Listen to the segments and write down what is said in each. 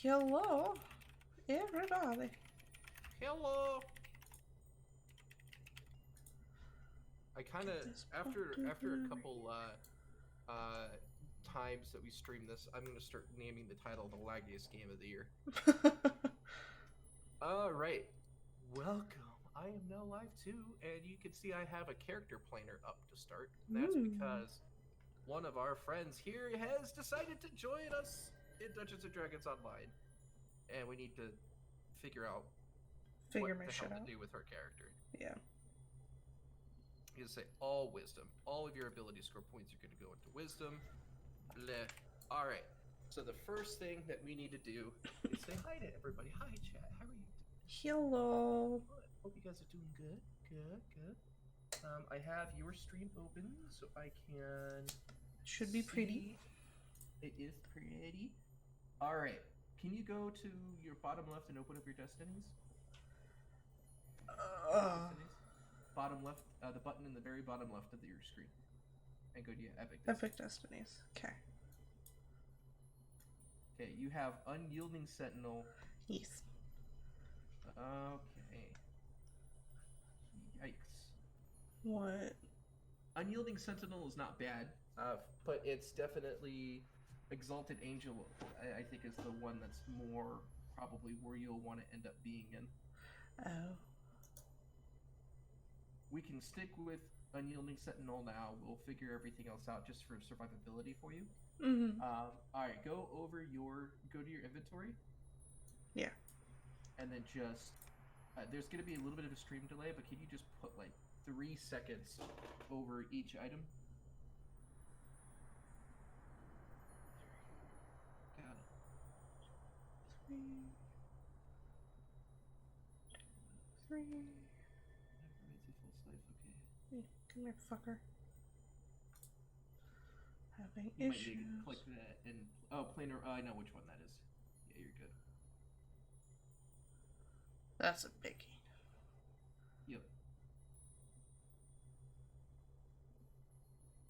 Hello, everybody. Hello. I kind of after a couple times that we stream this, I'm gonna start naming the title the laggiest game of the year. All right, welcome. I am now live too, and you can see I have a character planner up to start. And that's because one of our friends here has decided to join us in Dungeons and Dragons Online, and we need to figure out what the hell to do with her character. Yeah. You say all wisdom. All of your ability score points are going to go into wisdom. Bleh. All right. So the first thing that we need to do is say hi to everybody. Hi, chat. How are you doing? Hello. Hope you guys are doing good. Good. I have your stream open, so I can. Should be pretty. It is pretty. All right. Can you go to your bottom left and open up your destinies? Destinies? Bottom left, the button in the very bottom left of your screen, and go to your Epic Destinies. Okay. Okay, you have Unyielding Sentinel. Yes. Okay. Yikes. What? Unyielding Sentinel is not bad, but it's definitely Exalted Angel. I think is the one that's more probably where you'll want to end up being in. Oh. We can stick with Unyielding Sentinel now. We'll figure everything else out just for survivability for you. Mm-hmm. All right, go to your inventory. Yeah. And then just there's going to be a little bit of a stream delay, but can you just put like 3 seconds over each item? Got it. 3. Okay. Come here, fucker. Having you issues. Might need to click that and planar. I know which one that is. Yeah, you're good. That's a biggie. Yep.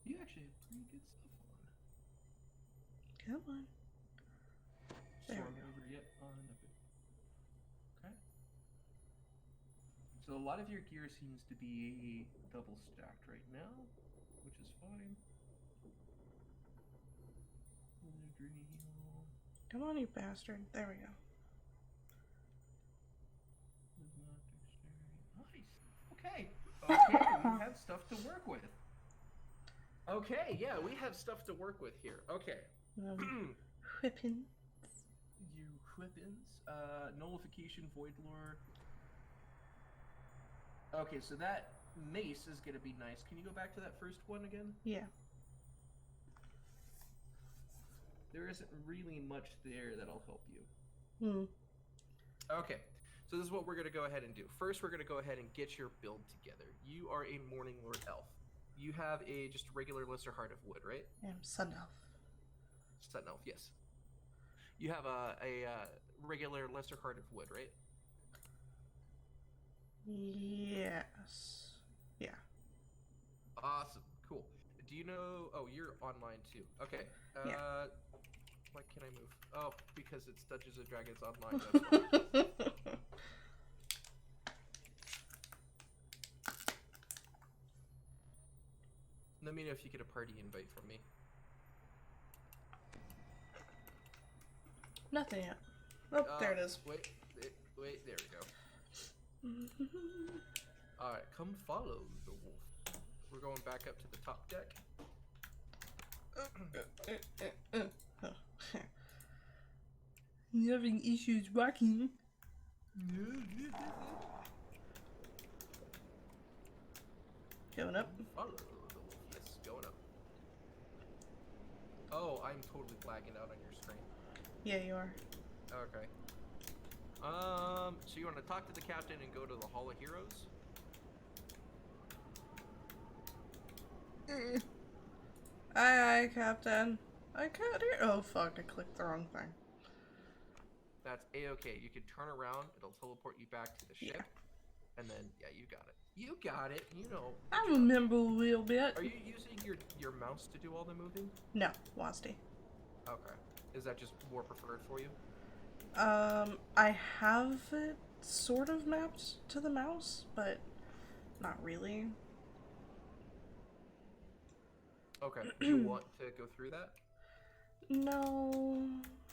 You actually have pretty good stuff on. Come on. There we go. Over yet on Epic. Okay. So a lot of your gear seems to be double stacked right now, which is fine. Come on, you bastard. There we go. Nice. Okay, we have stuff to work with. Okay, yeah, we have stuff to work with here. Okay. Whippins. You whippins. Nullification, Void Lore. Okay, so that mace is going to be nice. Can you go back to that first one again? Yeah. There isn't really much there that'll help you. Okay, so this is what we're going to go ahead and do. First, we're going to go ahead and get your build together. You are a Morning Lord Elf. You have a just regular Lesser Heart of Wood, right? I'm Sun Elf. Sun Elf, yes. You have a regular Lesser Heart of Wood, right? Yes. Yeah. Awesome. Cool. Do you know... Oh, you're online too. Okay. Yeah. Why can't I move? Oh, because it's Dungeons & Dragons Online. That's why. Let me know if you get a party invite from me. Nothing yet. Oh, there it is. Wait, there we go. Alright, come follow the wolf. We're going back up to the top deck. You're having issues walking. Going up? Follow the wolf. Yes, going up. Oh, I'm totally lagging out on your screen. Yeah, you are. Okay. So you want to talk to the captain and go to the Hall of Heroes? Aye, Captain. I can't hear. Oh, fuck. I clicked the wrong thing. That's A-okay. You can turn around. It'll teleport you back to the ship. Yeah. And then, yeah, you got it. You got it. You know. I remember a little bit. Are you using your mouse to do all the moving? No, WASD. Okay. Is that just more preferred for you? I have it sort of mapped to the mouse, but not really. Okay. Do you want to go through that? No.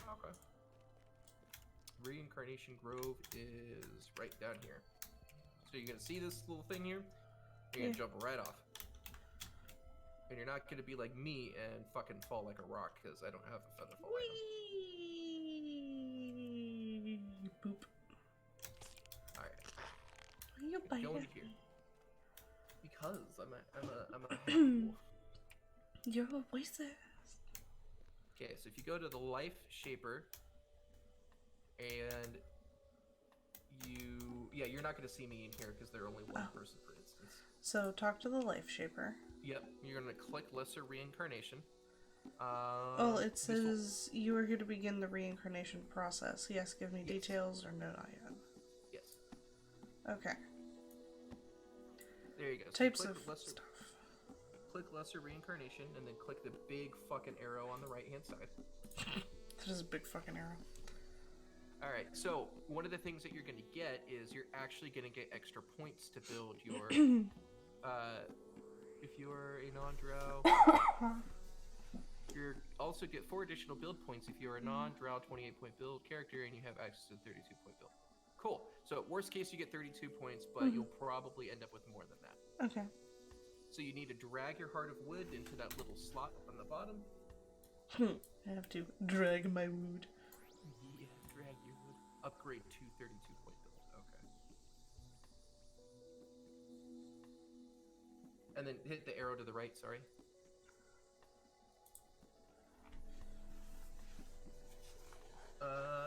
Okay. Reincarnation Grove is right down here. So you're gonna see this little thing here? You're gonna jump right off. And you're not gonna be like me and fucking fall like a rock, because I don't have a feather fall item. Boop. Alright. Why are you biting Go me? into here. Because I'm a happy You're a racist. Okay, so if you go to the Life Shaper, and you're not gonna see me in here because they're only one person for instance. So talk to the Life Shaper. Yep, you're gonna click Lesser Reincarnation. Well, it says you are here to begin the reincarnation process. Yes, give me details or no, not yet. Yes. Okay. There you go. So Types you of lesser, stuff. click Lesser Reincarnation, and then click the big fucking arrow on the right-hand side. There's a big fucking arrow. Alright, so one of the things that you're gonna get is you're actually gonna get extra points to build your, if you're a non-drow, you also get 4 additional build points if you're a non-drow 28-point build character and you have access to 32-point build. Cool. So worst case you get 32 points, but you'll probably end up with more than that. Okay. So you need to drag your Heart of Wood into that little slot on the bottom. I have to drag my wood. Yeah, drag your wood. Upgrade to 32-point build. Okay. And then hit the arrow to the right, sorry.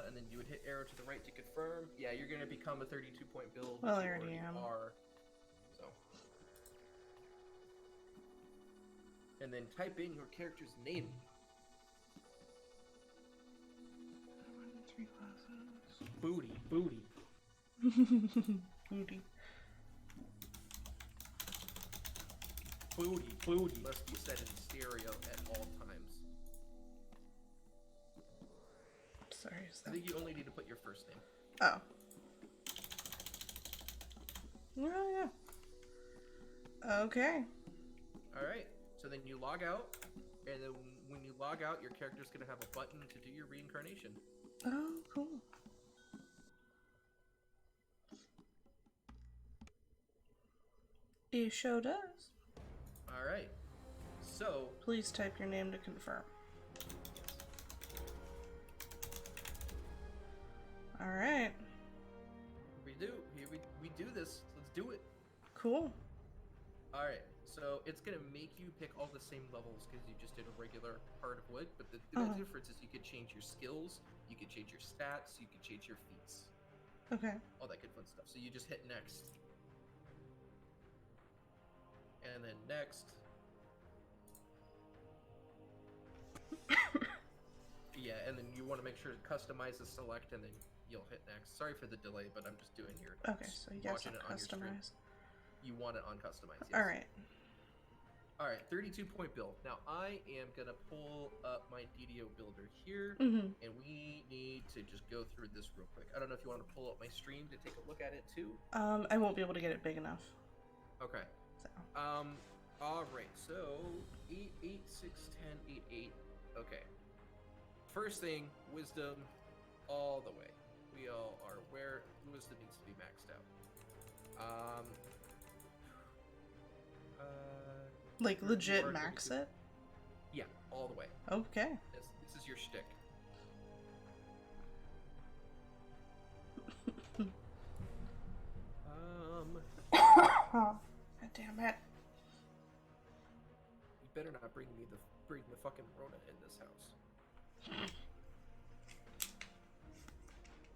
And then you would hit arrow to the right to confirm. Yeah, you're going to become a 32-point build. Well, I already am. So. And then type in your character's name. 3 classes. Booty. Booty. Booty. Booty must be set in stereo at all times. Sorry, is I that... think you only need to put your first name. Oh. Oh, yeah. Okay. Alright, so then you log out, and then when you log out, your character's going to have a button to do your reincarnation. Oh, cool. It sure does. Alright, so... Please type your name to confirm. Alright. We do this. Let's do it. Cool. Alright, so it's going to make you pick all the same levels because you just did a regular Heart of Wood, but the difference is you could change your skills, you could change your stats, you could change your feats. Okay. All that good fun stuff. So you just hit next. And then next. Yeah, and then you want to make sure to customize the select, and then you'll hit next. Sorry for the delay, but I'm just doing your... Okay, so you guys have customized. You want it on customized, yes. Alright. Alright, 32-point build. Now, I am going to pull up my DDO builder here, Mm-hmm. and we need to just go through this real quick. I don't know if you want to pull up my stream to take a look at it, too? I won't be able to get it big enough. Okay. So. Alright, so 8, 8, 6, 10, 8, 8. Okay. First thing, wisdom all the way. We all are aware wisdom needs to be maxed out. Like, legit max it? Yeah, all the way. Okay. This is your shtick. God damn it. You better not bring the fucking Rona in this house.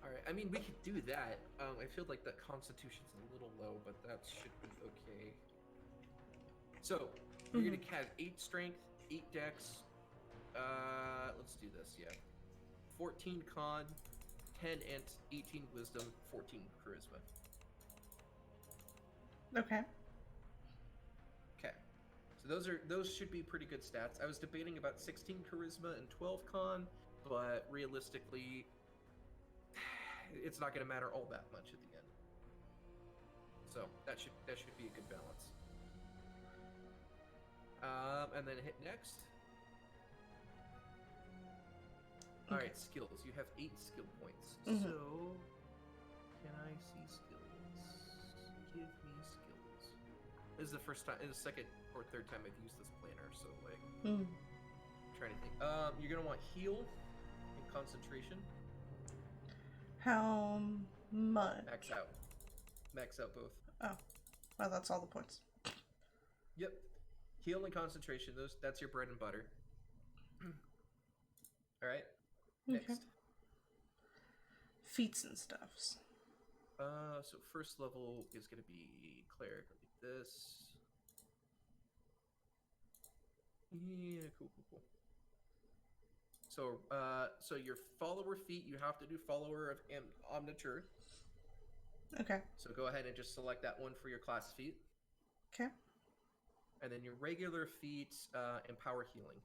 Alright, I mean, we could do that. I feel like the constitution's a little low, but that should be okay. So, you're gonna have 8 strength, 8 dex, let's do this, yeah. 14 con, 10 int, 18 wisdom, 14 charisma. Okay. Okay. So those should be pretty good stats. I was debating about 16 charisma and 12 con, but realistically, it's not going to matter all that much at the end. So that should be a good balance. And then hit next. All right, skills. You have 8 skill points. So, can I see skills? Give me skills. This is the first time, this is the second or third time I've used this planner, so like, I'm trying to think. You're gonna want heal and concentration. How much? Max out. Max out both. Oh, well, that's all the points. Yep. Heal and concentration. That's your bread and butter. All right. Next. Okay. Feats and stuffs. So first level is going to be cleric like this. Yeah, cool. So your follower feat, you have to do follower of Omniture. Okay. So go ahead and just select that one for your class feat. Okay. And then your regular feat, empower healing.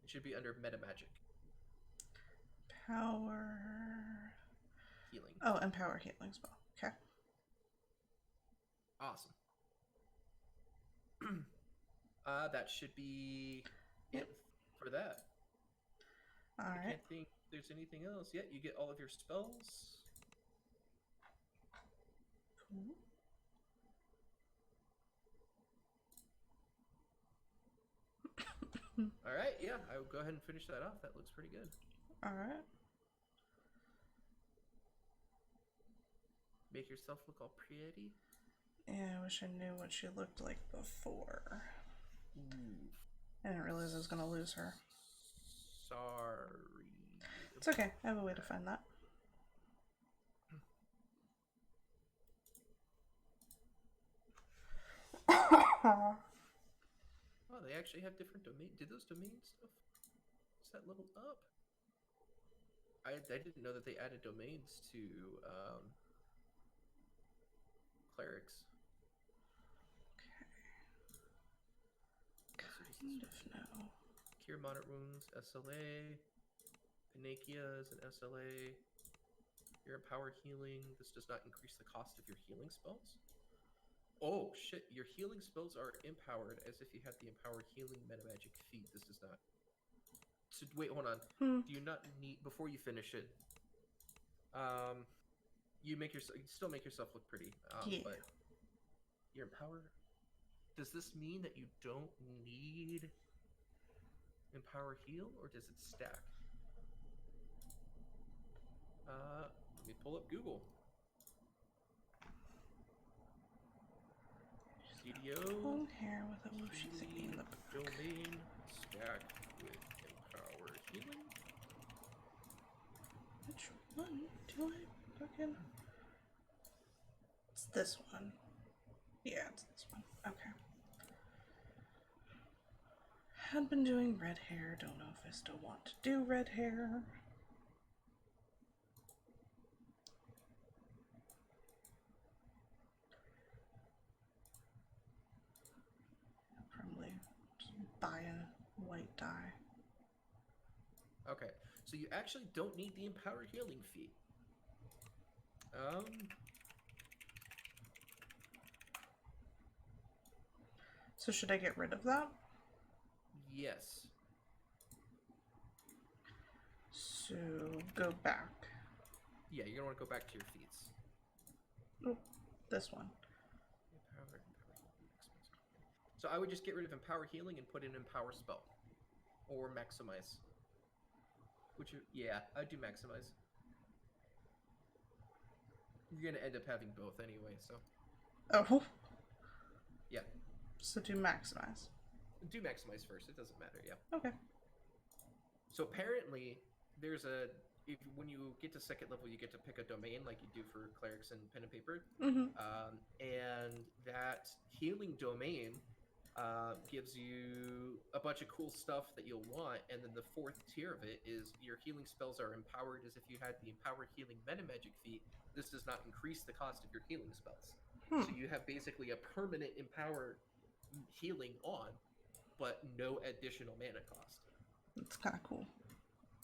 It should be under meta magic. Power healing. Oh, empower healing spell. Okay. Awesome. That should be it for that. All I right. can't think there's anything else yet. You get all of your spells. Cool. All right, yeah, I will go ahead and finish that off. That looks pretty good. All right. Make yourself look all pretty. Yeah, I wish I knew what she looked like before. Ooh. I didn't realize I was gonna lose her. Sorry. It's okay. I have a way to find that. Oh, they actually have different domain. Did those domain stuff? Is that leveled up? I didn't know that they added domains to clerics. Okay. Kind of know. Cure moderate wounds, SLA. Panakia is an SLA. Your empower healing. This does not increase the cost of your healing spells. Oh shit! Your healing spells are empowered as if you had the empower healing meta magic feat. This does not. So wait, hold on. Do you not need before you finish it? You still make yourself look pretty. Yeah. But your empower. Does this mean that you don't need empower heal, or does it stack? Let me pull up Google. DDO. Long hair with a whooshy thingy in the back. Domain stack with empower healing. Which one do I fucking? It's this one. Yeah, it's this one. Okay. Had been doing red hair. Don't know if I still want to do red hair. Probably just buy a white dye. Okay, so you actually don't need the empower healing feat. So should I get rid of that? Yes. So go back. Yeah, you're gonna want to go back to your feats. Oh, this one. So I would just get rid of empower healing and put in empower spell, or maximize. Yeah, I'd do maximize. You're gonna end up having both anyway, so. Oh. Yeah. So do maximize. Do maximize first. It doesn't matter. Yeah. Okay. So apparently, there's when you get to second level, you get to pick a domain like you do for clerics and pen and paper. Mm-hmm. And that healing domain gives you a bunch of cool stuff that you'll want. And then the fourth tier of it is your healing spells are empowered as if you had the empower healing meta magic feat. This does not increase the cost of your healing spells. So you have basically a permanent empower healing on, but no additional mana cost. That's kind of cool.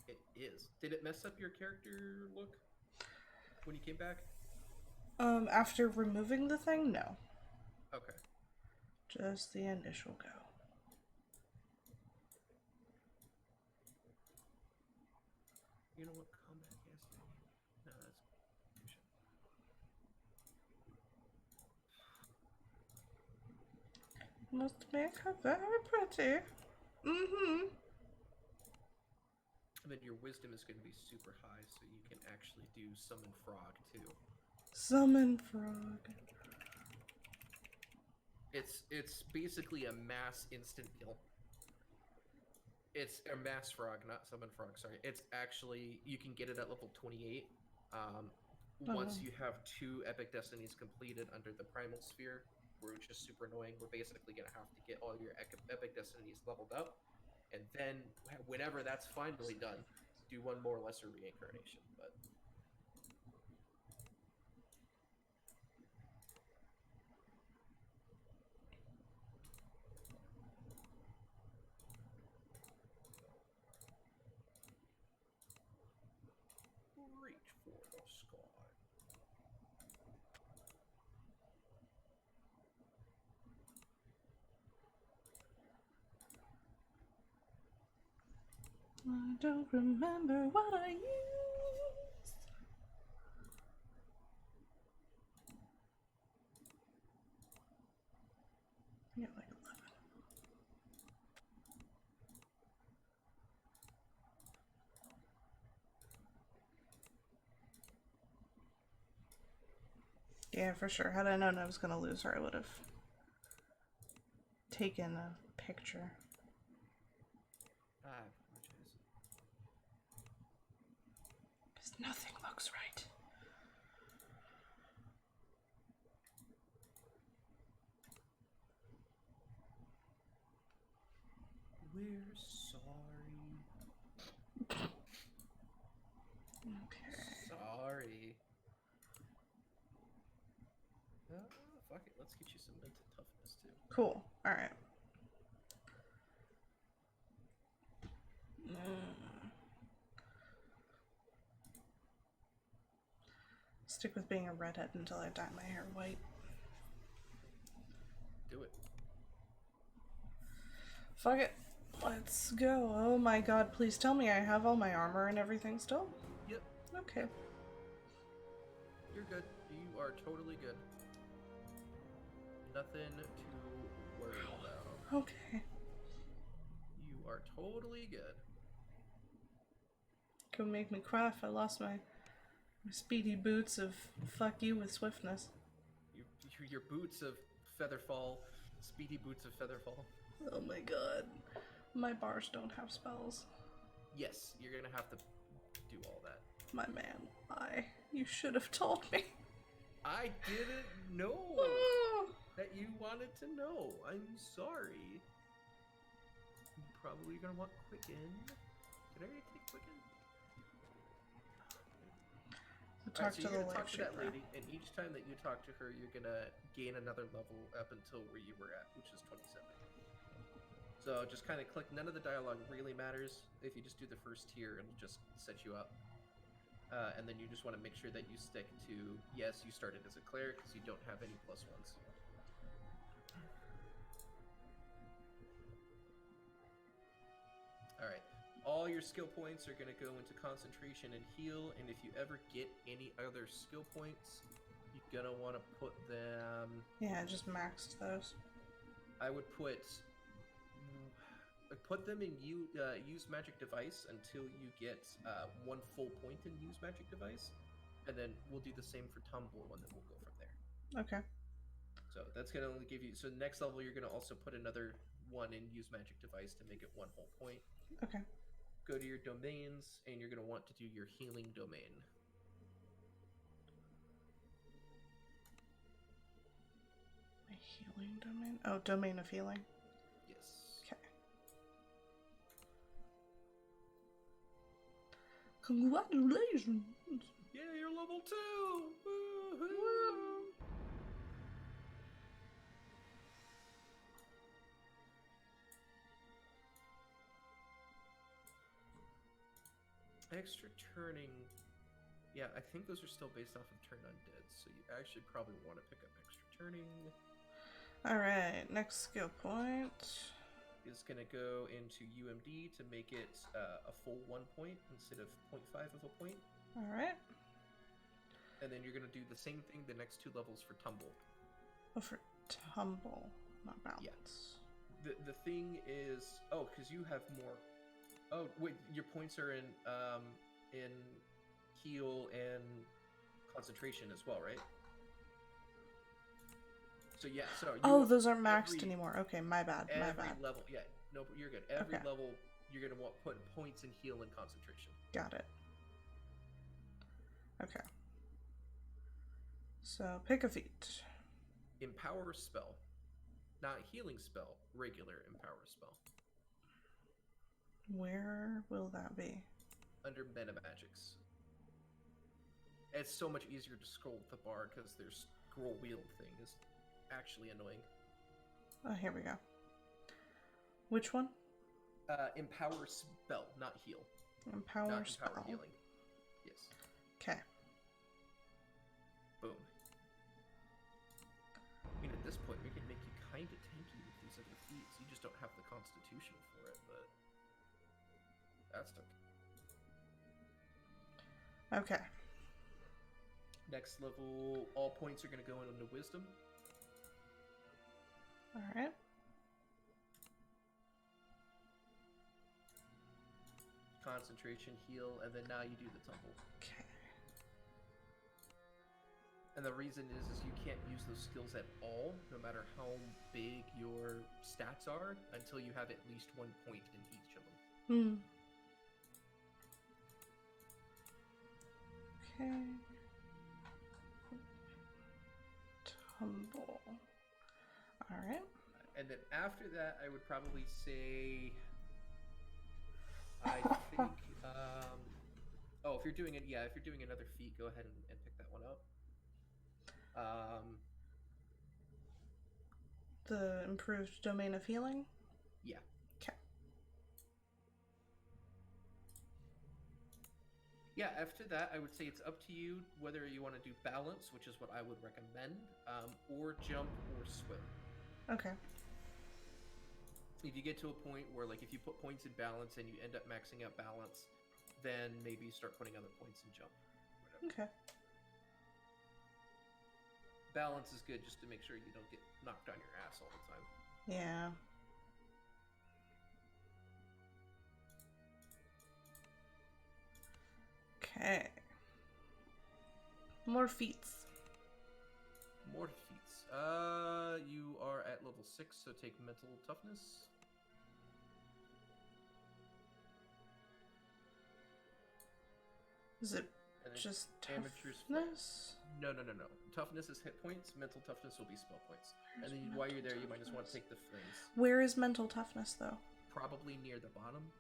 It is. Did it mess up your character look when you came back? After removing the thing, no. Okay. Just the initial go. You know what? Combat, yes. No, that's bullshit. Must make her very pretty. Mm-hmm. And then your wisdom is going to be super high, so you can actually do summon frog too. Summon frog. It's basically a mass instant heal. It's a mass frog, not summon frog. Sorry, it's actually you can get it at level 28. Once you have 2 epic destinies completed under the primal sphere, which is super annoying. We're basically gonna have to get all your epic destinies leveled up, and then whenever that's finally done, do one more lesser reincarnation. But reach for the sky. I don't remember what I used. Yeah, like 11. Yeah, for sure. Had I known I was gonna lose her, I would have taken a picture. I apologize. Because nothing looks right. We're sorry. Okay. Sorry. Fuck it. Let's get you some mental toughness too. Cool. Alright. Stick with being a redhead until I dye my hair white. Do it. Fuck it. Let's go. Oh my god, please tell me I have all my armor and everything still? Yep. Okay. You're good. You are totally good. Nothing to worry about. Okay. You are totally good. Could make me cry if I lost my speedy boots of fuck you with swiftness. Your boots of Featherfall, speedy boots of Featherfall. Oh my god. My bars don't have spells. Yes, you're gonna have to do all that. My man, you should have told me. I didn't know that you wanted to know. I'm sorry. You're probably gonna want Quicken. Did I already take Quicken? Talk to the talk to that lady, and each time that you talk to her, you're gonna gain another level up until where you were at, which is 27. So just kind of click. None of the dialogue really matters. If you just do the first tier, it'll just set you up. And then you just want to make sure that you stick to, yes, you started as a cleric because you don't have any +1s. Alright. All your skill points are going to go into concentration and heal, and if you ever get any other skill points, you're going to want to put them... Yeah, I just maxed those. I would put them in use magic device until you get 1 full point in use magic device, and then we'll do the same for tumble, and then we'll go from there. Okay. So that's gonna only give you. So next level, you're gonna also put another 1 in use magic device to make it 1 whole point. Okay. Go to your domains, and you're gonna want to do your healing domain. My healing domain? Oh, domain of healing. Yes. Okay. Congratulations! Yeah, you're level 2! Woo-hoo! Extra turning. Yeah, I think those are still based off of turn undead, so you actually probably want to pick up extra turning. Alright, next skill point. Is going to go into UMD to make it a full 1 point instead of 0.5 of a point. Alright. And then you're going to do the same thing the next 2 levels for tumble. Oh, for tumble, not balance. Yeah. The thing is, because you have more. Oh wait, your points are in heal and concentration as well, right? So yeah, so those aren't maxed anymore. Okay, my bad. Every level, yeah, no, but you're good. Every level, you're gonna want put points in heal and concentration. Got it. Okay. So pick a feat. Empower spell, not healing spell. Regular empower spell. Where will that be? Under meta magics. It's so much easier to scroll with the bar because their scroll wheel thing is actually annoying. Oh, here we go. Which one? Empower spell, not heal. Empower spell. Empower healing. Yes. Okay. Boom. I mean, at this point, we can make you kind of tanky with these other feats. You just don't have the constitution for it, but that's okay. Okay. Next level, all points are going to go into wisdom. Alright. Concentration, heal, and then now you do the tumble. Okay. And the reason is you can't use those skills at all, no matter how big your stats are, until you have at least 1 point in each of them. Okay. Tumble. Alright. And then after that, I would probably say... I think... if you're doing it, if you're doing another feat, go ahead and pick that one up. The improved domain of healing? Yeah. Okay. Yeah, after that, I would say it's up to you whether you want to do balance, which is what I would recommend, or jump or swim. Okay. If you get to a point where, like, if you put points in balance and you end up maxing out balance, then maybe you start putting other points in jump. Whatever. Okay. Balance is good just to make sure you don't get knocked on your ass all the time. Yeah. Okay. More feats. More feats. You are at level 6, so take mental toughness. Is it just toughness? No. Toughness is hit points. Mental toughness will be spell points. And then while you're there, you might just want to take the flames. Where is mental toughness, though? Probably near the bottom.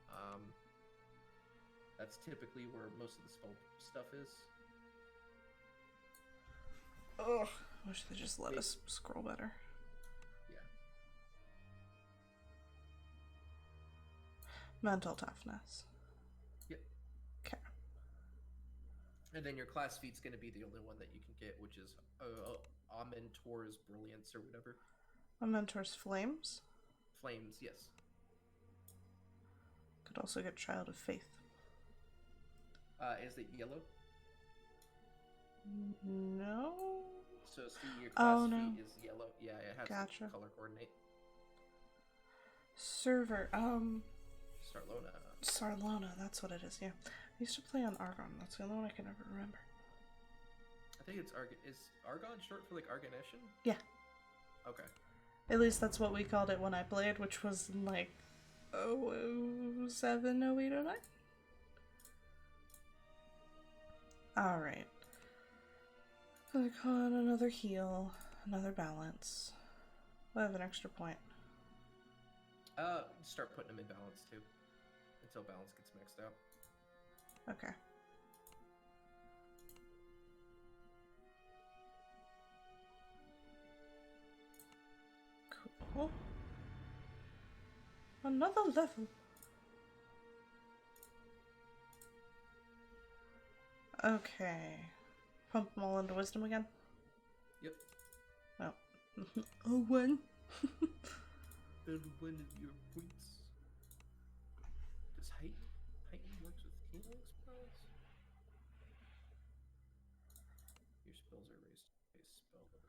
That's typically where most of the spell stuff is. Ugh. I wish they just let us scroll better. Yeah. Mental toughness. Yep. Okay. And then your class feat's going to be the only one that you can get, which is Mentor's Brilliance or whatever. A Mentor's Flames? Flames, yes. Could also get Child of Faith. Is it yellow? No. So see, your class feat is yellow. Yeah, it has Gotcha. color coordinate. Server. Sarlona, that's what it is, yeah. I used to play on Argon. That's the only one I can ever remember. I think it's Argon. Is Argon short for, like, Argonation? Yeah. Okay. At least that's what we called it when I played, which was in, like, 07, 08, 09? Alright. Click on another heal, another balance. I have an extra point. Start putting them in balance, too. Until balance gets maxed out. Okay. Cool. Another level. Okay. Pump them all into wisdom again? Yep. Oh. Oh, one. And one of your points. Does heighten works with healing spells? Your spells are raised to base spell level.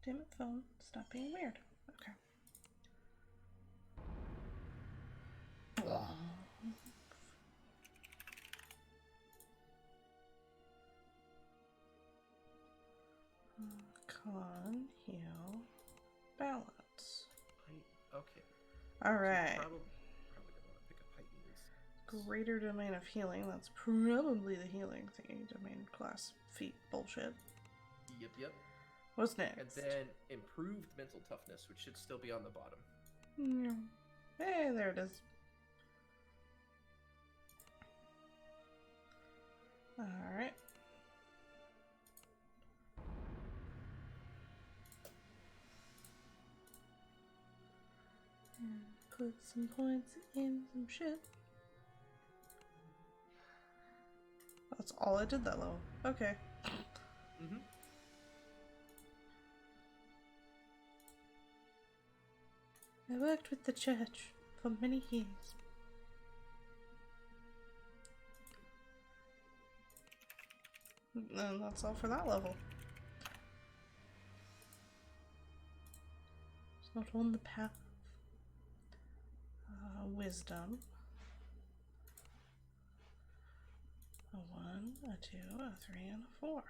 Damn it, phone. Stop being weird. Okay. Con, heal, balance. Okay. Alright. So probably gonna want to pick up heightened. Greater domain of healing. That's probably the healing thingy. Domain class feat bullshit. Yep. What's next? And then improved mental toughness, which should still be on the bottom. Yeah. Hey, there it is. Alright. Put some points in some shit. That's all I did that level. Okay. Mm-hmm. I worked with the church for many years. And that's all for that level. It's not on the path. Wisdom. A 1, a 2, a 3, and a 4.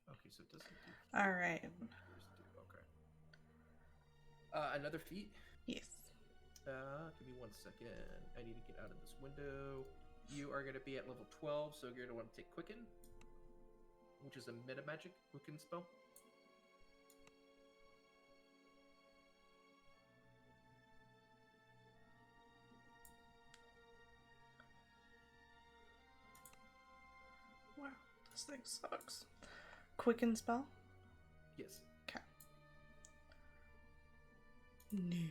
Okay, so it doesn't do. Alright. Okay. Another feat? Yes. Give me 1 second. I need to get out of this window. You are going to be at level 12, so you're going to want to take Quicken, which is a meta magic Quicken spell. Wow, this thing sucks. Quicken spell? Yes. Okay. No.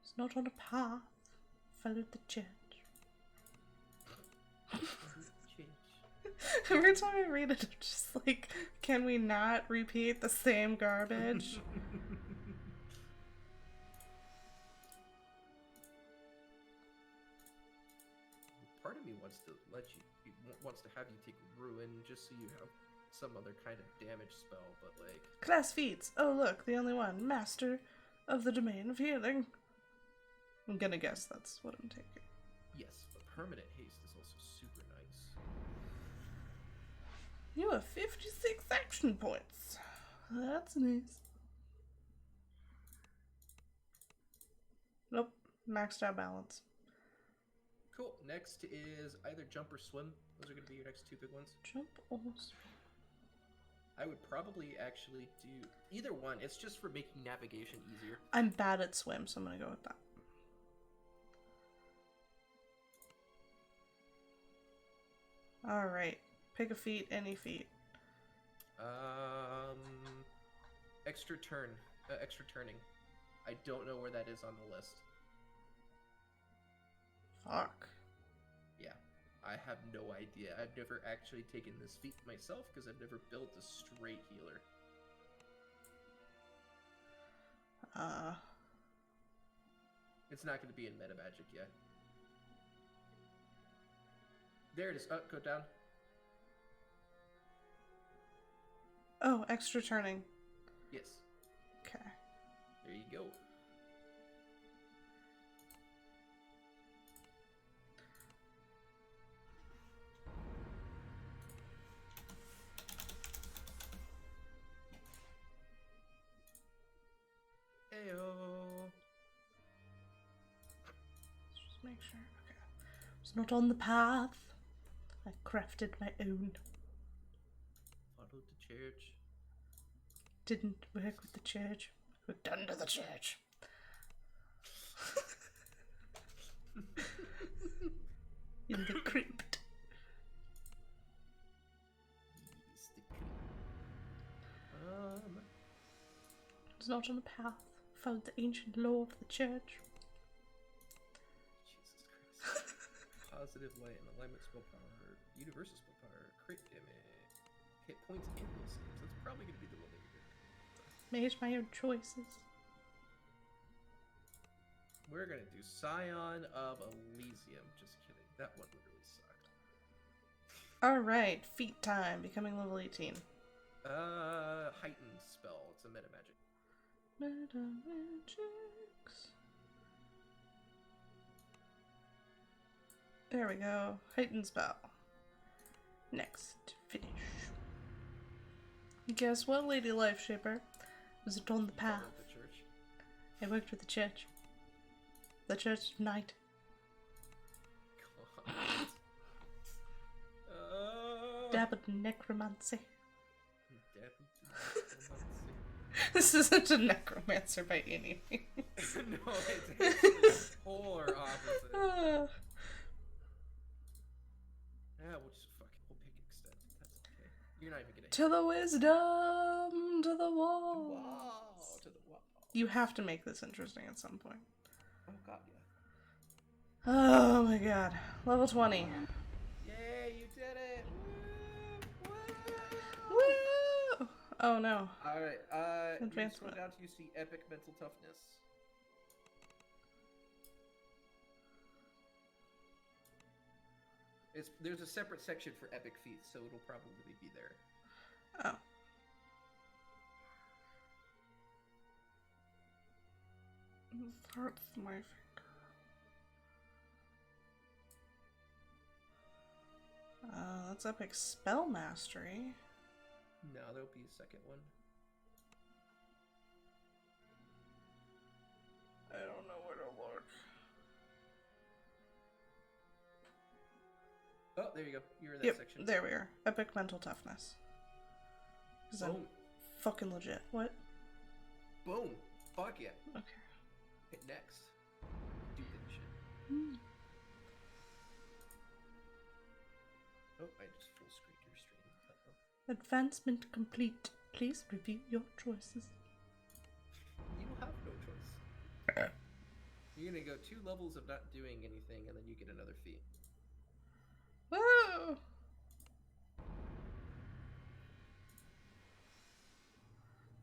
It's not on a path. Followed the church. Every time I read it, I'm just like, can we not repeat the same garbage? Part of me wants to wants to have you take Ruin just so you have some other kind of damage spell, but like... Class feats. Oh look, the only one. Master of the domain of healing. I'm gonna guess that's what I'm taking. Yes, but permanent haste is also super nice. You have 56 action points. That's nice. Nope. Maxed out balance. Cool. Next is either jump or swim. Those are going to be your next 2 big ones. Jump or swim? I would probably actually do either one. It's just for making navigation easier. I'm bad at swim, so I'm going to go with that. Alright. Pick a feat, any feat. Extra turning. I don't know where that is on the list. Fuck. Yeah, I have no idea. I've never actually taken this feat myself because I've never built a straight healer. It's not going to be in meta magic yet. There it is. Oh, go down. Oh, extra turning. Yes. Okay. There you go. Ayo. Just make sure. Okay. It's not on the path. I crafted my own. Followed the church. Didn't work with the church. Worked under the church. In the crypt. Yes, the crypt. It's not on the path. Followed the ancient law of the church. positive light and alignment spell power, universal spell power, crit damage, hit points, and will saves. That's probably going to be the one that you're going to. Mage my own choices. We're going to do Scion of Elysium. Just kidding. That one would really suck. Alright, feat time. Becoming level 18. Heightened spell. It's a meta magic. Meta magics. There we go. Heightened spell. Next, finish. Guess what, Lady Life Shaper? Was it on the path? The church. I worked with the church. The Church of Night. God. Dabbled in necromancy. Necromancy. This isn't a necromancer by any means. No, it's actually polar opposite. Yeah, we'll just we'll pick extend. That's okay. You're not even gonna. To the wisdom, to the wall. Wow, to the wall. You have to make this interesting at some point. Oh god, yeah. Oh my god. Level 20. Yay, you did it! Woo! Woo! Oh no. Alright, you scroll Advancement. down till you see epic mental toughness. There's a separate section for epic feats, so it'll probably be there. Oh. Hurts my finger. That's epic spell mastery. No, there'll be a second one. I don't know where to look. Oh, there you go. You're in that Yep, section. there we are. Epic mental toughness. Is that Boom. fucking legit? What? Boom. Fuck yeah. Okay. Hit next. Do that shit. Hmm. Oh, I just full screened your stream. Uh-oh. Advancement complete. Please review your choices. You have no choice. You're gonna go 2 levels of not doing anything, and then you get another feat. Woo!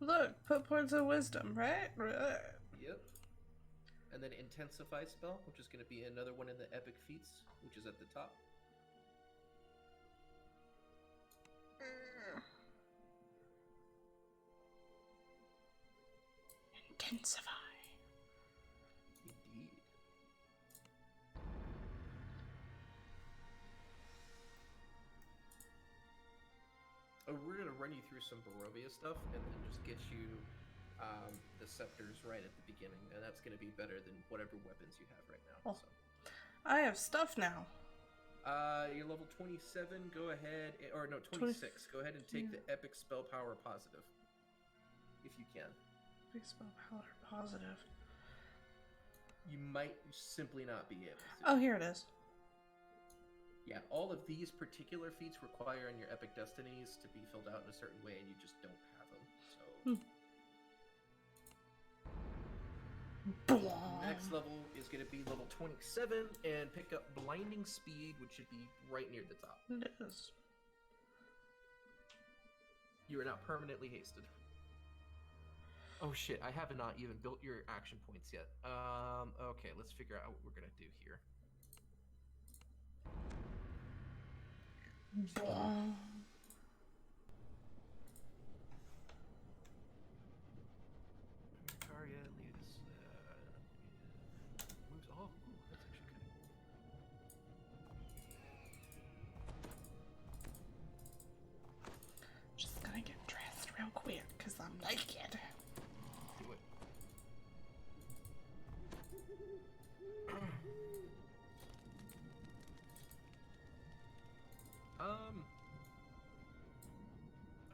Look, put points of wisdom, right? Right. Yep. And then Intensify spell, which is going to be another one in the epic feats, which is at the top. Intensify. Indeed. Oh, we're going to run you through some Barovia stuff, and then just get you the scepters right at the beginning, and that's going to be better than whatever weapons you have right now. Oh. So. I have stuff now. You're level 27. Go ahead, or no, 26. Go ahead and take the epic spell power positive, if you can. Big spell power positive. You might simply not be able to. Oh, here it is. Yeah, all of these particular feats require in your epic destinies to be filled out in a certain way, and you just don't have them. So. Next level is going to be level 27, and pick up Blinding Speed, which should be right near the top. It is. You are now permanently hasted. Oh shit, I have not even built your action points yet. Okay, let's figure out what we're going to do here. Target leads moves. Oh, ooh, that's actually kind of cool. Just gonna get dressed real quick because I'm naked. Do it.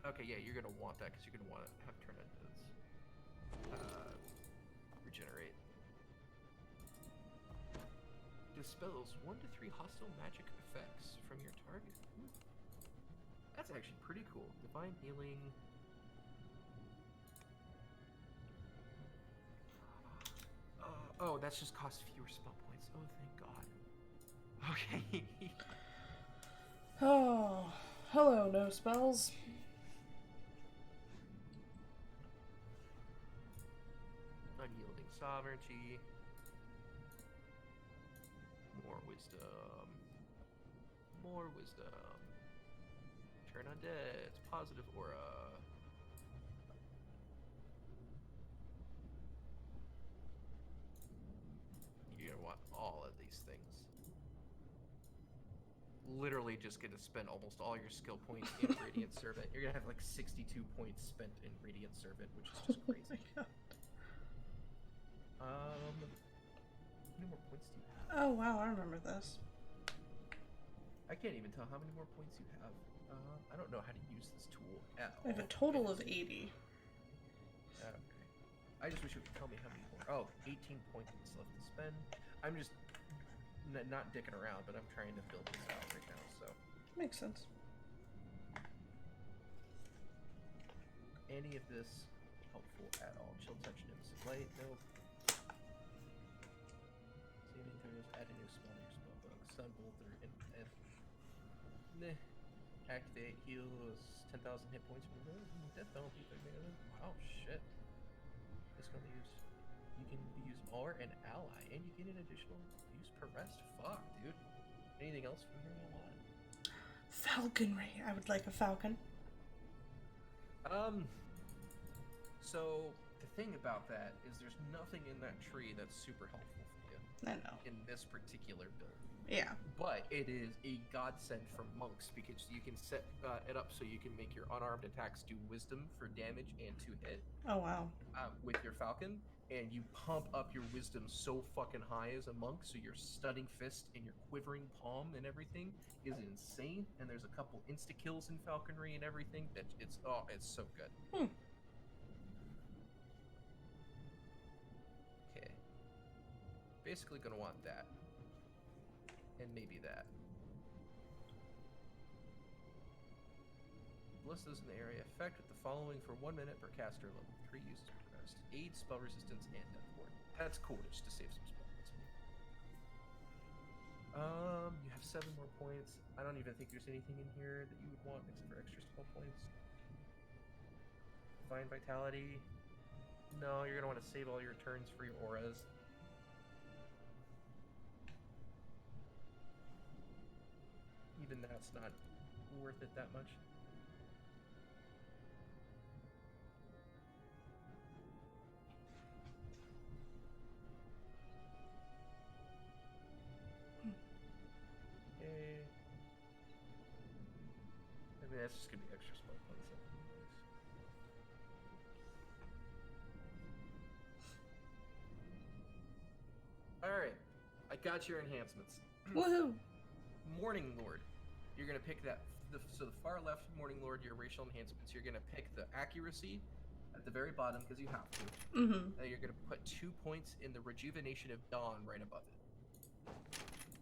Okay, yeah, you're gonna want that because you're gonna want to have turn endings. Regenerate. Dispels 1 to 3 hostile magic effects from your target. Ooh. That's actually pretty cool. Divine healing. Oh, that's just cost fewer spell points. Oh, thank God. Okay. Oh, hello, no spells. Unyielding sovereignty. More wisdom. More wisdom. Turn undead. It's positive aura. You're gonna want all of these things. Literally just gonna spend almost all your skill points in Radiant Servant. You're gonna have like 62 points spent in Radiant Servant, which is just crazy. Oh my God. How many more points do you have? Oh wow, I remember this. I can't even tell how many more points you have. I don't know how to use this tool at all. I have a total of 80. Okay. I just wish you could tell me how many more. Oh, 18 points left to spend. I'm just not dicking around, but I'm trying to build this out right now, so. Makes sense. Any of this helpful at all? Chill touch and instant light? Nope. Saving throws, add a new spell to your spellbook. Sunbolter and meh. Activate, heals 10,000 hit points from death penalty. Wow, shit. It's gonna use. You can use or an ally, and you get an additional use per rest. Fuck, dude. Anything else from here you want? Falconry. I would like a falcon. So the thing about that is there's nothing in that tree that's super helpful for you I know. in this particular build. Yeah. But it is a godsend for monks because you can set it up so you can make your unarmed attacks do wisdom for damage and to hit. Oh wow. With your falcon, and you pump up your wisdom so fucking high as a monk, so your stunning fist and your quivering palm and everything is insane. And there's a couple insta kills in falconry and everything that it's so good. Okay. Basically gonna want that. And maybe that. Ballistas in the area effect with the following for 1 minute per caster level 3 uses per rest. Aid, spell resistance, and death ward. That's cool just to save some spell points. You have 7 more points. I don't even think there's anything in here that you would want except for extra spell points. Divine Vitality. No, you're gonna want to save all your turns for your auras. Even that's not worth it that much. Okay. I mean, that's just gonna be extra spell points. Alright, I got your enhancements. Woohoo! Morning Lord. You're gonna pick that. So the far left Morning Lord, your racial enhancements. You're gonna pick the accuracy at the very bottom because you have to. Mm-hmm. And you're gonna put 2 points in the rejuvenation of Dawn right above it.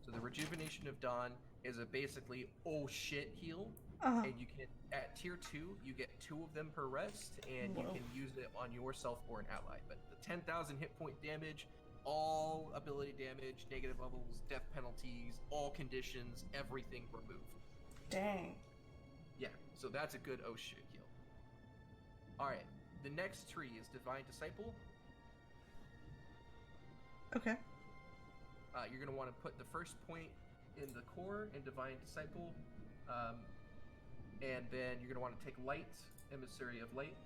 So the rejuvenation of Dawn is a basically oh shit heal, and you can at tier 2 you get 2 of them per rest, and you can use it on yourself or an ally. But the 10,000 hit point damage, all ability damage, negative levels, death penalties, all conditions, everything removed. Dang. Yeah, so that's a good oh shit heal. Alright, the next tree is Divine Disciple. Okay. You're going to want to put the first point in the core in Divine Disciple, and then you're going to want to take Light, Emissary of Light,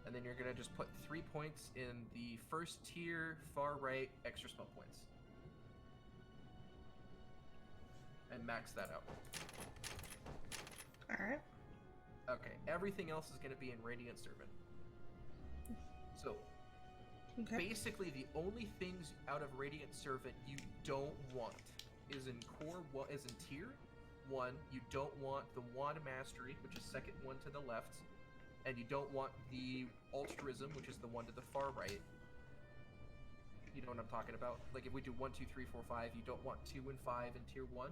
and then you're going to just put 3 points in the first tier, far right, extra spell points. And max that out. Alright. Okay, everything else is going to be in Radiant Servant. So, basically the only things out of Radiant Servant you don't want is in tier 1, you don't want the Wand Mastery, which is second one to the left, and you don't want the Altruism, which is the one to the far right. You know what I'm talking about? Like if we do 1, 2, 3, 4, 5, you don't want 2 and 5 in tier 1.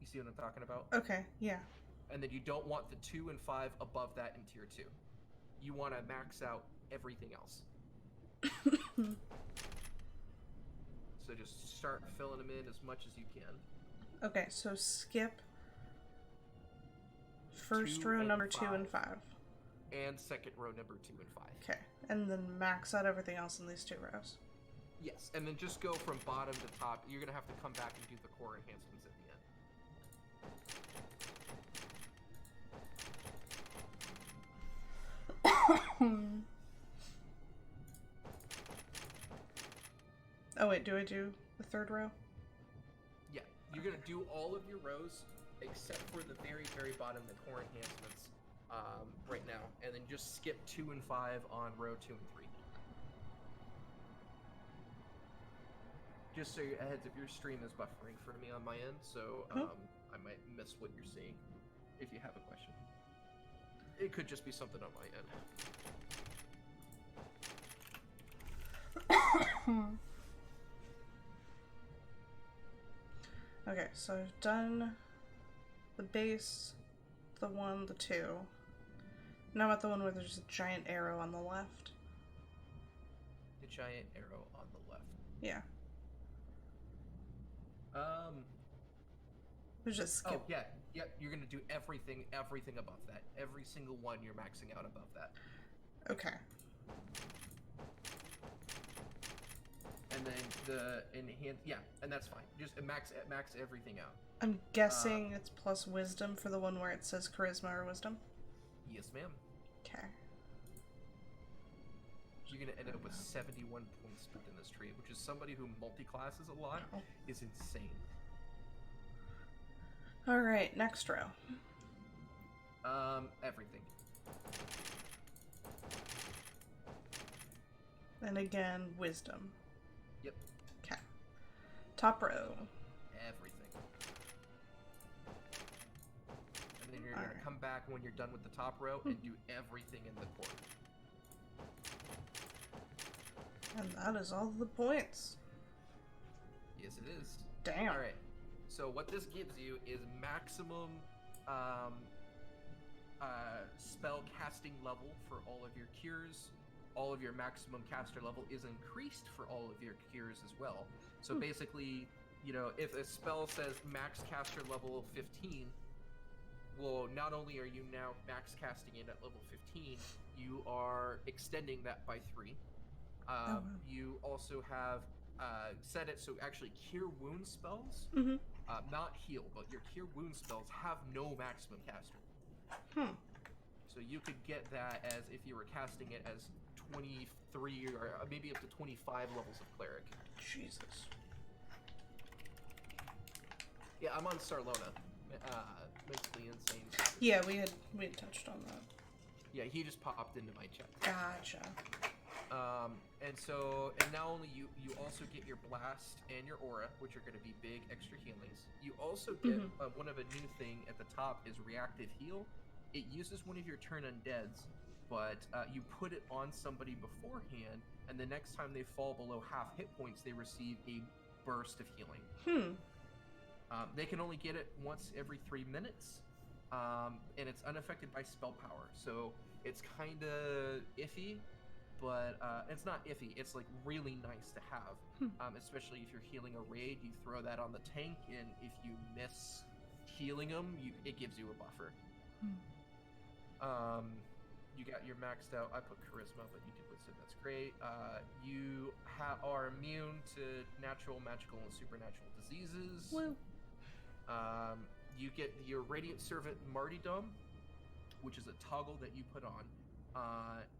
You see what I'm talking about? Okay, yeah. And then you don't want the 2 and 5 above that in tier 2. You want to max out everything else. So just start filling them in as much as you can. Okay, so skip first 2 row and number 2 5. and 5. And second row number 2 and 5. Okay, and then max out everything else in these 2 rows. Yes, and then just go from bottom to top. You're going to have to come back and do the core enhancements at the end. Oh wait, do I do the 3rd row? Yeah, you're going to do all of your rows except for the very, very bottom, the core enhancements right now. And then just skip 2 and 5 on row 2 and 3. Just so your heads, if your stream is buffering for me on my end, so I might miss what you're seeing if you have a question. It could just be something on my end. Okay, so I've done the base, the 1, the 2. Now I'm at the one where there's a giant arrow on the left. The giant arrow on the left. Yeah. There's just skip. Oh, yeah. Yep, you're going to do everything above that. Every single one you're maxing out above that. Okay. And then the enhance, yeah, and that's fine. Just max everything out. I'm guessing it's plus wisdom for the one where it says charisma or wisdom? Yes, ma'am. Okay. You're going to end up with 71 points spent in this tree, which is somebody who multi-classes a lot is insane. Alright, next row. Everything. And again, wisdom. Yep. Okay. Top row. Everything. And then you're going to come back when you're done with the top row and do everything in the core. And that is all the points. Yes, it is. Damn. All right. So what this gives you is maximum spell casting level for all of your cures. All of your maximum caster level is increased for all of your cures as well. So basically, you know, if a spell says max caster level 15, well, not only are you now max casting it at level 15, you are extending that by 3. You also have set it so actually cure wound spells, not heal, but your cure wound spells have no maximum caster. So you could get that as if you were casting it as 23 or maybe up to 25 levels of Cleric. Jesus. Yeah, I'm on Sarlona. Mentally insane. Yeah, we had touched on that. Yeah, he just popped into my chat. Gotcha. And not only you also get your blast and your aura, which are going to be big extra healings. You also get one of a new thing at the top is reactive heal. It uses one of your turn undeads, but you put it on somebody beforehand, and the next time they fall below half hit points, they receive a burst of healing. They can only get it once every 3 minutes, and it's unaffected by spell power, so it's kind of iffy. But it's not iffy, it's like really nice to have, especially if you're healing a raid. You throw that on the tank, and if you miss healing them, it gives you a buffer. You got your maxed out. I put charisma, but you did wisdom. That's great. You are immune to natural, magical, and supernatural diseases. Well. You get your Radiant Servant Martyrdom, which is a toggle that you put on,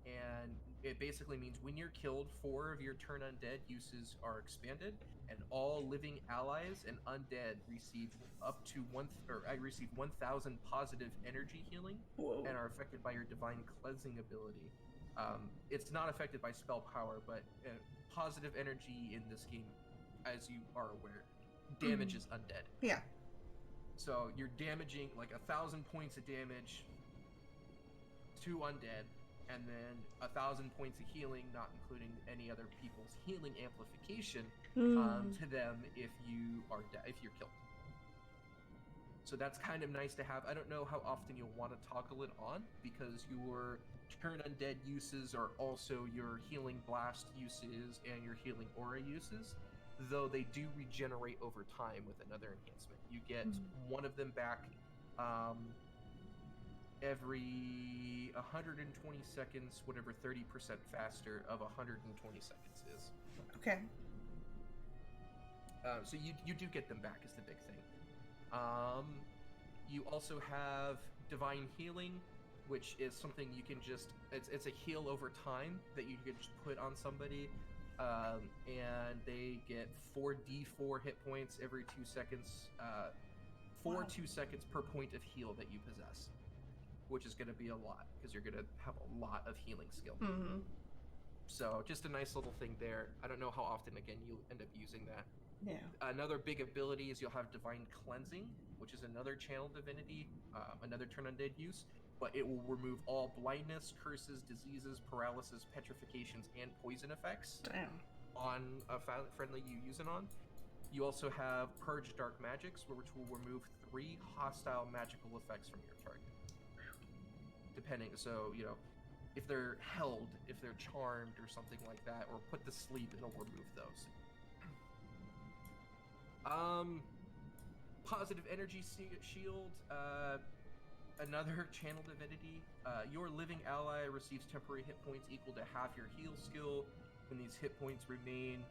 and it basically means when you're killed, 4 of your turn undead uses are expanded, and all living allies and undead receive up to 1,000 positive energy healing. Whoa. And are affected by your divine cleansing ability. It's not affected by spell power, but positive energy in this game, as you are aware, damages undead. Yeah. So you're damaging like 1,000 points of damage to undead, and then 1,000 points of healing, not including any other people's healing amplification, to them if you're killed. So that's kind of nice to have. I don't know how often you'll want to toggle it on, because your turn undead uses are also your healing blast uses and your healing aura uses, though they do regenerate over time with another enhancement. You get one of them back every 120 seconds, whatever 30% faster of 120 seconds is. Okay. So you do get them back is the big thing. You also have Divine Healing, which is something you can just, it's a heal over time that you can just put on somebody, and they get 4d4 hit points every 2 seconds, 2 seconds per point of heal that you possess, which is going to be a lot, because you're going to have a lot of healing skill. So just a nice little thing there. I don't know how often, again, you'll end up using that. Yeah. Another big ability is you'll have Divine Cleansing, which is another channel divinity, another turn undead use, but it will remove all blindness, curses, diseases, paralysis, petrifications, and poison effects on a friendly you use it on. You also have Purge Dark Magics, which will remove 3 hostile magical effects from your target. Depending, so, you know, if they're held, if they're charmed or something like that, or put to sleep, it'll remove those. Positive Energy Shield, another channel divinity. Your living ally receives temporary hit points equal to half your heal skill. When these hit points remain,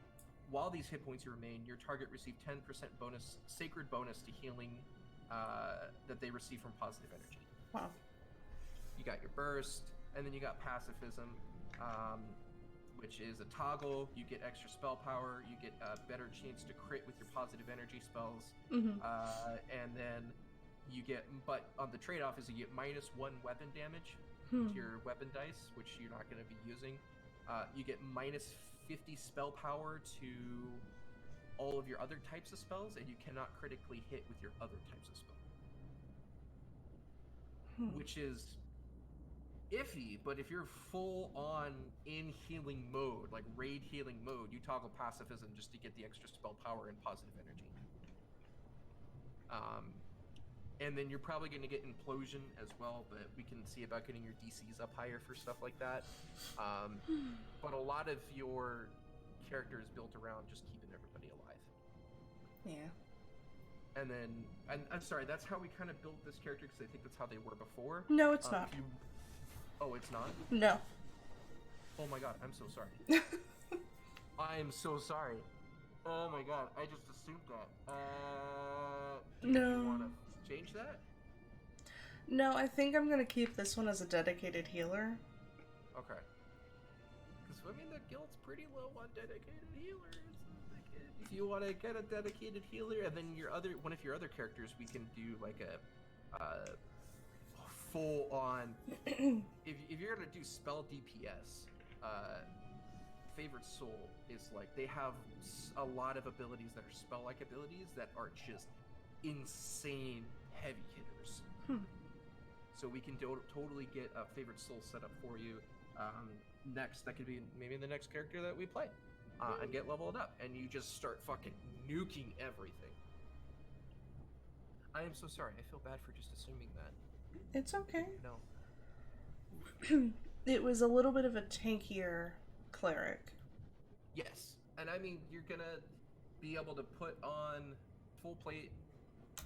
while these hit points remain, your target receives 10% bonus, sacred bonus to healing that they receive from positive energy. Wow. You got your burst, and then you got pacifism, which is a toggle. You get extra spell power. You get a better chance to crit with your positive energy spells. And then you get, but on the trade-off is you get -1 weapon damage to your weapon dice, which you're not going to be using. You get -50 spell power to all of your other types of spells, and you cannot critically hit with your other types of spells. Which is iffy, but if you're full on in healing mode, like raid healing mode, you toggle pacifism just to get the extra spell power and positive energy. And then you're probably going to get implosion as well, but we can see about getting your DCs up higher for stuff like that. But a lot of your character is built around just keeping everybody alive. Yeah. And then, I'm sorry, that's how we kind of built this character, because I think that's how they were before. No, it's not. Oh, it's not? No. Oh my god, I'm so sorry. I am so sorry. Oh my god, I just assumed that. Do you want to change that? No, I think I'm gonna keep this one as a dedicated healer. Okay. Because, I mean, the guild's pretty low on dedicated healers. If you want to get a dedicated healer, and then one of your other characters, we can do like a full on. if you're gonna do spell DPS, Favorite Soul is like, they have a lot of abilities that are spell-like abilities that are just insane heavy hitters. So we can totally get a Favorite Soul set up for you. Next, that could be maybe the next character that we play, and get leveled up, and you just start fucking nuking everything. I am so sorry. I feel bad for just assuming that. It's okay. No. It was a little bit of a tankier cleric. Yes, and I mean, you're gonna be able to put on full plate.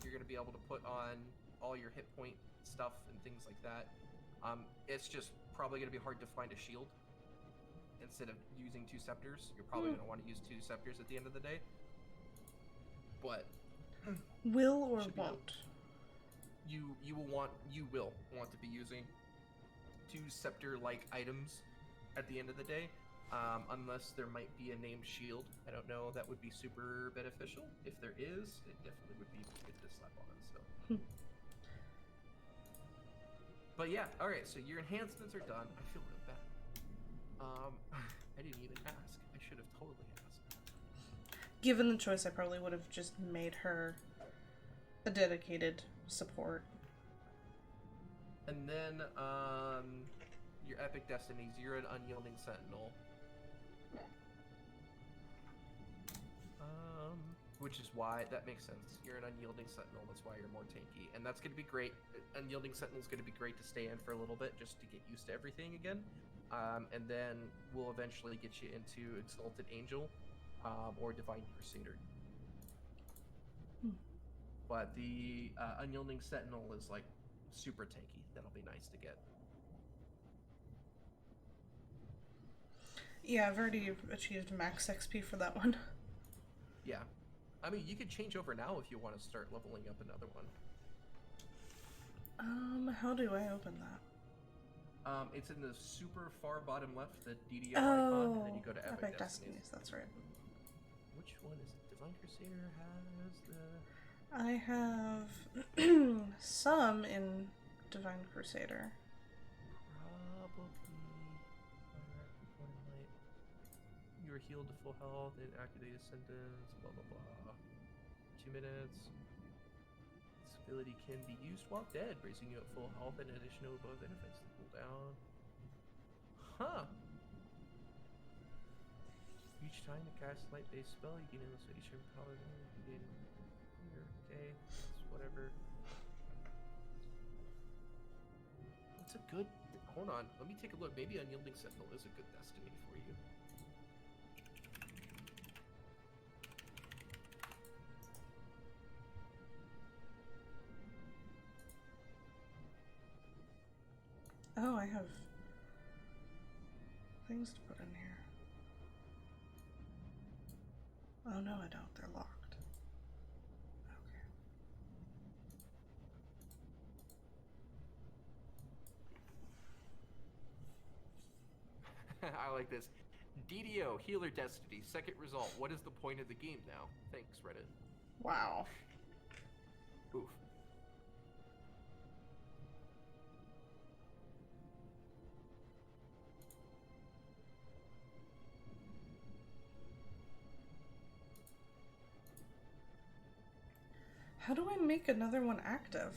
You're gonna be able to put on all your hit point stuff and things like that. It's just probably gonna be hard to find a shield instead of using 2 scepters. You're probably gonna want to use 2 scepters at the end of the day. But will or won't? You will want to be using 2 scepter-like items at the end of the day, unless there might be a named shield. I don't know. That would be super beneficial. If there is, it definitely would be good to slap on it still. But yeah, all right. So your enhancements are done. I feel real bad. I didn't even ask. I should have totally asked. Given the choice, I probably would have just made her a dedicated support. And then, your epic destinies, you're an unyielding sentinel. Which is why that makes sense. You're an unyielding sentinel, that's why you're more tanky. And that's going to be great. Unyielding sentinel is going to be great to stay in for a little bit just to get used to everything again. And then we'll eventually get you into Exalted Angel or Divine Crusader. But the Unyielding Sentinel is like super tanky. That'll be nice to get. Yeah, I've already achieved max XP for that one. Yeah. I mean, you could change over now if you want to start leveling up another one. How do I open that? It's in the super far bottom left, the DDO icon, and then you go to Epic Destinies. That's right. Which one is it? Divine Crusader has the... I have some in Divine Crusader. Probably. You are healed to full health and activate Ascendance, blah blah blah. 2 minutes. This ability can be used while dead, raising you at full health in addition to above benefits to cool down. Huh. Each time you cast a light-based spell, you gain illustration paladin. You gain here. Okay, that's whatever. What's a good? Hold on, let me take a look. Maybe Unyielding Sentinel is a good destiny for you. Oh, I have things to put in here. Oh no, I don't. They're locked. Okay. I like this. DDO, Healer Destiny, second result. What is the point of the game now? Thanks, Reddit. Wow. Oof. How do I make another one active?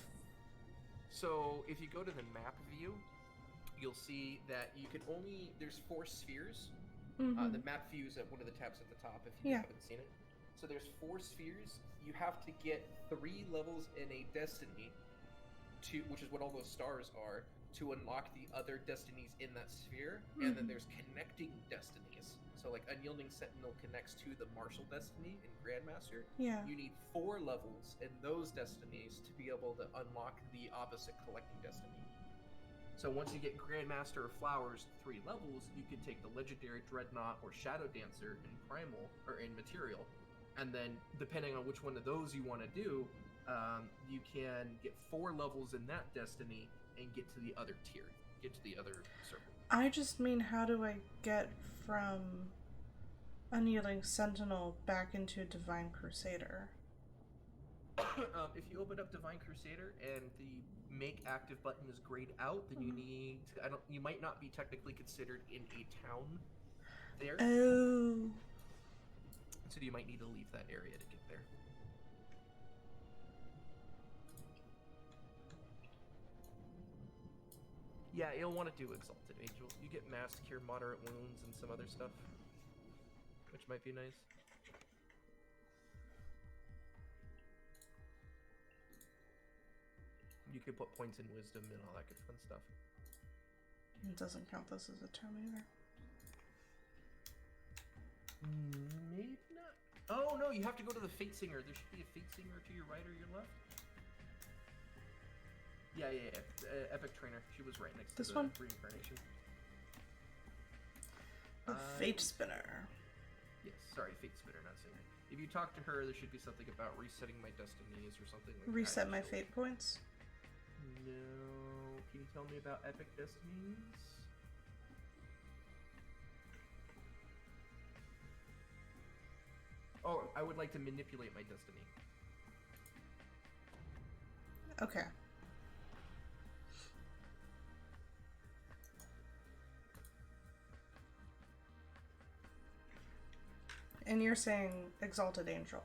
So if you go to the map view, you'll see that you can only, there's 4 spheres. Mm-hmm. The map view is at one of the tabs at the top if you haven't seen it. So there's 4 spheres. You have to get 3 levels in a destiny, which is what all those stars are, to unlock the other destinies in that sphere. Mm-hmm. And then there's connecting destinies. So like Unyielding Sentinel connects to the Martial Destiny in Grandmaster. Yeah. You need 4 levels in those destinies to be able to unlock the opposite collecting destiny. So once you get Grandmaster or Flowers 3 levels, you can take the Legendary Dreadnought or Shadow Dancer in Primal or in Material. And then depending on which one of those you want to do, you can get 4 levels in that destiny and get to the other tier, get to the other circle. I just mean, how do I get from Unyielding Sentinel back into Divine Crusader? If you open up Divine Crusader and the make active button is grayed out, then you need to, you might not be technically considered in a town there. Oh. So you might need to leave that area to get there. Yeah, you'll want to do Exalted Angel. You get Mass to cure moderate wounds and some other stuff, which might be nice. You could put points in Wisdom and all that good fun stuff. It doesn't count this as a town either. Maybe not. Oh no, you have to go to the Fate Singer. There should be a Fate Singer to your right or your left. Yeah. Epic Trainer. She was right next to the Reincarnation. The Fate Spinner. Yes, sorry, Fate Spinner, not Singer. If you talk to her, there should be something about resetting my destinies or something like Reset that. my fate points? No. Can you tell me about Epic Destinies? Oh, I would like to manipulate my destiny. Okay. And you're saying Exalted Angel?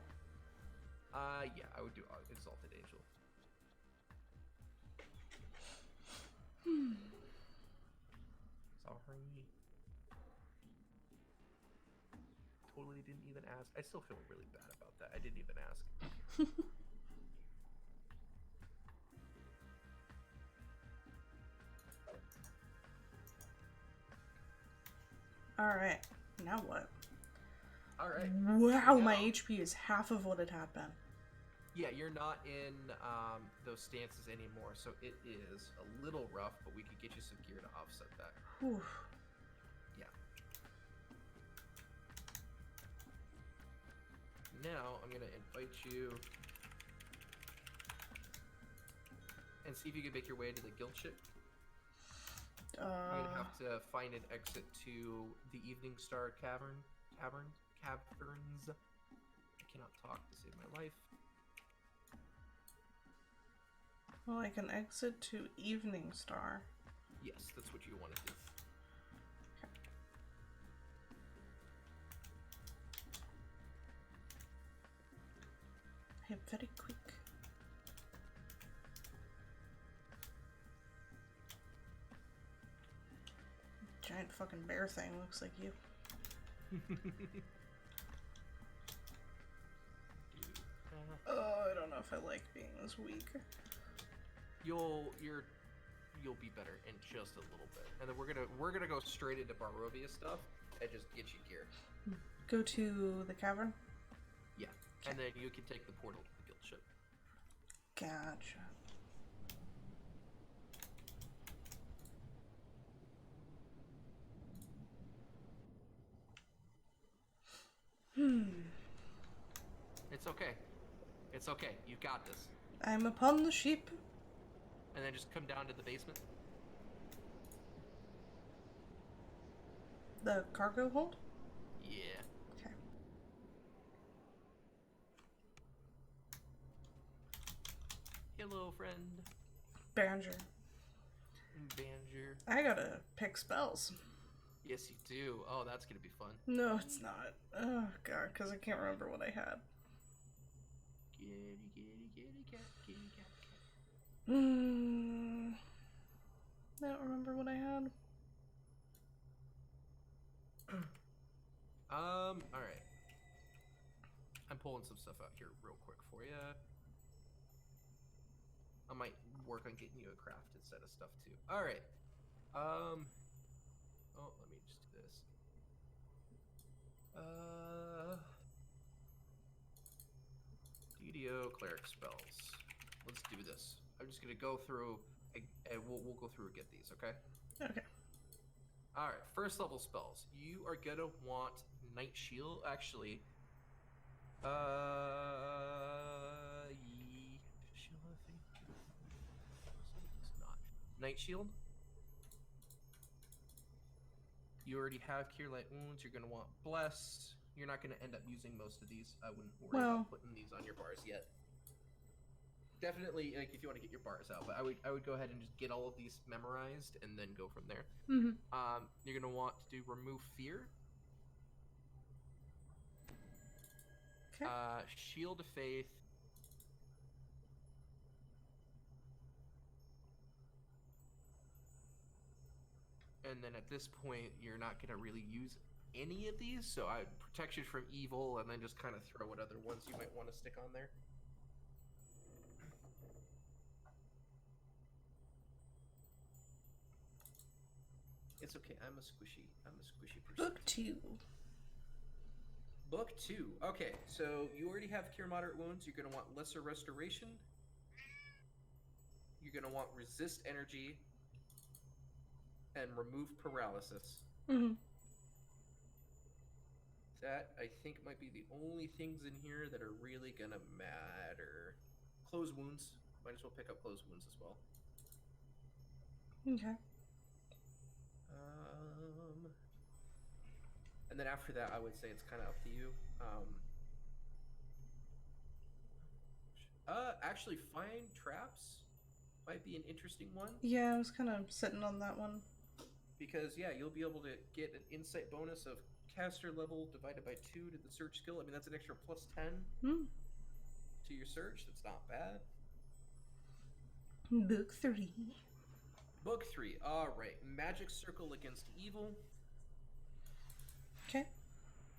Yeah, I would do Exalted Angel. Sorry. totally didn't even ask. I still feel really bad about that. I didn't even ask. Alright, now what? Alright. Wow, my HP is half of what it had been. Yeah, you're not in those stances anymore, so it is a little rough, but we could get you some gear to offset that. Whew. Yeah. Now, I'm going to invite you and see if you can make your way to the guild ship. You're going to have to find an exit to the Evening Star Caverns. I cannot talk to save my life. Well, I can exit to Evening Star. Yes, that's what you want to do. I am very quick. Giant fucking bear thing looks like you. Oh, I don't know if I like being this weak. You'll be better in just a little bit, and then we're gonna go straight into Barovia stuff and just get you gear. Go to the cavern? Yeah, okay. And then you can take the portal to the guild ship. Gotcha. It's okay. It's okay. You got this. I'm upon the ship. And then just come down to the basement. The cargo hold? Yeah. Okay. Hello, friend. Banger. I gotta pick spells. Yes, you do. Oh, that's gonna be fun. No, it's not. Oh, God, because I can't remember what I had. Kitty, kitty, kitty, cat, kitty, cat, cat. I don't remember what I had. Alright. I'm pulling some stuff out here real quick for you. I might work on getting you a crafted set of stuff too. Alright. Oh, let me just do this. DDO cleric spells. Let's do this. I'm just gonna go through and we'll go through and get these, okay? Okay. Alright, first level spells. You are gonna want Night Shield, actually. Night Shield. You already have Cure Light Wounds. You're gonna want Bless. You're not gonna end up using most of these. I wouldn't worry about putting these on your bars yet. Definitely, like if you want to get your bars out, but I would go ahead and just get all of these memorized and then go from there. Mm-hmm. You're gonna want to do Remove Fear. Okay. Shield of Faith. And then at this point, you're not gonna really use any of these, so I Protection from Evil, and then just kind of throw what other ones you might want to stick on there. It's okay. I'm a squishy person. Book 2. Book 2. Okay, so you already have Cure Moderate Wounds. You're gonna want Lesser Restoration. You're gonna want Resist Energy and Remove Paralysis. Mm-hmm. That, I think, might be the only things in here that are really gonna matter. Close Wounds. Might as well pick up Close Wounds as well. Okay. And then after that, I would say it's kind of up to you. Actually, Find Traps might be an interesting one. Yeah, I was kind of sitting on that one. Because, yeah, you'll be able to get an insight bonus of caster level divided by 2 to the search skill. I mean, that's an extra plus 10 to your search. That's not bad. Book 3. Book 3. All right. Magic Circle Against Evil. Okay.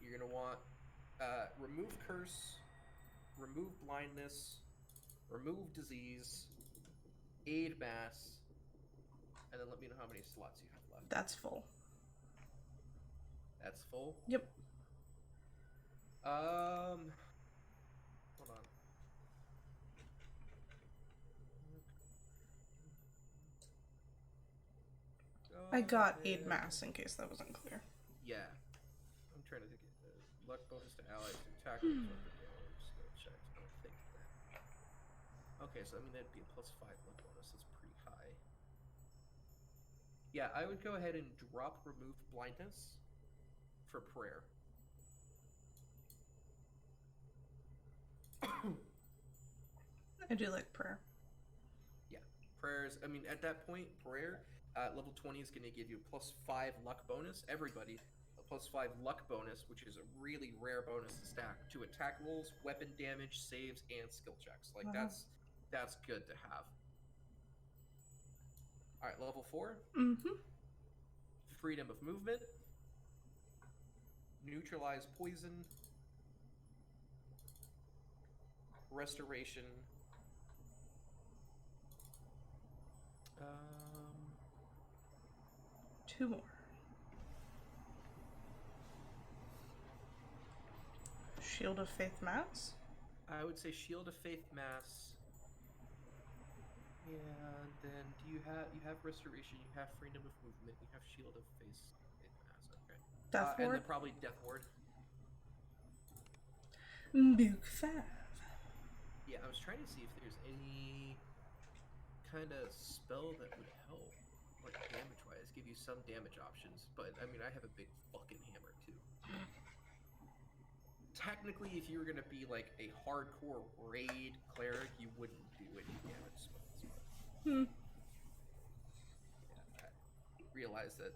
you're going to want remove curse, remove blindness, remove disease, aid mass, and then let me know how many slots you have left. That's full. That's full? Yep. Hold on. I got aid mass in case that wasn't clear. Yeah. I'm trying to think. Luck bonus to allies, attack rolls, weapon damage, skill checks. I don't think that. Okay, so I mean that'd be a +5 luck bonus. That's pretty high. Yeah, I would go ahead and drop remove blindness for prayer. I do like prayer. Yeah, prayers. I mean, at that point, prayer level 20 is going to give you a +5 luck bonus. Everybody, a +5 luck bonus, which is a really rare bonus to stack to attack rolls, weapon damage, saves, and skill checks. Like that's good to have. All right, level 4. Freedom of movement. Neutralize poison. Restoration. 2 more. Shield of Faith Mass? I would say Shield of Faith Mass. Yeah, then do you have Restoration, you have Freedom of Movement, you have Shield of Faith Mass, okay. Death Ward? And then probably Death Ward. Book 5. Yeah, I was trying to see if there's any kind of spell that would help, like damage-wise, give you some damage options, but I mean, I have a big fucking hammer, too. Technically, if you were going to be like a hardcore raid cleric, you wouldn't do any damage spells. Yeah, I realized that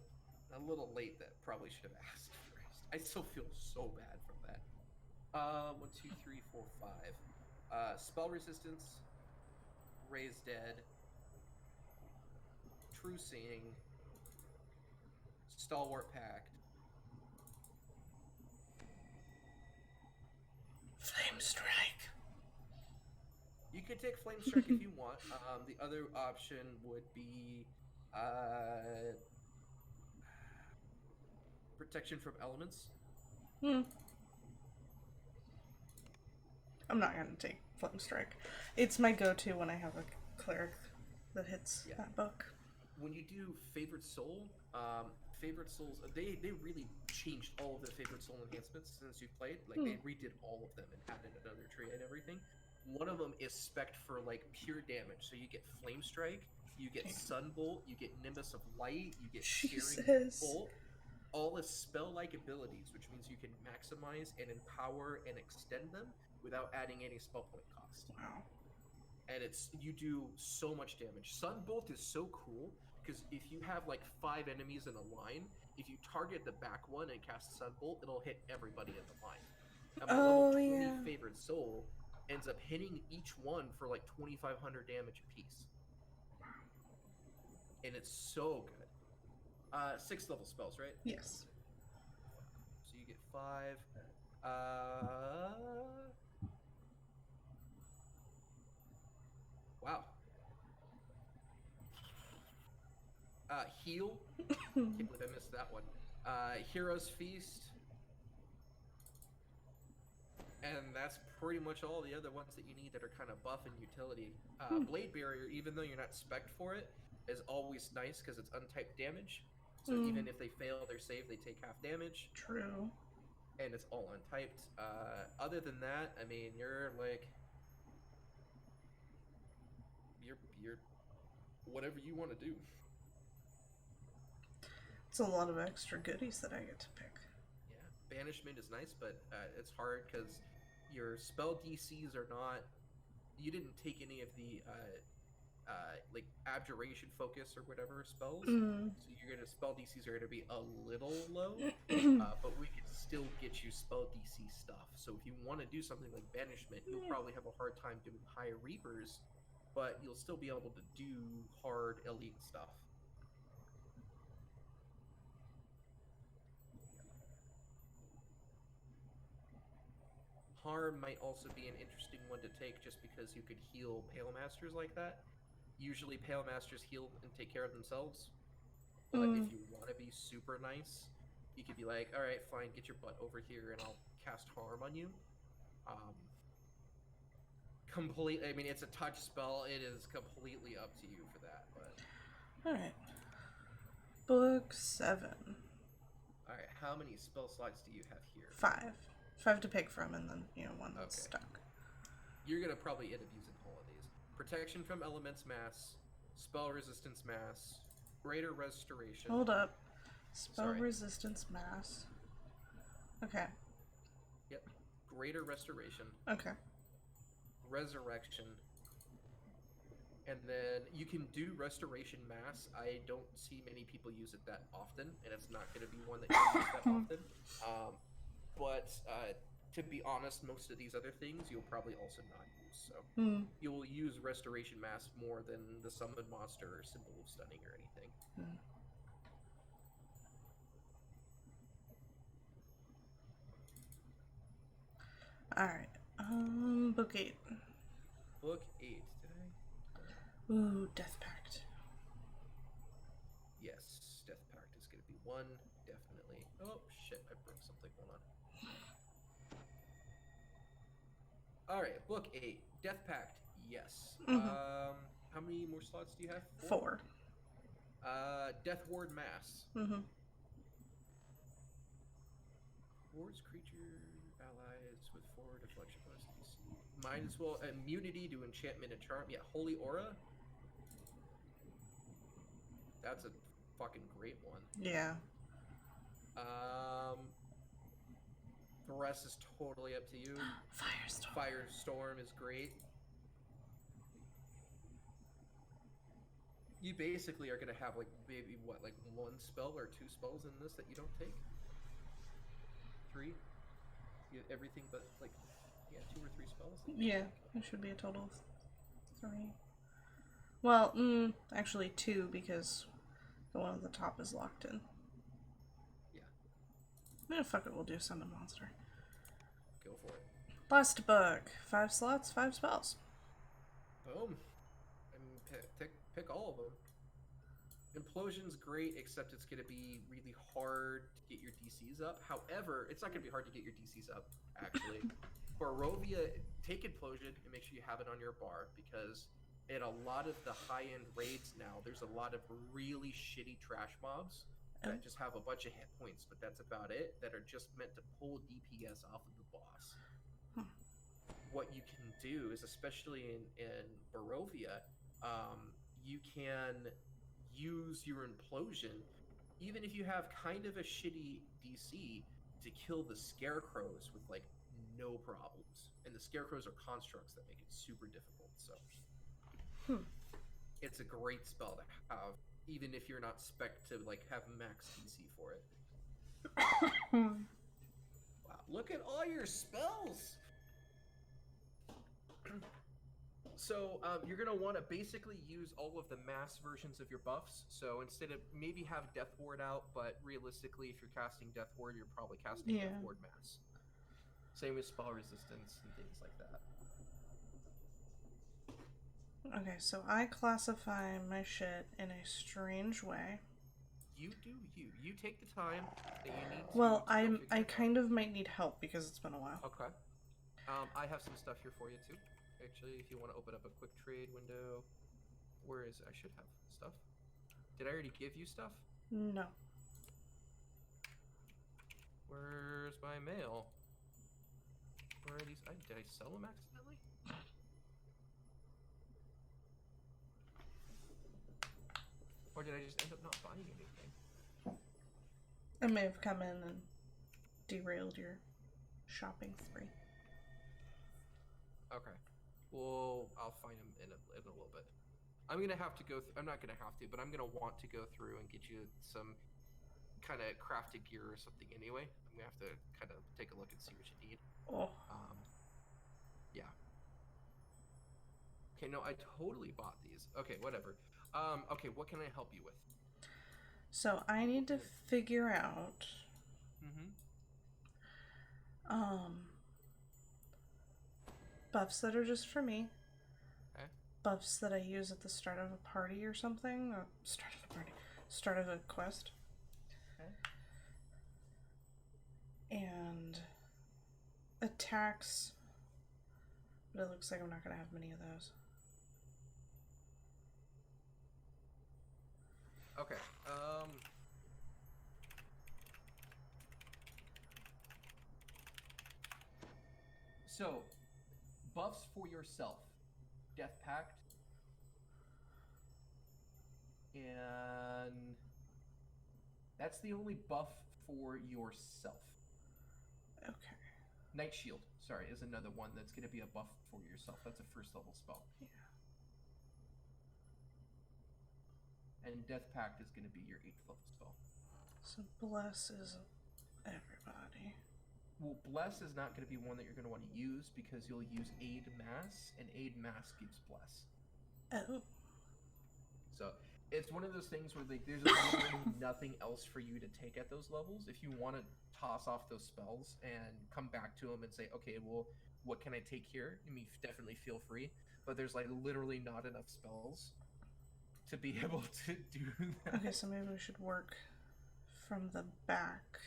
a little late. That probably should have asked first. I still feel so bad from that. 1, 2, 3, 4, 5. Spell resistance, raise dead, true seeing, stalwart pact. Flame Strike. You could take Flame Strike if you want. The other option would be Protection from Elements. I'm not going to take Flame Strike. It's my go-to when I have a cleric that hits that book. When you do Favorite Soul, Favorite Souls, they really changed all of the Favorite Soul enhancements since you've played. Like, they redid all of them and added another tree and everything. One of them is spec'd for, like, pure damage. So you get Flame Strike, you get Sunbolt, you get Nimbus of Light, you get Searing Bolt. All as spell-like abilities, which means you can maximize and empower and extend them without adding any spell point cost. Wow. And you do so much damage. Sunbolt is so cool because if you have like 5 enemies in a line, if you target the back one and cast Sunbolt, it'll hit everybody in the line. And my level 20 Favorite Soul ends up hitting each one for like 2,500 damage a piece. And it's so good. 6 level spells, right? Yes. So you get 5. Wow. Heal. Can't believe I missed that one. Hero's Feast. And that's pretty much all the other ones that you need that are kind of buff and utility. Blade Barrier, even though you're not spec'd for it, is always nice because it's untyped damage. So even if they fail their save, they take half damage. True. And it's all untyped. Other than that, I mean, you're like... You're whatever you want to do. It's a lot of extra goodies that I get to pick. Yeah, Banishment is nice, but it's hard because your spell DCs are not... You didn't take any of the like Abjuration Focus or whatever spells, so you're gonna spell DCs are gonna be a little low, but we can still get you spell DC stuff. So if you want to do something like Banishment, you'll probably have a hard time doing high Reapers, but you'll still be able to do hard elite stuff. Harm might also be an interesting one to take just because you could heal Pale Masters like that. Usually Pale Masters heal and take care of themselves. But if you want to be super nice, you could be like, all right, fine, get your butt over here and I'll cast Harm on you. Complete. I mean, it's a touch spell. It is completely up to you for that. But alright. Book 7. all right, how many spell slots do you have here? 5. 5 to pick from, and then, you know, one that's stuck. You're gonna probably end up using all of these. Protection from Elements Mass, Spell Resistance Mass, Greater Restoration. Hold up. Spell Resistance Mass. Okay. Yep. Greater Restoration. Okay. Resurrection. And then you can do Restoration Mass. I don't see many people use it that often, and it's not going to be one that you use that often. But to be honest, most of these other things you'll probably also not use. So you'll use Restoration Mass more than the Summoned Monster or Symbol of Stunning or anything. Alright. Book 8. Book 8, did I? Ooh, Death Pact. Yes, Death Pact is going to be one, definitely. Oh, shit, I broke something. Hold on. Alright, Book 8. Death Pact, yes. How many more slots do you have? 4. Death Ward Mass. Wards creature allies with 4 deflection bonus DC. Might as well immunity to enchantment and charm. Yeah, Holy Aura. That's a fucking great one. Yeah. The rest is totally up to you. Firestorm. Firestorm is great. You basically are gonna have like maybe what, like 1 spell or 2 spells in this that you don't take. 3. You have everything but like 2 or 3 spells. Yeah, it should be a total of 3. Well, actually 2 because the one at the top is locked in. Yeah, fuck it, we'll do Summon Monster. Go for it. Last book. 5 slots, 5 spells. Boom. And pick all of them. Implosion's great, except it's going to be really hard to get your DCs up. However, it's not going to be hard to get your DCs up, actually. Barovia, take Implosion and make sure you have it on your bar, because in a lot of the high-end raids now, there's a lot of really shitty trash mobs that just have a bunch of hit points, but that's about it, that are just meant to pull DPS off of the boss. What you can do is, especially in Barovia, you can use your Implosion, even if you have kind of a shitty DC, to kill the Scarecrows with like no problems. And the Scarecrows are constructs that make it super difficult, so it's a great spell to have, even if you're not spec to like have max DC for it. Wow, look at all your spells! So you're going to want to basically use all of the mass versions of your buffs. So instead of maybe have Death Ward out, but realistically, if you're casting Death Ward, you're probably casting Death Ward Mass. Same with Spell Resistance and things like that. Okay, so I classify my shit in a strange way. You do you. You take the time that you need to. Well, I kind of might need help because it's been a while. Okay. I have some stuff here for you too. Actually, if you want to open up a quick trade window. Where is it? I should have stuff. Did I already give you stuff? No. Where's my mail? Where are these? Did I sell them accidentally? Or did I just end up not buying anything? I may have come in and derailed your shopping spree. Okay. Well, I'll find them in a little bit. I'm gonna have to go. I'm not gonna have to, but I'm gonna want to go through and get you some kind of crafted gear or something. Anyway, I'm gonna have to kind of take a look and see what you need. Oh. Yeah. Okay. No, I totally bought these. Okay. Whatever. Okay. What can I help you with? So I need to figure out. buffs that are just for me. Okay. Buffs that I use at the start of a party or something. Or start of a quest. Okay. And attacks. But it looks like I'm not going to have many of those. Okay. So, buffs for yourself. Death Pact. And that's the only buff for yourself. Okay. Night Shield, sorry, is another one that's going to be a buff for yourself. That's a first level spell. Yeah. And Death Pact is going to be your 8th level spell. So Bless is everybody. Well, Bless is not going to be one that you're going to want to use because you'll use Aid Mass, and Aid Mass gives Bless. Oh. So it's one of those things where like there's literally nothing else for you to take at those levels. If you want to toss off those spells and come back to them and say, okay, well, what can I take here? I mean, definitely feel free. But there's like literally not enough spells to be able to do that. Okay, so maybe we should work from the back.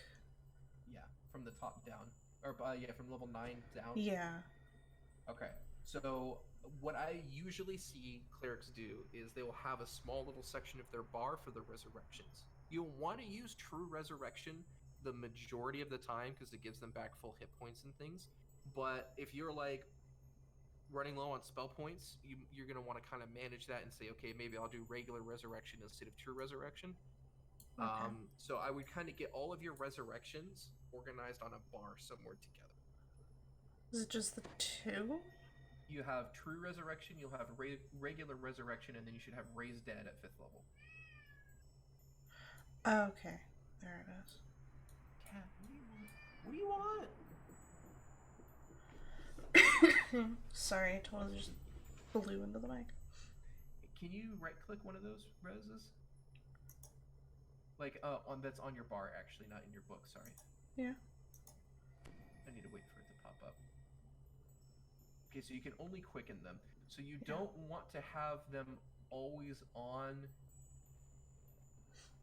Yeah, from the top down. Or, yeah, from level 9 down. Yeah. Okay, so what I usually see clerics do is they will have a small little section of their bar for the resurrections. You'll want to use true resurrection the majority of the time because it gives them back full hit points and things. But if you're like running low on spell points, you're going to want to kind of manage that and say, okay, maybe I'll do regular resurrection instead of true resurrection. Okay. So I would kind of get all of your resurrections organized on a bar somewhere together. Is it just the 2? You have true resurrection, you'll have regular resurrection, and then you should have raised dead at 5th level. Okay, there it is. Cat, what do you want? Sorry, I totally just blew into the mic. Can you right-click one of those reses? Like, that's on your bar, actually, not in your book, sorry. Yeah. I need to wait for it to pop up. Okay, so you can only quicken them. So you don't want to have them always on.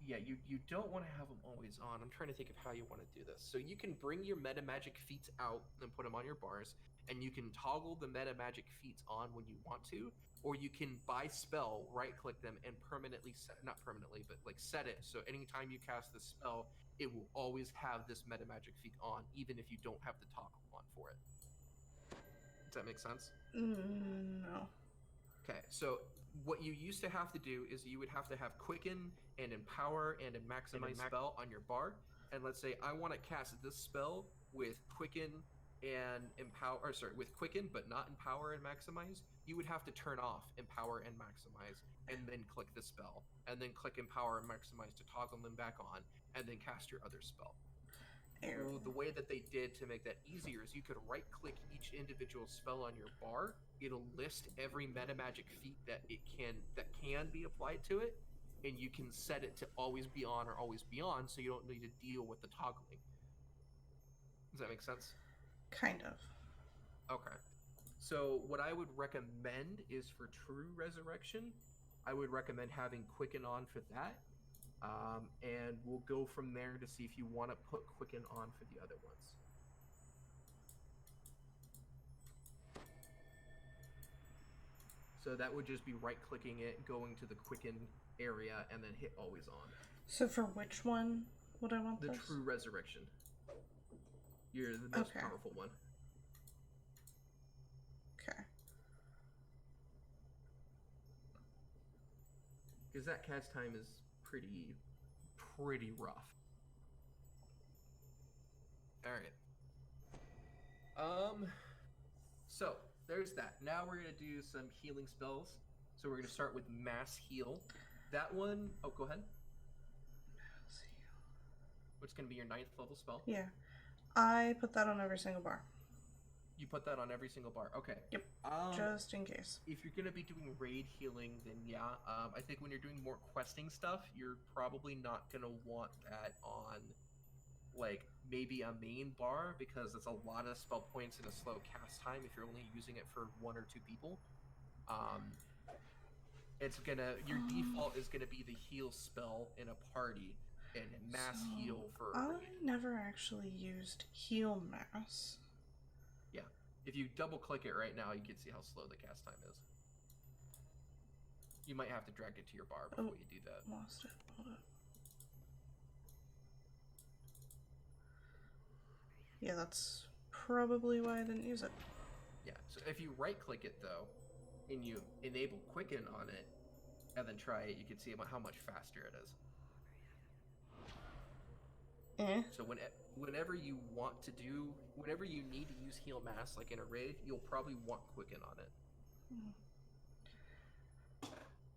Yeah, you don't want to have them always on. I'm trying to think of how you want to do this. So you can bring your meta magic feats out and put them on your bars, and you can toggle the meta magic feats on when you want to, or you can by spell right-click them and permanently set, not permanently, but like set it so anytime you cast this spell, it will always have this meta magic feat on, even if you don't have the toggle on for it. Does that make sense? No. Okay, so what you used to have to do is you would have to have Quicken and Empower and a Maximize spell on your bar. And let's say I want to cast this spell with Quicken and Empower, or sorry, with Quicken but not Empower and Maximize. You would have to turn off Empower and Maximize and then click the spell. And then click Empower and Maximize to toggle them back on and then cast your other spell. So the way that they did to make that easier is you could right-click each individual spell on your bar. It'll list every meta magic feat that can be applied to it, and you can set it to always be on or always be on, so you don't need to deal with the toggling. Does that make sense? Kind of. Okay. So what I would recommend is for true resurrection, I would recommend having Quicken on for that. And we'll go from there to see if you want to put Quicken on for the other ones. So that would just be right-clicking it, going to the Quicken area, and then hit always on. So for which one would I want the this? True Resurrection. You're the most powerful one. Okay. Because that cast time is pretty rough. All right. So there's that. Now we're gonna do some healing spells. So we're gonna start with Mass Heal. That one, oh, go ahead. Mass Heal. Which is gonna be your 9th level spell. Yeah, I put that on every single bar. You put that on every single bar. Okay. Yep. Just in case. If you're gonna be doing raid healing, then yeah. I think when you're doing more questing stuff, you're probably not gonna want that on like maybe a main bar, because it's a lot of spell points in a slow cast time if you're only using it for 1 or 2 people. It's gonna, your default is gonna be the heal spell in a party and mass heal for a I raid. never actually used heal mass. Yeah, if you double click it right now, you can see how slow the cast time is. You might have to drag it to your bar before you do that. Lost it. Hold up. Yeah, that's probably why I didn't use it. Yeah, so if you right click it though, and you enable Quicken on it, and then try it, you can see how much faster it is. So whenever you want to do, whenever you need to use heal mass, like in a raid, you'll probably want Quicken on it.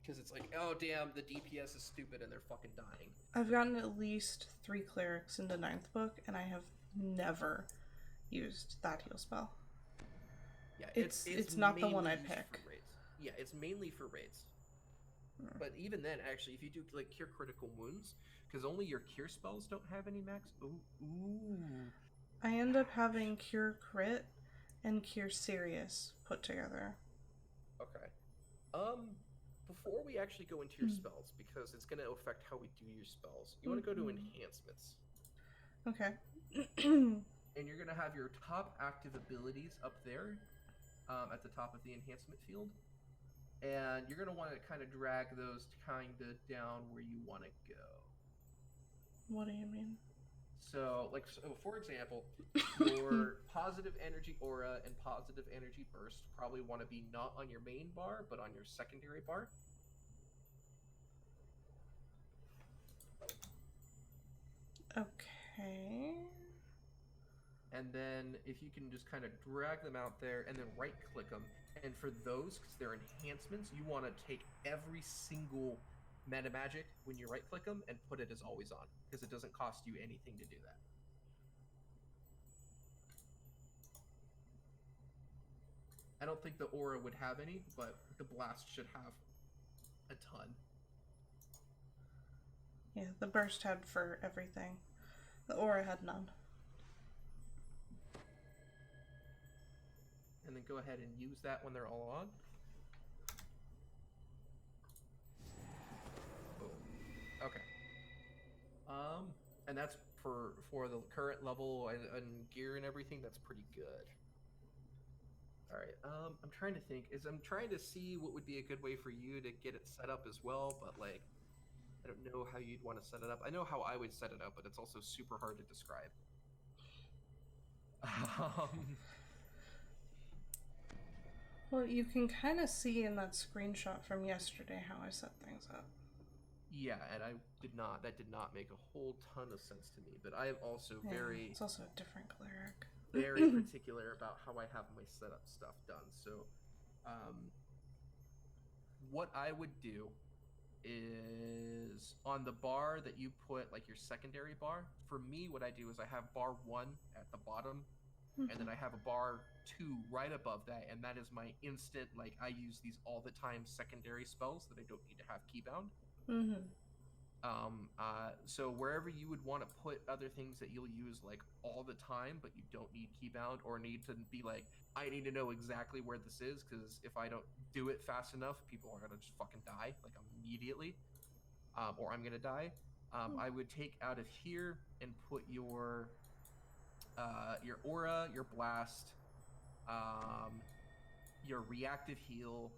Because it's like, oh damn, the DPS is stupid and they're fucking dying. I've gotten at least 3 clerics into 9th book, and I have never used that heal spell. Yeah, it's not the one I pick. Yeah, it's mainly for raids. But even then, actually, if you do like cure critical wounds, because only your cure spells don't have any max. Ooh. I end up having cure crit and cure serious put together. Okay. Before we actually go into your spells, because it's going to affect how we do your spells, you want to go to enhancements. Okay. And you're going to have your top active abilities up there at the top of the enhancement field. And you're going to want to kind of drag those kind of down where you want to go. What do you mean? So, for example, your positive energy aura and positive energy burst probably want to be not on your main bar, but on your secondary bar. Okay. And then if you can just kind of drag them out there and then right click them. And for those, because they're enhancements, you want to take every single meta magic when you right click them and put it as always on, because it doesn't cost you anything to do that. I don't think the aura would have any, but the blast should have a ton. Yeah, the burst had for everything. The aura had none. And then go ahead and use that when they're all on. Boom. Okay. And that's for the current level and gear and everything. That's pretty good. All right. I'm trying to think. I'm trying to see what would be a good way for you to get it set up as well, but like, I don't know how you'd want to set it up. I know how I would set it up, but it's also super hard to describe. Well, you can kind of see in that screenshot from yesterday how I set things up. Yeah, and that did not make a whole ton of sense to me, but I am also It's also a different cleric. Very particular about how I have my setup stuff done. So, what I would do is on the bar that you put, like your secondary bar, for me, what I do is I have bar 1 at the bottom, and then I have a bar 2 right above that, and that is my instant, like, I use these all the time secondary spells that I don't need to have keybound. So wherever you would want to put other things that you'll use like all the time, but you don't need keybound or need to be like, I need to know exactly where this is, because if I don't do it fast enough, people are gonna just fucking die like immediately, or I'm gonna die. I would take out of here and put your aura, your blast, your reactive heal.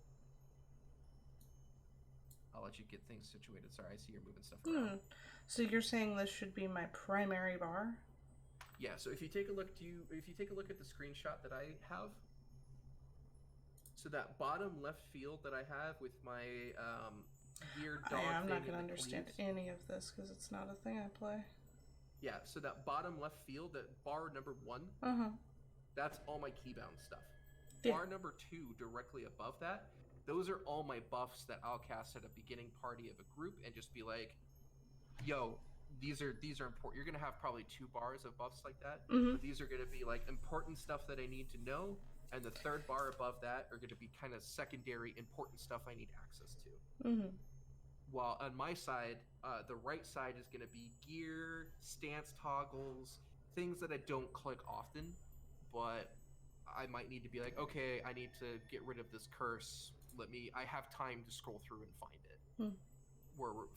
I'll let you get things situated. Sorry, I see you're moving stuff around. So you're saying this should be my primary bar? Yeah. So if you take a look, at the screenshot that I have, so that bottom left field that I have with my weird dog thing. I'm not gonna understand any of this because it's not a thing I play. Yeah. So that bottom left field, that bar number 1, that's all my keybound stuff. Yeah. Bar number 2, directly above that, those are all my buffs that I'll cast at a beginning party of a group and just be like, yo, these are important. You're going to have probably 2 bars of buffs like that. But these are going to be like important stuff that I need to know. And the 3rd bar above that are going to be kind of secondary important stuff I need access to. while on my side, the right side is going to be gear, stance toggles, things that I don't click often, but I might need to be like, okay, I need to get rid of this curse. I have time to scroll through and find it.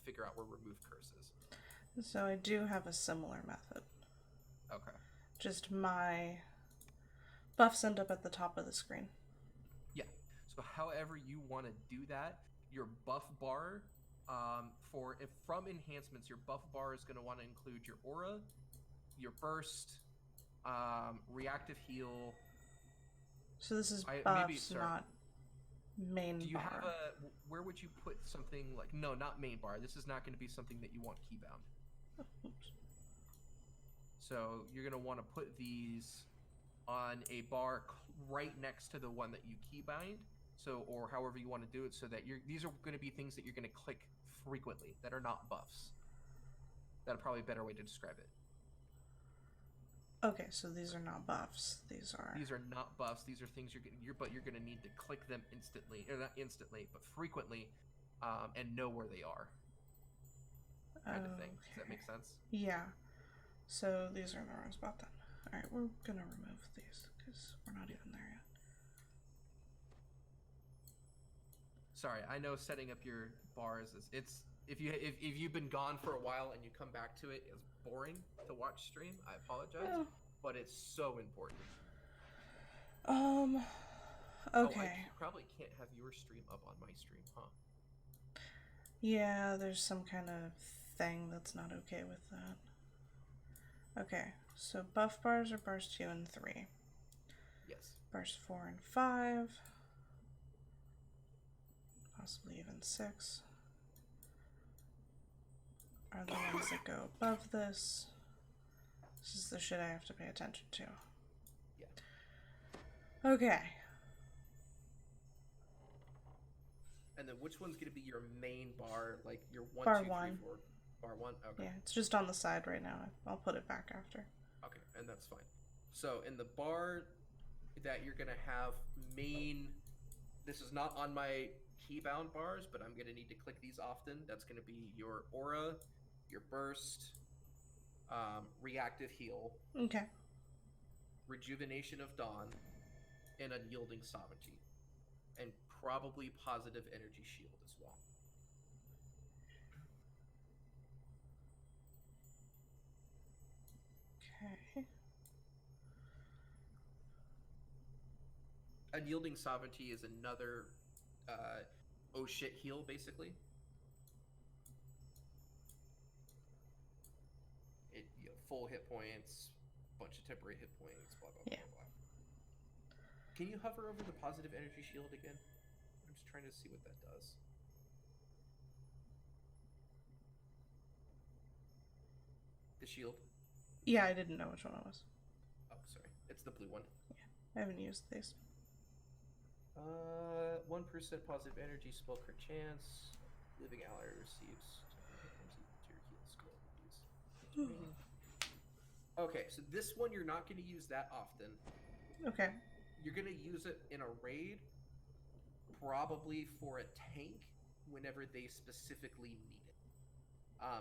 Figure out where remove curse is. So I do have a similar method. Okay. Just my buffs end up at the top of the screen. Yeah. So however you want to do that, your buff bar, from enhancements, your buff bar is going to want to include your aura, your burst, reactive heal. So this is buffs, not main bar. Do you have where would you put something like, no, not main bar. This is not going to be something that you want keybound. Oops. So you're going to want to put these on a bar right next to the one that you keybind. So, or however you want to do it, so that these are going to be things that you're going to click frequently that are not buffs. That's probably a better way to describe it. Okay, so these are not buffs. These are not buffs. These are things you're going to need to click them instantly, or not instantly, but frequently, and know where they are. Kind of thing. Does that make sense? Yeah. So these are in the wrong spot then. All right, we're gonna remove these because we're not even there yet. Sorry, I know setting up your bars it's if you've been gone for a while and you come back to it, it's boring to watch stream. I apologize, but it's so important. Okay. Oh, I probably can't have your stream up on my stream, huh? Yeah, there's some kind of thing that's not okay with that. Okay, so buff bars are bars 2 and 3. Yes. Bars 4 and 5. Possibly even 6. Are the ones that go above this. This is the shit I have to pay attention to. Yeah. Okay. And then which one's going to be your main bar? Like your 1, bar 2, 1. 3, 4. Bar 1? Okay. Yeah, it's just on the side right now. I'll put it back after. Okay, and that's fine. So in the bar that you're going to have main... This is not on my keybound bars, but I'm going to need to click these often. That's going to be your aura, your burst, reactive heal. Okay. Rejuvenation of dawn, and unyielding sovereignty. And probably positive energy shield as well. Okay. Unyielding sovereignty is another oh shit heal, basically. Full hit points, bunch of temporary hit points, blah blah blah blah. Can you hover over the positive energy shield again? I'm just trying to see what that does. The shield? Yeah, I didn't know which one it was. Oh, sorry. It's the blue one. Yeah, I haven't used these. 1% positive energy, spell crit chance. Living ally receives Okay, so this one you're not going to use that often. Okay. You're going to use it in a raid, probably for a tank, whenever they specifically need it.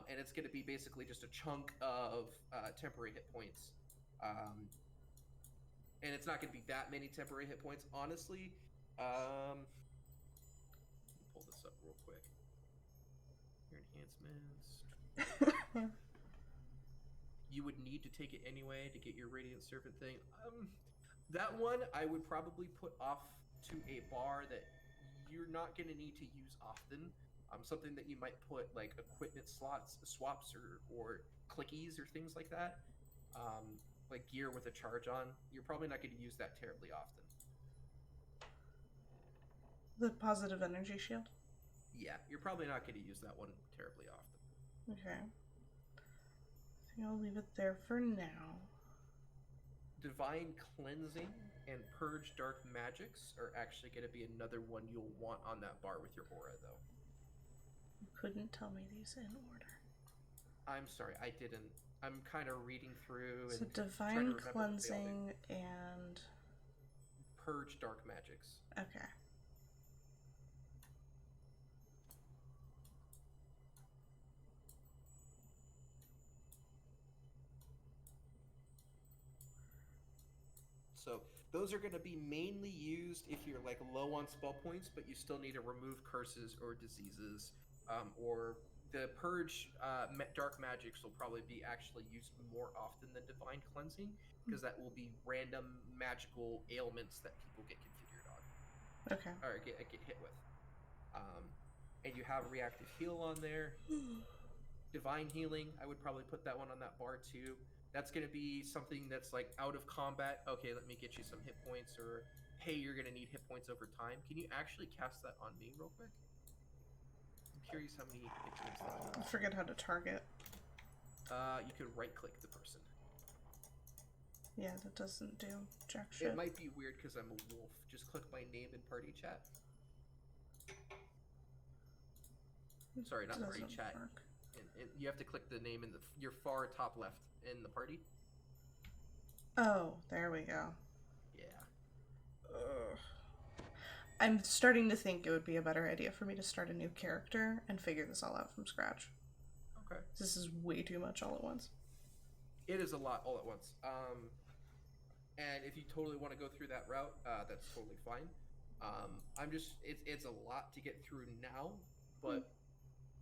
And it's going to be basically just a chunk of temporary hit points. And it's not going to be that many temporary hit points, honestly. Let me pull this up real quick. Your enhancements. You would need to take it anyway to get your Radiant Servant thing. That one I would probably put off to a bar that you're not going to need to use often. Something that you might put like equipment swaps or clickies or things like that. Like gear with a charge on. You're probably not going to use that terribly often. The positive energy shield? Yeah, you're probably not going to use that one terribly often. Okay. I think I'll leave it there for now. Divine Cleansing and Purge Dark Magics are actually going to be another one you'll want on that bar with your aura, though. You couldn't tell me these in order. I'm sorry, I didn't. I'm kind of reading through. So Divine Cleansing and... Purge Dark Magics. Okay. So those are going to be mainly used if you're like low on spell points, but you still need to remove curses or diseases, or the purge dark magics will probably be actually used more often than divine cleansing, because that will be random magical ailments that people get configured on Okay. or get hit with. And you have reactive heal on there. Divine healing, I would probably put that one on that bar too. That's going to be something that's like out of combat. Okay, let me get you some hit points, or hey, you're going to need hit points over time. Can you actually cast that on me real quick? I'm curious how many hit points that I means. forget how to target. You could right click the person. Yeah, that doesn't do jack shit. It might be weird because I'm a wolf. Just click my name in party chat. Sorry, not party chat. And you have to click the name in your far top left in the party. Oh, there we go. Yeah. Ugh. I'm starting to think it would be a better idea for me to start a new character and figure this all out from scratch. Okay. This is way too much all at once. It is a lot all at once. And if you totally want to go through that route, that's totally fine. It's a lot to get through now, but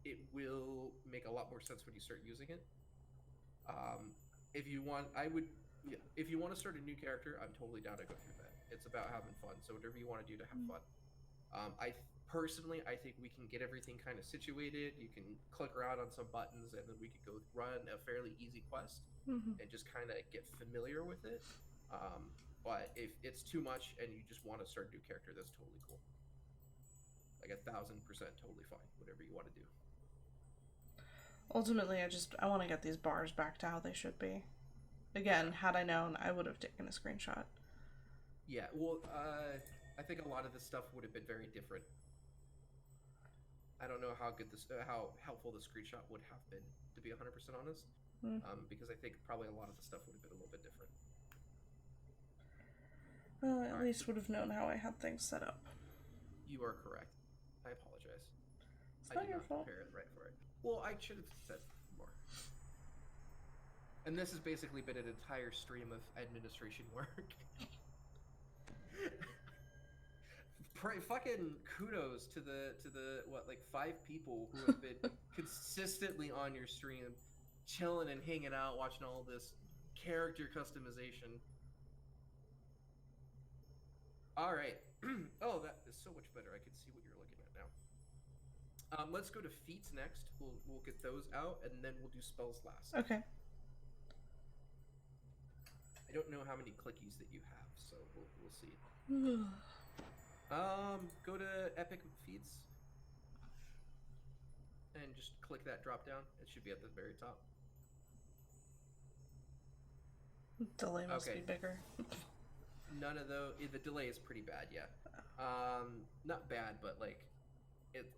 it will make a lot more sense when you start using it. If you want to start a new character, I'm totally down to go through that. It's about having fun. So whatever you want to do to have fun. I think we can get everything kind of situated. You can click around on some buttons, and then we could go run a fairly easy quest and just kind of get familiar with it. But if it's too much and you just want to start a new character, that's totally cool. Like 1,000% totally fine. Whatever you want to do. Ultimately, I want to get these bars back to how they should be. Again, had I known, I would have taken a screenshot. Yeah, well, I think a lot of this stuff would have been very different. I don't know how helpful the screenshot would have been, to be 100% honest, because I think probably a lot of the stuff would have been a little bit different. Well, at least would have known how I had things set up. You are correct. I apologize. It's not your fault. Prepare it right for it. Well, I should have said more. And this has basically been an entire stream of administration work. Fucking kudos to the what, like 5 people who have been consistently on your stream, chilling and hanging out, watching all this character customization. All right. Oh, that is so much better. I can see what you're looking at now. Let's go to feats next. We'll get those out, and then we'll do spells last. Okay. I don't know how many clickies that you have, so we'll see. Go to Epic Feats and just click that drop down. It should be at the very top. Delay must be bigger. None of those. The delay is pretty bad, yeah. Not bad, but like,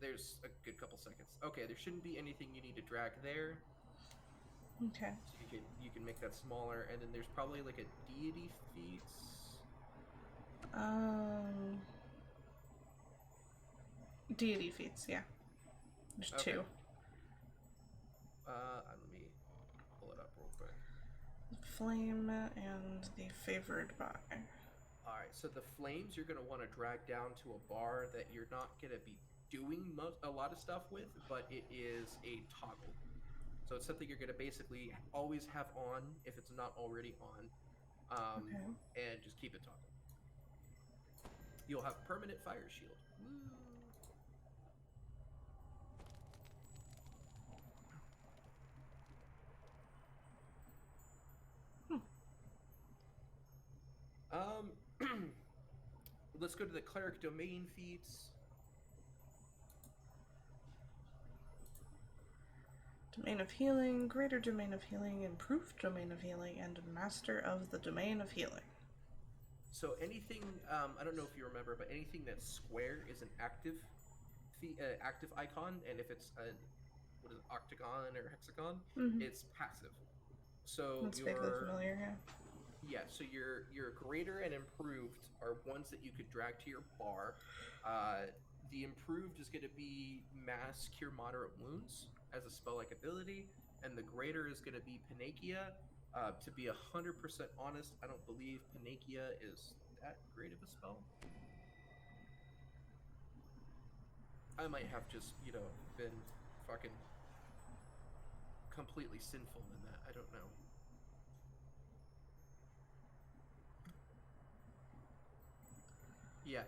there's a good couple seconds. Okay, there shouldn't be anything you need to drag there. Okay. So you can make that smaller, and then there's probably like a deity feats. Deity feats, yeah. There's 2. Let me pull it up real quick. Flame and the favored by. Alright, so the flames you're going to want to drag down to a bar that you're not going to be doing a lot of stuff with, but it is a toggle. So it's something you're going to basically always have on if it's not already on, and just keep it toggled. You'll have permanent fire shield. Woo. Let's go to the Cleric domain feats. Domain of Healing, Greater Domain of Healing, Improved Domain of Healing, and Master of the Domain of Healing. So anything, I don't know if you remember, but anything that's square is an active icon, and if it's octagon or hexagon, it's passive. So that's vaguely familiar, yeah. Yeah, so your greater and improved are ones that you could drag to your bar. The improved is going to be mass cure moderate wounds as a spell-like ability, and the greater is going to be Panakia, To be 100% honest, I don't believe Panagia is that great of a spell. I might have just, been fucking completely sinful in that. I don't know. Yeah,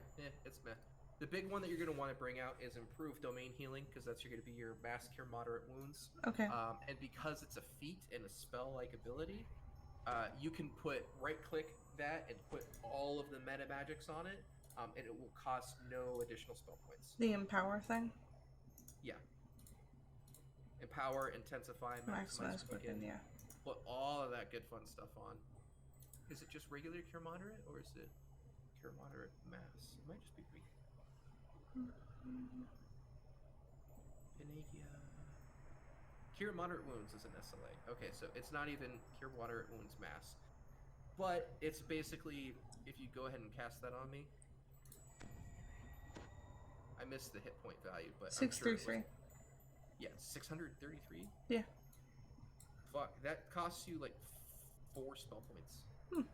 it's meh. The big one that you're going to want to bring out is improved domain healing, because that's going to be your mass cure moderate wounds. Okay. And because it's a feat and a spell-like ability, you can right-click that and put all of the meta magics on it, and it will cost no additional spell points. The empower thing? Yeah. Empower, intensify, maximize quicken. Yeah. Put all of that good fun stuff on. Is it just regular cure moderate, or is it cure moderate mass? It might just be weak. Panagia. Cure moderate wounds is an SLA. Okay, so it's not even cure moderate wounds mass. But it's basically, if you go ahead and cast that on me. I missed the hit point value, but 633. Yeah, 633? Yeah. Fuck, that costs you like 4 spell points. I think.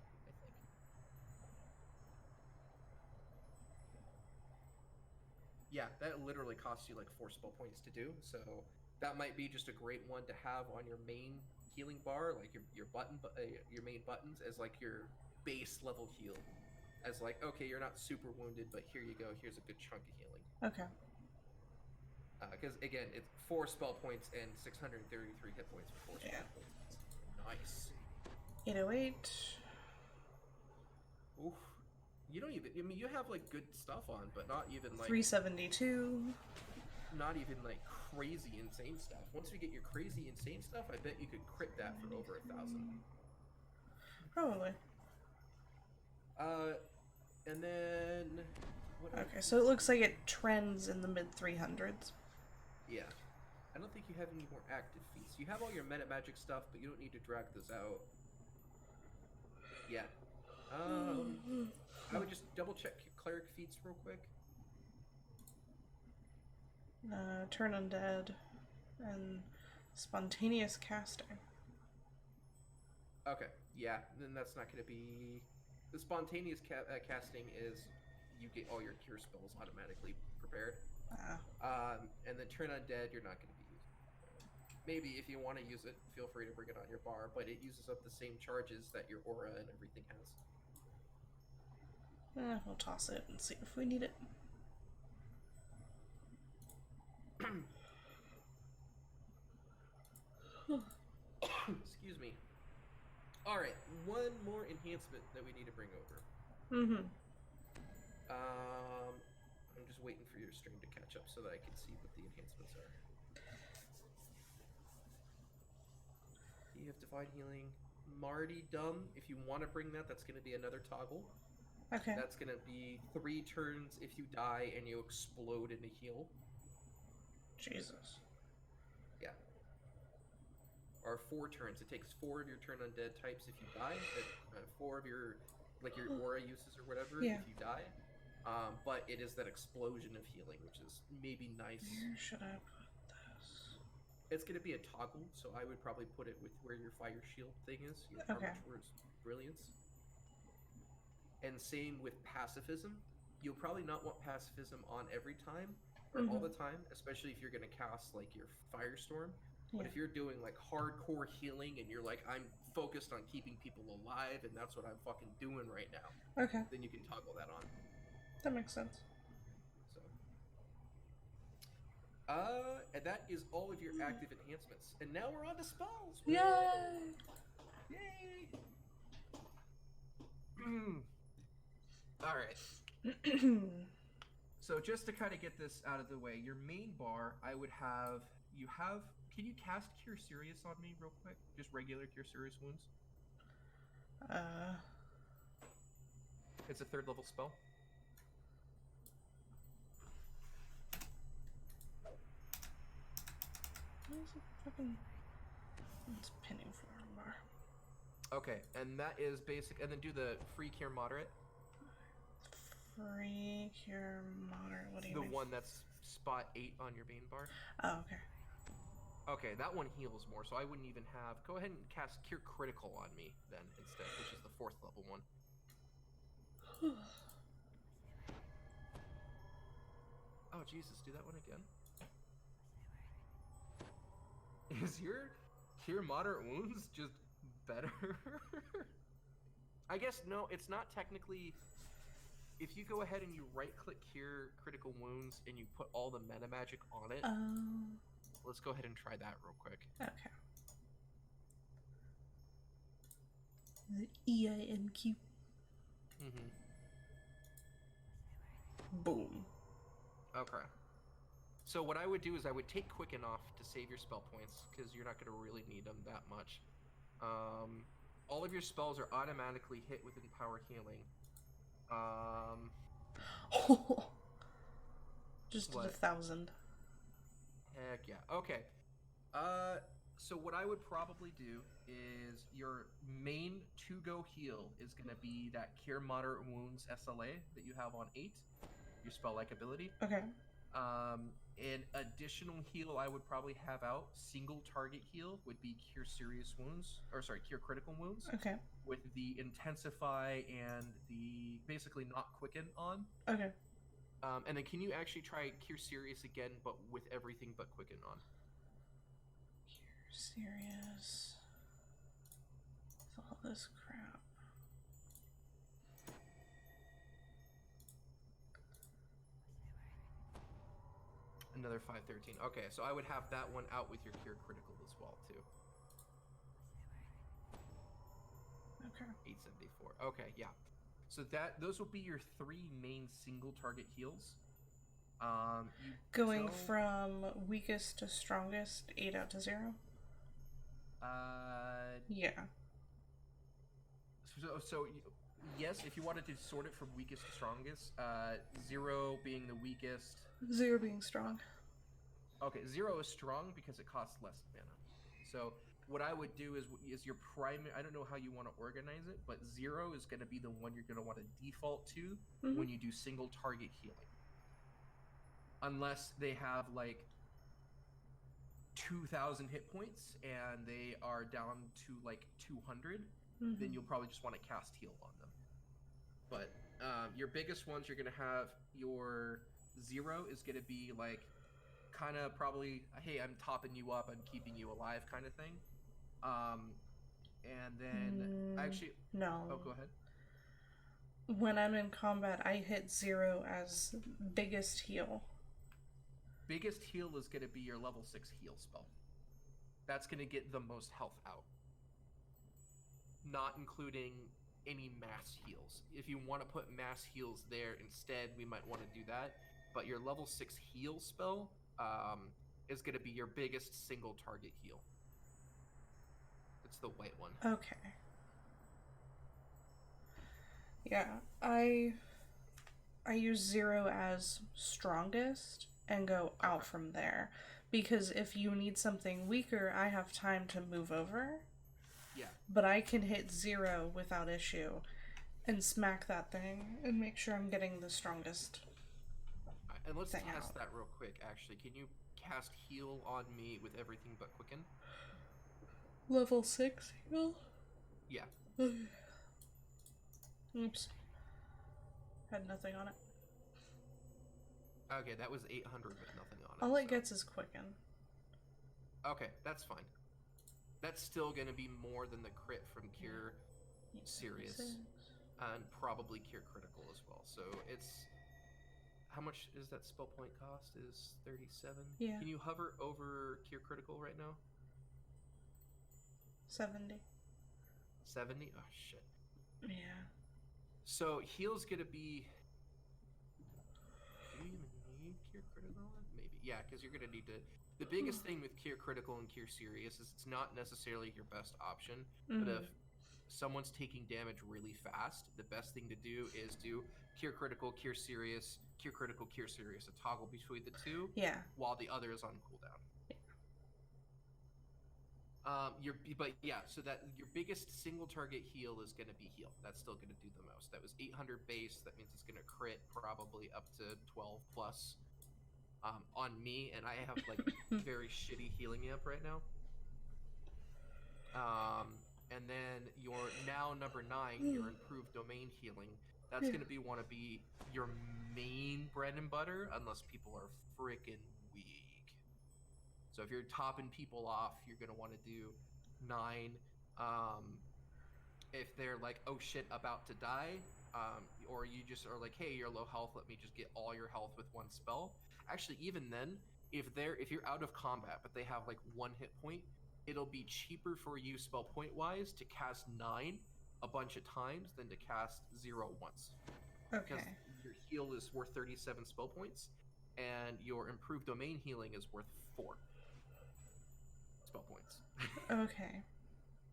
Yeah, that literally costs you like 4 spell points to do, so that might be just a great one to have on your main healing bar, like your main buttons, as like your base level heal. As like, okay, you're not super wounded, but here you go, here's a good chunk of healing. Okay. Because again, it's 4 spell points and 633 hit points for 4 spell points. Nice. 808. Oof. You don't even, you have like good stuff on, but not even like 372. Not even like crazy insane stuff. Once we get your crazy insane stuff, I bet you could crit that for over 1,000. Probably. And then okay, so it looks like it trends in the mid 300s. Yeah. I don't think you have any more active feats. You have all your meta magic stuff, but you don't need to drag those out. Yeah. I would just double check your cleric feats real quick. Turn undead and spontaneous casting. Okay, yeah, then that's not going to be... The spontaneous casting is you get all your cure spells automatically prepared. And then turn undead, you're not going to be using it. Maybe if you want to use it, feel free to bring it on your bar, but it uses up the same charges that your aura and everything has. We'll toss it and see if we need it. Excuse me. Alright, one more enhancement that we need to bring over. I'm just waiting for your stream to catch up so that I can see what the enhancements are. You have Divine Healing. Martyrdom, if you want to bring that, that's going to be another toggle. Okay. That's going to be 3 turns if you die and you explode into heal. Jesus. Yeah. Or 4 turns. It takes 4 of your turn undead types if you die. 4 of your, like your aura uses or whatever, if you die. But it is that explosion of healing, which is maybe nice. Where should I put this? It's going to be a toggle, so I would probably put it with where your fire shield thing is. Your armor towards brilliance. And same with pacifism. You'll probably not want pacifism on every time, or all the time, especially if you're going to cast like your firestorm. But if you're doing like hardcore healing and you're like, I'm focused on keeping people alive and that's what I'm fucking doing right now. Okay. Then you can toggle that on. That makes sense. So. And that is all of your active enhancements. And now we're on to spells. Yay! Yay! Alright. So just to kind of get this out of the way, your main bar, I would have, can you cast Cure Serious on me real quick? Just regular Cure Serious wounds? It's a 3rd level spell. Where's it fucking... It's pinning for bar. Okay, and that is basic, and then do the free Cure Moderate. Free Cure Moderate, what do you mean? The one that's spot 8 on your main bar. Oh, okay. Okay, that one heals more, so I wouldn't even have... Go ahead and cast Cure Critical on me, then, instead, which is the 4th level one. Oh, Jesus, do that one again? Is your Cure Moderate Wounds just better? I guess, no, it's not technically... If you go ahead and you right-click Cure Critical Wounds and you put all the meta magic on it... Let's go ahead and try that real quick. Okay. The EINQ. Mm-hmm. Boom. Okay. So what I would do is I would take Quicken off to save your spell points, because you're not going to really need them that much. All of your spells are automatically hit with Empower Healing. Just what? 1,000. Heck yeah. Okay. So what I would probably do is your main to-go heal is going to be that Cure Moderate Wounds SLA that you have on 8, your spell-like ability. Okay. An additional heal I would probably have out, single target heal, would be Cure Serious Wounds, or sorry, Cure Critical Wounds. Okay. With the Intensify and the basically not Quicken on. Okay. And then can you actually try Cure Serious again, but with everything but Quicken on? Cure Serious. With all this crap. Another 513. Okay, so I would have that one out with your Cure Critical as well, too. Okay. 874. Okay, yeah. So those will be your 3 main single target heals. Going from weakest to strongest, 8 out to 0? Yeah. So yes, if you wanted to sort it from weakest to strongest, 0 being the weakest. 0 being strong. Okay, 0 is strong because it costs less mana. So what I would do is your primary... I don't know how you want to organize it, but 0 is going to be the one you're going to want to default to when you do single target healing. Unless they have, like, 2,000 hit points and they are down to, like, 200, then you'll probably just want to cast heal on them. But your biggest ones, you're going to have your 0 is going to be, like, kind of probably, hey, I'm topping you up, I'm keeping you alive kind of thing. And then, actually... No. Oh, go ahead. When I'm in combat, I hit 0 as biggest heal. Biggest heal is going to be your level 6 heal spell. That's going to get the most health out. Not including any mass heals. If you want to put mass heals there instead, we might want to do that. But your level 6 heal spell is going to be your biggest single target heal. It's the white one. Okay. Yeah, I use 0 as strongest and go out from there. Because if you need something weaker, I have time to move over. Yeah. But I can hit 0 without issue and smack that thing and make sure I'm getting the strongest. And let's test that real quick, actually. Can you cast heal on me with everything but Quicken? Level 6 heal? Yeah. Oops. Had nothing on it. Okay, that was 800 with nothing on it. All it gets is Quicken. Okay, that's fine. That's still going to be more than the crit from Cure Serious. And probably Cure Critical as well. So it's... How much is that spell point cost? Is 37? Yeah. Can you hover over Cure Critical right now? 70. 70? Oh, shit. Yeah. So heal's going to be... Do you even need Cure Critical? Maybe. Yeah, because you're going to need to... The biggest thing with Cure Critical and Cure Serious is it's not necessarily your best option. But if someone's taking damage really fast, the best thing to do is do Cure Critical, Cure Serious, Cure Critical, Cure Serious, a toggle between the two. Yeah. While the other is on cooldown. Yeah. So that your biggest single target heal is going to be heal. That's still going to do the most. That was 800 base. That means it's going to crit probably up to 12 plus. on me, and I have like very shitty healing amp right now. And then your now number 9, your improved domain healing. That's going to be your main bread and butter, unless people are freaking weak. So if you're topping people off, you're going to want to do 9. If they're like, oh shit, about to die, or you just are like, hey, you're low health, let me just get all your health with one spell. Actually, even then, if you're out of combat but they have like 1 hit point, it'll be cheaper for you spell point wise to cast 9 a bunch of times than to cast 0 once. Okay. Because your heal is worth 37 spell points, and your improved domain healing is worth 4 spell points. Okay.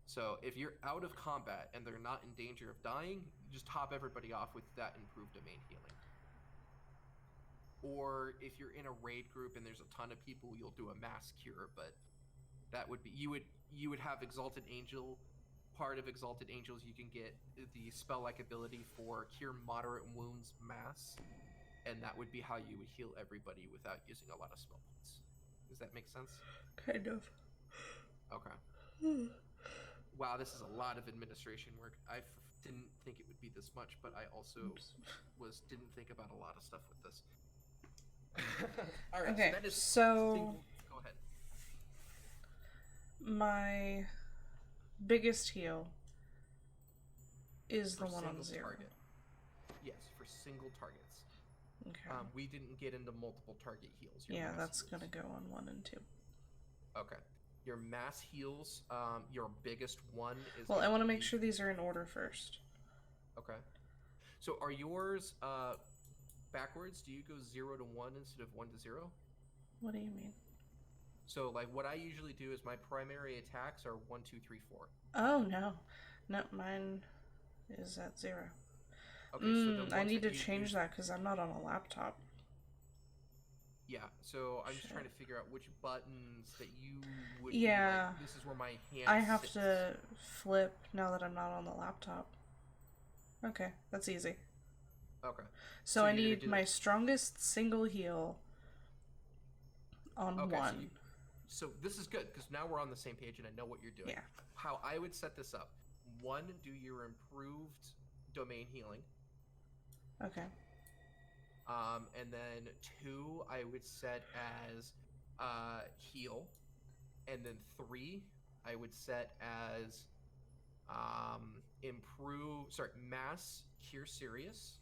So if you're out of combat and they're not in danger of dying, you just top everybody off with that improved domain healing. Or if you're in a raid group and there's a ton of people, you'll do a mass cure, but that would be you would have Exalted Angel. Part of Exalted Angels, you can get the spell-like ability for cure moderate wounds mass, and that would be how you would heal everybody without using a lot of spell points. Does that make sense? Kind of. Okay. Wow, this is a lot of administration work. I didn't think it would be this much, but I also didn't think about a lot of stuff with this. All right. Okay, so go ahead. My biggest heal is the one on 0. Target. Yes, for single targets. Okay. We didn't get into multiple target heals. Yeah, that's gonna go on 1 and 2. Okay. Your mass heals, your biggest one is... Well, I want to make sure these are in order first. Okay. So are yours backwards? Do you go 0 to 1 instead of 1 to 0? What do you mean? So, like, what I usually do is my primary attacks are 1, 2, 3, 4. Oh, no. No, mine is at 0. Okay, so I need to change that because I'm not on a laptop. Yeah, so I'm just trying to figure out which buttons that you would... Yeah. Like, this is where my hand I have sits. to flip now that I'm not on the laptop. Okay, that's easy. Okay. So I need my strongest single heal on 1. So this is good, because now we're on the same page and I know what you're doing. Yeah. How I would set this up. 1, do your improved domain healing. Okay. And then 2, I would set as heal. And then 3, I would set as mass cure serious.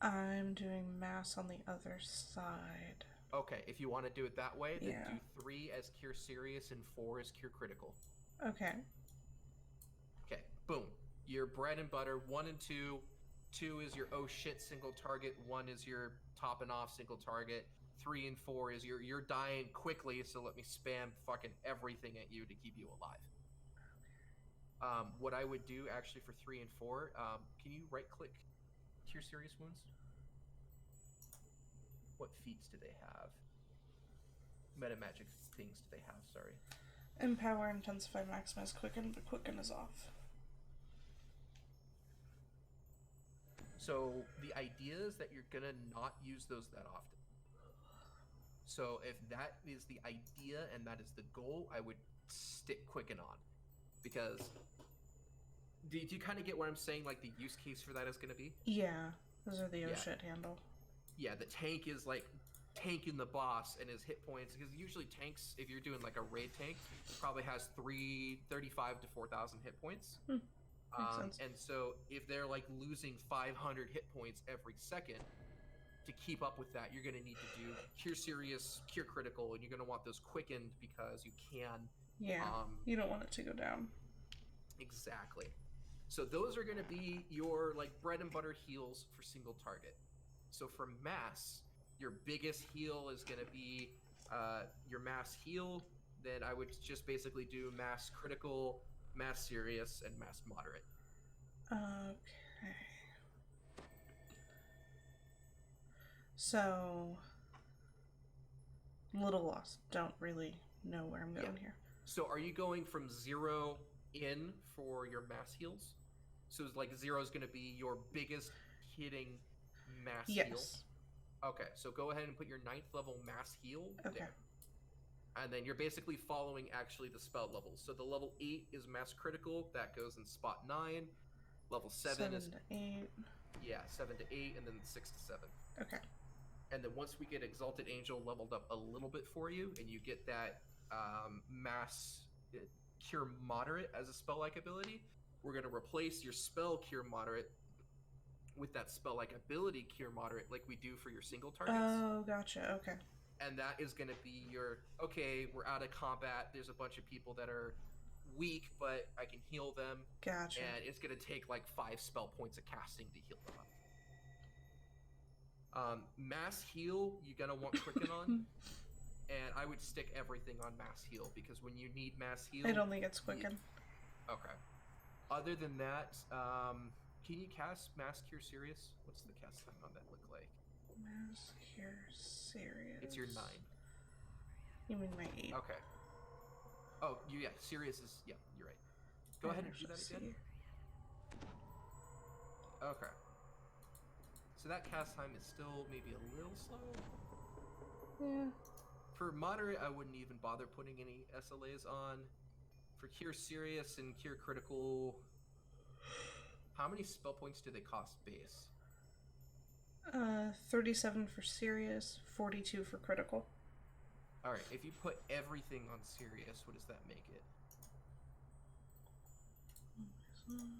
I'm doing mass on the other side. Okay, if you want to do it that way, then Yeah. do 3 as cure serious and 4 as cure critical. Okay. Okay, boom. Your bread and butter, 1 and 2. 2 is your oh shit single target. 1 is your topping off single target. 3 and 4 is you're dying quickly, so let me spam fucking everything at you to keep you alive. What I would do actually for 3 and 4, can you right click cure serious wounds? What feats do they have? Meta magic things do they have? Sorry. Empower, intensify, maximize, quicken, but quicken is off. So the idea is that you're gonna not use those that often. So if that is the idea and that is the goal, I would stick quicken on. Because do you kind of get what I'm saying? Like the use case for that is gonna be? Yeah, those are the shit handle. Yeah, the tank is like tanking the boss and his hit points, because usually tanks, if you're doing like a raid tank, probably has 335 to 4,000 hit points. Makes sense. And so if they're like losing 500 hit points every second, to keep up with that, you're going to need to do cure serious, cure critical, and you're going to want those quickened because you can. Yeah, you don't want it to go down. Exactly. So those are going to be your like bread and butter heals for single target. So for mass, your biggest heal is going to be your mass heal. Then I would just basically do mass critical, mass serious, and mass moderate. Okay. So, little lost. Don't really know where I'm going here. So are you going from 0 in for your mass heals? So it's like 0 is going to be your biggest hitting mass heal? Okay, so go ahead and put your 9th level mass heal Okay. there. And then you're basically following actually the spell levels. So the level 8 is mass critical, that goes in spot 9. Level 7 is 7 to 8. Yeah, 7 to 8, and then 6 to 7. Okay. And then once we get Exalted Angel leveled up a little bit for you, and you get that mass Cure Moderate as a spell-like ability, we're going to replace your spell Cure Moderate with that spell-like ability Cure Moderate like we do for your single targets. Oh, gotcha. Okay. And that is going to be your, okay, we're out of combat, there's a bunch of people that are weak, but I can heal them. Gotcha. And it's going to take like 5 spell points of casting to heal them up. Mass heal, you're going to want Quicken on. And I would stick everything on mass heal, because when you need mass heal... I don't think it's Quicken. Okay. Other than that, can you cast Mass Cure Serious? What's the cast time on that look like? Mass Cure Serious. It's your 9. You mean my 8? Okay. Oh, yeah, Serious is... Yeah, you're right. Go ahead and do that again. Okay. So that cast time is still maybe a little slow. Yeah. For Moderate, I wouldn't even bother putting any SLAs on. For Cure Serious and Cure Critical, how many spell points do they cost base? 37 for Serious, 42 for Critical. Alright, if you put everything on Serious, what does that make it?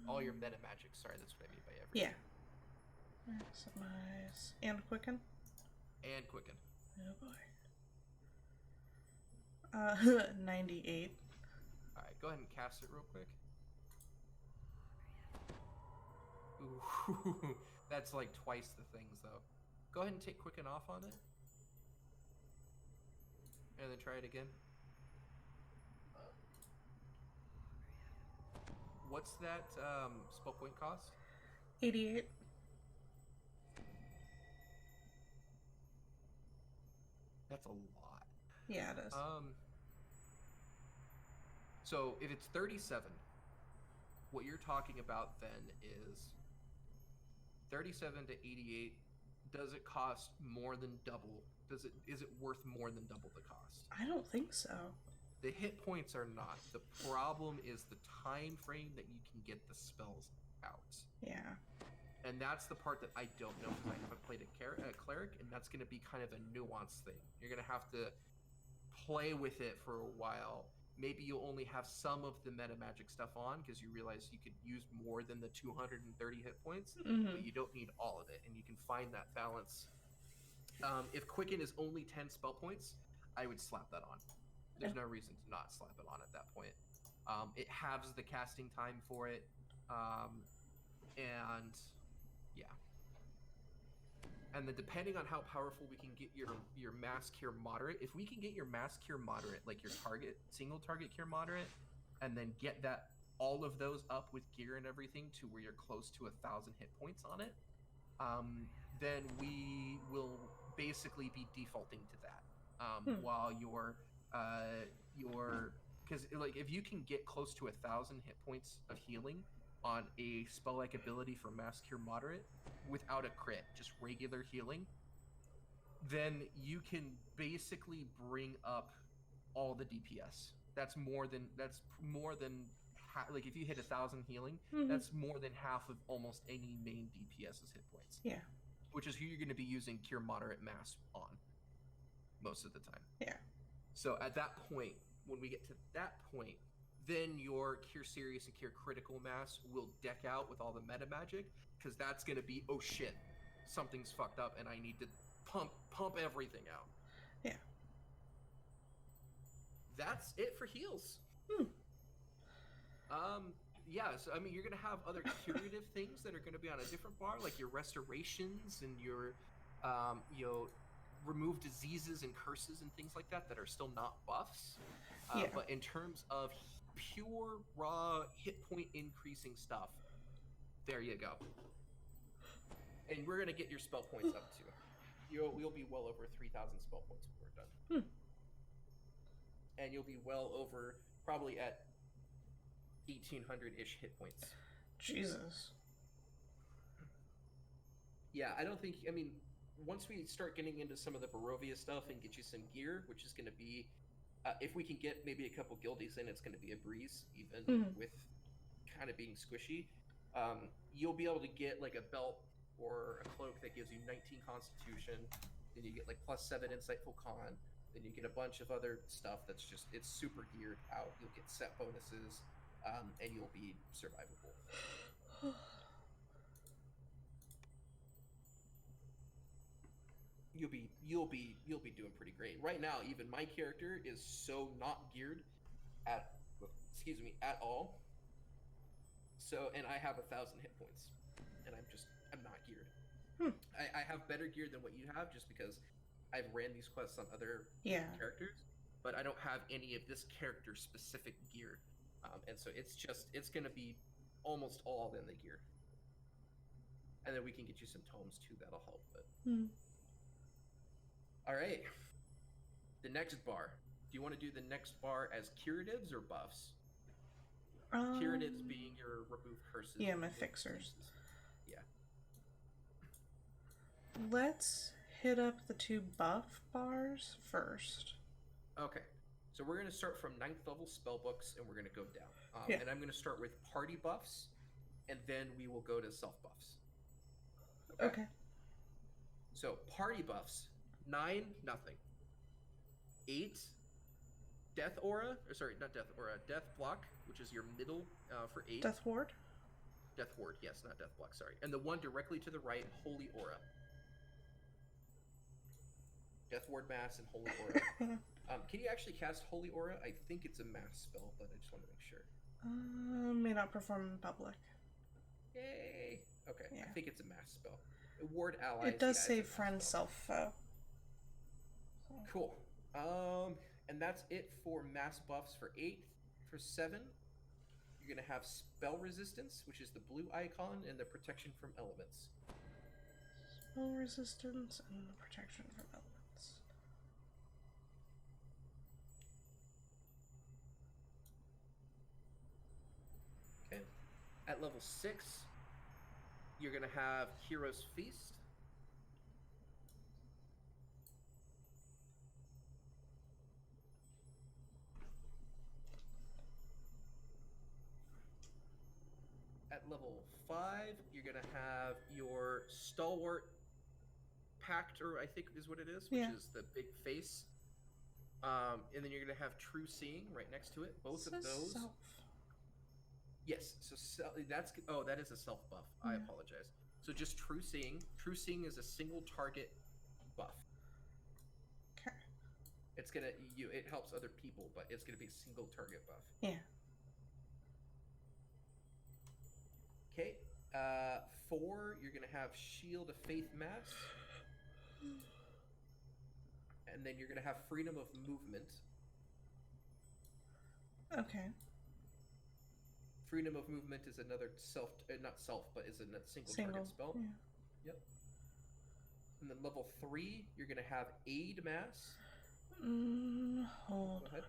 All your meta magic, sorry, that's what I mean by everything. Yeah. Maximize. And Quicken? And Quicken. Oh boy. 98. Alright, go ahead and cast it real quick. Ooh, that's like twice the things though. Go ahead and take Quicken off on it. And then try it again. What's that spell point cost? 88. That's a lot. Yeah, it is. So if it's 37, what you're talking about then is 37 to 88. Does it cost more than double? Is it worth more than double the cost? I don't think so. The hit points are not. The problem is the time frame that you can get the spells out. Yeah. And that's the part that I don't know, because I haven't played a Cleric, and that's going to be kind of a nuanced thing. You're going to have to play with it for a while. Maybe you'll only have some of the meta magic stuff on, because you realize you could use more than the 230 hit points, but you don't need all of it, and you can find that balance. If Quicken is only 10 spell points, I would slap that on. There's no reason to not slap it on at that point. It halves the casting time for it, and yeah. And then depending on how powerful we can get your Mass Cure Moderate, if we can get your Mass Cure Moderate, like your single target Cure Moderate, and then get all of those up with gear and everything to where you're close to 1,000 hit points on it, then we will basically be defaulting to that. While because like if you can get close to 1,000 hit points of healing on a spell-like ability for Mass Cure Moderate without a crit, just regular healing, then you can basically bring up all the DPS. That's more than like if you hit 1,000 healing, that's more than half of almost any main DPS's hit points. Yeah. Which is who you're going to be using Cure Moderate Mass on most of the time. Yeah. So at that point, when we get to that point, then your Cure Serious and Cure Critical Mass will deck out with all the meta magic, because that's going to be, oh shit, something's fucked up and I need to pump everything out. Yeah. That's it for heals. Yeah, so I mean, you're going to have other curative things that are going to be on a different bar, like your restorations and your, remove diseases and curses and things like that are still not buffs. But in terms of pure raw hit point increasing stuff, there you go. And we're going to get your spell points up too. You'll be well over 3,000 spell points when we're done. And you'll be well over, probably at 1,800-ish hit points. Jesus. Yeah, I don't think, I mean, once we start getting into some of the Barovia stuff and get you some gear, which is going to be, if we can get maybe a couple guildies in, it's going to be a breeze, even with kind of being squishy. You'll be able to get like a belt or a cloak that gives you 19 Constitution. Then you get like +7 Insightful Con. Then you get a bunch of other stuff that's just, it's super geared out. You'll get set bonuses, and you'll be survivable. You'll be doing pretty great. Right now, even my character is so not geared at at all. So, and I have 1,000 hit points, and I'm not geared. I have better gear than what you have, just because I've ran these quests on other characters, but I don't have any of this character specific gear, and so it's gonna be almost all in the gear, and then we can get you some tomes too. That'll help. But all right, the next bar. Do you want to do the next bar as curatives or buffs? Curatives being your remove curses. Yeah, my fixers. Yeah. Let's hit up the 2 buff bars first. Okay. So we're going to start from 9th level spellbooks, and we're going to go down. And I'm going to start with party buffs, and then we will go to self buffs. Okay. So party buffs: 9, nothing. 8, death aura, or sorry, not death aura, death block, which is your middle for 8. Death ward? Death ward, yes, not death block, sorry. And the one directly to the right, holy aura. Death ward mass and holy aura. Can you actually cast holy aura? I think it's a mass spell, but I just want to make sure. May not perform in public. Yay! Okay, yeah. I think it's a mass spell. Ward allies. It does say friend, self, foe. Cool. And that's it for mass buffs for 8. For 7, you're going to have spell resistance, which is the blue icon, and the protection from elements. Spell resistance and the protection from elements. Okay. At level 6, you're going to have Hero's Feast. At level 5, you're going to have your Stalwart Pact, or I think is what it is, which is the big face. And then you're going to have True Seeing right next to it. Both of those. Self. Yes, so that is a self buff. I apologize. So just True Seeing. True Seeing is a single target buff. Okay. It's gonna it helps other people, but it's gonna be a single target buff. Yeah. Okay. 4, you're gonna have Shield of Faith Mass. And then you're gonna have Freedom of Movement. Okay. Freedom of Movement is another not self, but is a single target spell. Yeah. Yep. And then level 3, you're gonna have Aid Mass. Hold on.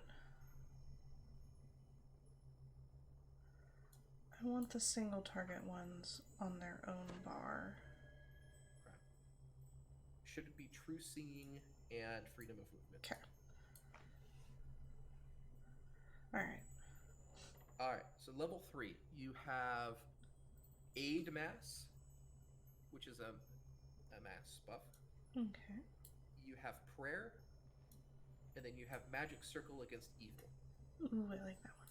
I want the single target ones on their own bar. Okay. Should it be True Seeing and Freedom of Movement? Okay. Alright. Alright, so level 3, you have Aid Mass, which is a mass buff. Okay. You have Prayer, and then you have Magic Circle against Evil. Ooh, I like that one.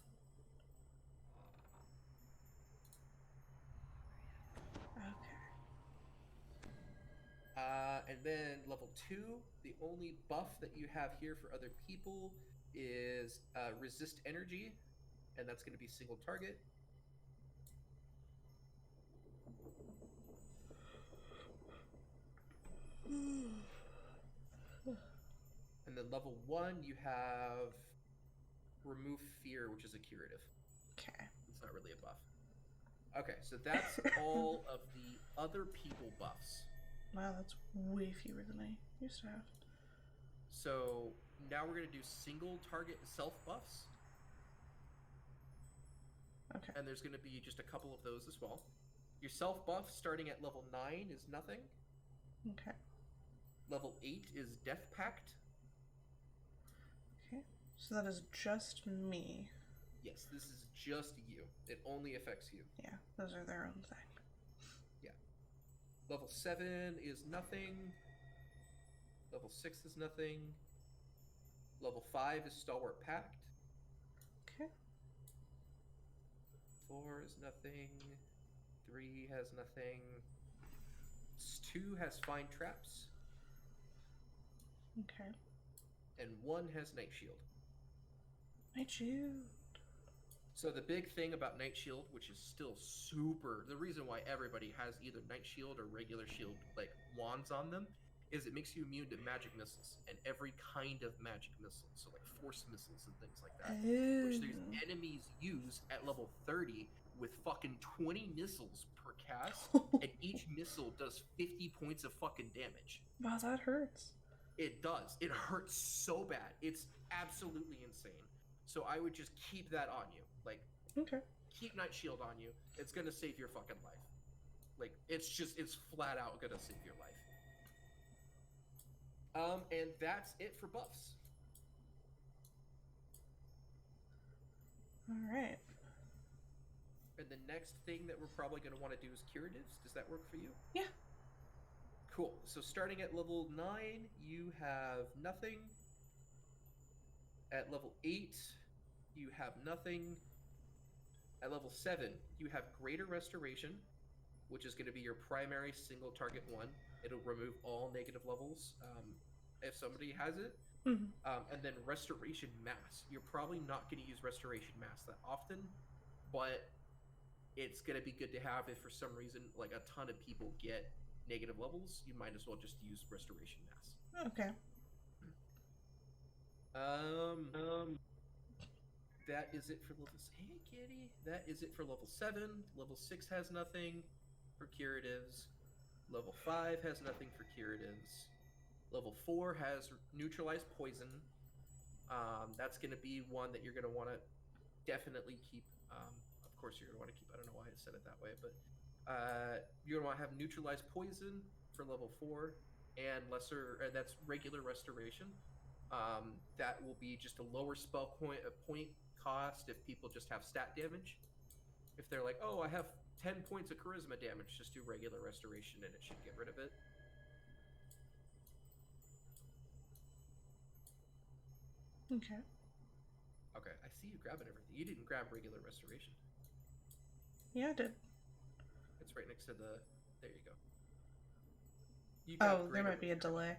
Okay. And then level 2, the only buff that you have here for other people is Resist Energy, and that's going to be single target. And then level 1, you have Remove Fear, which is a curative. Okay. It's not really a buff. Okay, so that's all of the other people buffs. Wow, that's way fewer than I used to have. So now we're going to do single target self buffs. Okay. And there's going to be just a couple of those as well. Your self buff starting at level 9 is nothing. Okay. Level 8 is Death Pact. Okay. So that is just me. Yes, this is just you. It only affects you. Yeah, those are their own thing. Yeah. Level 7 is nothing. Level 6 is nothing. Level 5 is Stalwart Pact. Okay. 4 is nothing. 3 has nothing. 2 has Find Traps. Okay. And 1 has Night Shield. Night Shield. So the big thing about Night Shield, which is still super, the reason why everybody has either Night Shield or regular shield, like wands on them, is it makes you immune to magic missiles and every kind of magic missile. So like force missiles and things like that, which these enemies use at level 30 with fucking 20 missiles per cast, and each missile does 50 points of fucking damage. Wow, that hurts. It does. It hurts so bad. It's absolutely insane. So I would just keep that on you. Like, okay. Keep Night Shield on you. It's gonna save your fucking life. Like, it's flat out gonna save your life. And that's it for buffs. All right. And the next thing that we're probably gonna want to do is curatives. Does that work for you? Yeah. Cool. So starting at level 9, you have nothing. At level 8, you have nothing. At level 7, you have Greater Restoration, which is going to be your primary single target one. It'll remove all negative levels if somebody has it. Mm-hmm. And then Restoration Mass. You're probably not going to use Restoration Mass that often, but it's going to be good to have if for some reason like a ton of people get negative levels. You might as well just use Restoration Mass. Okay. That is it for level. Hey, kitty. That is it for level 7. Level 6 has nothing for curatives. Level 5 has nothing for curatives. Level 4 has neutralized poison. That's going to be one that you're going to want to definitely keep. Of course, you're going to want to keep. I don't know why I said it that way, but you're going to want to have neutralized poison for level 4 and lesser. That's regular restoration. That will be just a lower spell point cost if people just have stat damage. If they're like, oh, I have 10 points of charisma damage, just do regular restoration and it should get rid of it. Okay. Okay, I see you grabbing everything. You didn't grab regular restoration. Yeah, I did. It's right next to the... There you go. There might be a delay.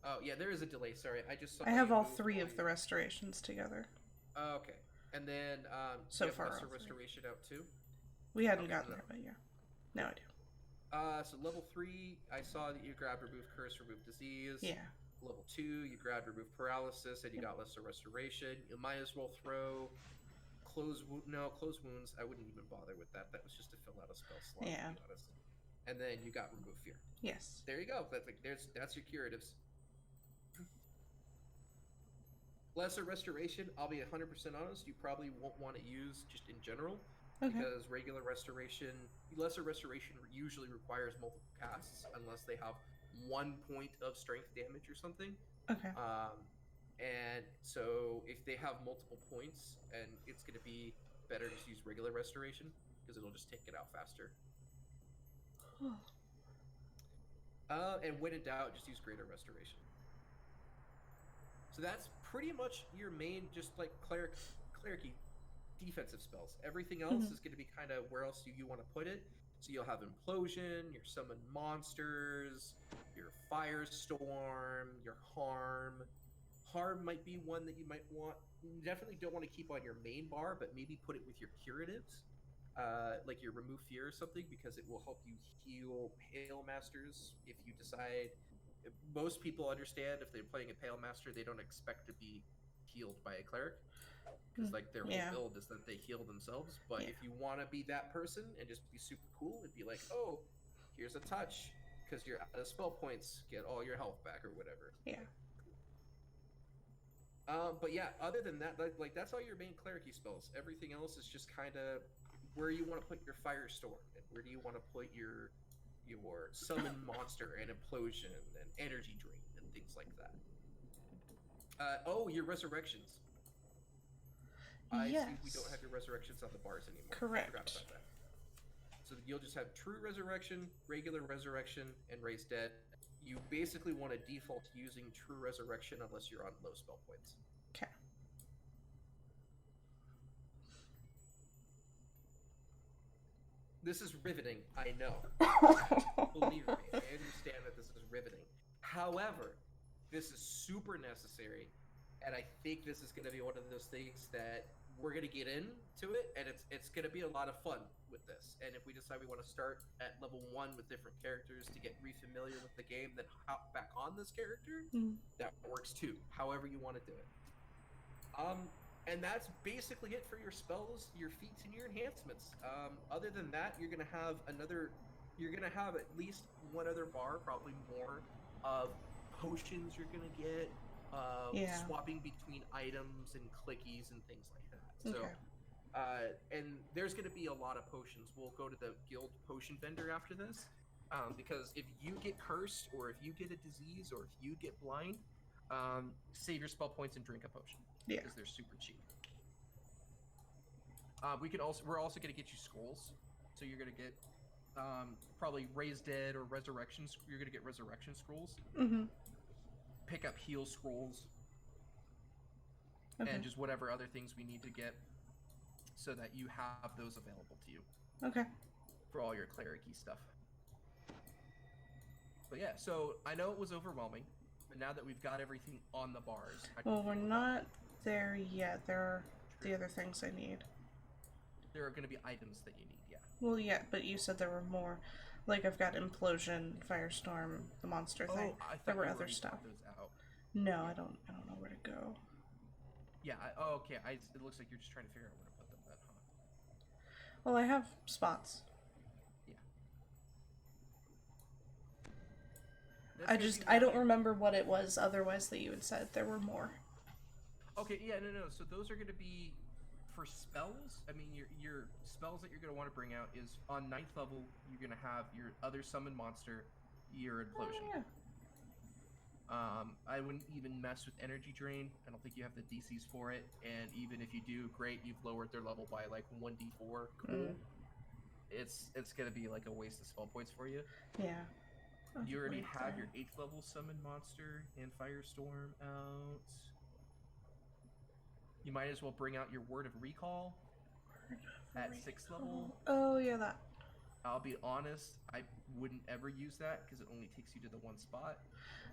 Oh, yeah, there is a delay. Sorry, I just saw... I have all 3 of the restorations together. Okay. And then, so you have far, lesser restoration out too? We hadn't gotten there, but yeah. Now I do. So level 3, I saw that you grabbed Remove Curse, Remove Disease. Yeah. Level 2, you grabbed Remove Paralysis, and you got lesser restoration. You might as well throw Close Wounds. I wouldn't even bother with that. That was just to fill out a spell slot, to be honest. And then you got Remove Fear. Yes. There you go. That's your curatives. Lesser Restoration, I'll be 100% honest, you probably won't want to use just in general, because Lesser Restoration usually requires multiple casts, unless they have 1 point of strength damage or something. Okay. And so if they have multiple points, and it's going to be better to use regular Restoration, because it'll just take it out faster. And when in doubt, just use Greater Restoration. So that's pretty much your main, just like cleric-y defensive spells. Everything else is going to be kind of where else do you want to put it. So you'll have Implosion, your Summon Monsters, your Firestorm, your Harm. Harm might be one that you might want. You definitely don't want to keep on your main bar, but maybe put it with your curatives, like your Remove Fear or something, because it will help you heal Pale Masters if you decide. Most people understand if they're playing a Pale Master, they don't expect to be healed by a cleric, because like their whole build is that they heal themselves. But if you want to be that person and just be super cool and be like, oh, here's a touch because you're out of spell points, get all your health back or whatever. Yeah. But yeah, other than that, like that's all your main cleric-y spells. Everything else is just kind of where you want to put your Firestorm and where do you want to put your your summon monster and implosion and energy drain and things like that. Oh, your resurrections. I Yes. see we don't have your resurrections on the bars anymore. Correct. I forgot about that. So you'll just have true resurrection, regular resurrection, and raise dead. You basically want to default using true resurrection unless you're on low spell points. Okay. This is riveting, I know. Believe me, I understand that this is riveting. However, this is super necessary, and I think this is going to be one of those things that we're going to get into it, and it's going to be a lot of fun with this. And if we decide we want to start at level 1 with different characters to get re-familiar with the game, then hop back on this character, that works too, however you want to do it. And that's basically it for your spells, your feats, and your enhancements. Other than that, you're gonna have at least one other bar, probably more, of potions you're gonna get, swapping between items and clickies and things like that. Okay. So, and there's gonna be a lot of potions. We'll go to the guild potion vendor after this, because if you get cursed, or if you get a disease, or if you get blind, save your spell points and drink a potion. Yeah. Because they're super cheap. We're also going to get you scrolls. So you're going to get probably Raise Dead or Resurrection. You're going to get Resurrection scrolls. Mm-hmm. Pick up heal scrolls. Okay. And just whatever other things we need to get so that you have those available to you. Okay. For all your cleric-y stuff. But yeah, so I know it was overwhelming. But now that we've got everything on the bars... Well, we're not there yet. There are the other things I need. There are going to be items that you need, yeah. Well, yeah, but you said there were more. Like, I've got Implosion, Firestorm, the monster thing. I thought there were you other already stuff. brought those out. No, Yeah. I don't know where to go. Yeah, okay. It looks like you're just trying to figure out where to put them then, huh? Well, I have spots. Yeah. I don't remember what it was otherwise that you had said. There were more. Okay, yeah, no. So those are going to be for spells. I mean, your spells that you're going to want to bring out is on 9th level, you're going to have your other summon monster, your Implosion. Oh, yeah. I wouldn't even mess with Energy Drain. I don't think you have the DCs for it. And even if you do, great, you've lowered their level by like 1d4. Cool. It's going to be like a waste of spell points for you. Yeah. You already have your 8th level summon monster and Firestorm out. You might as well bring out your Word of Recall at 6th level. Oh, yeah, that. I'll be honest, I wouldn't ever use that because it only takes you to the one spot.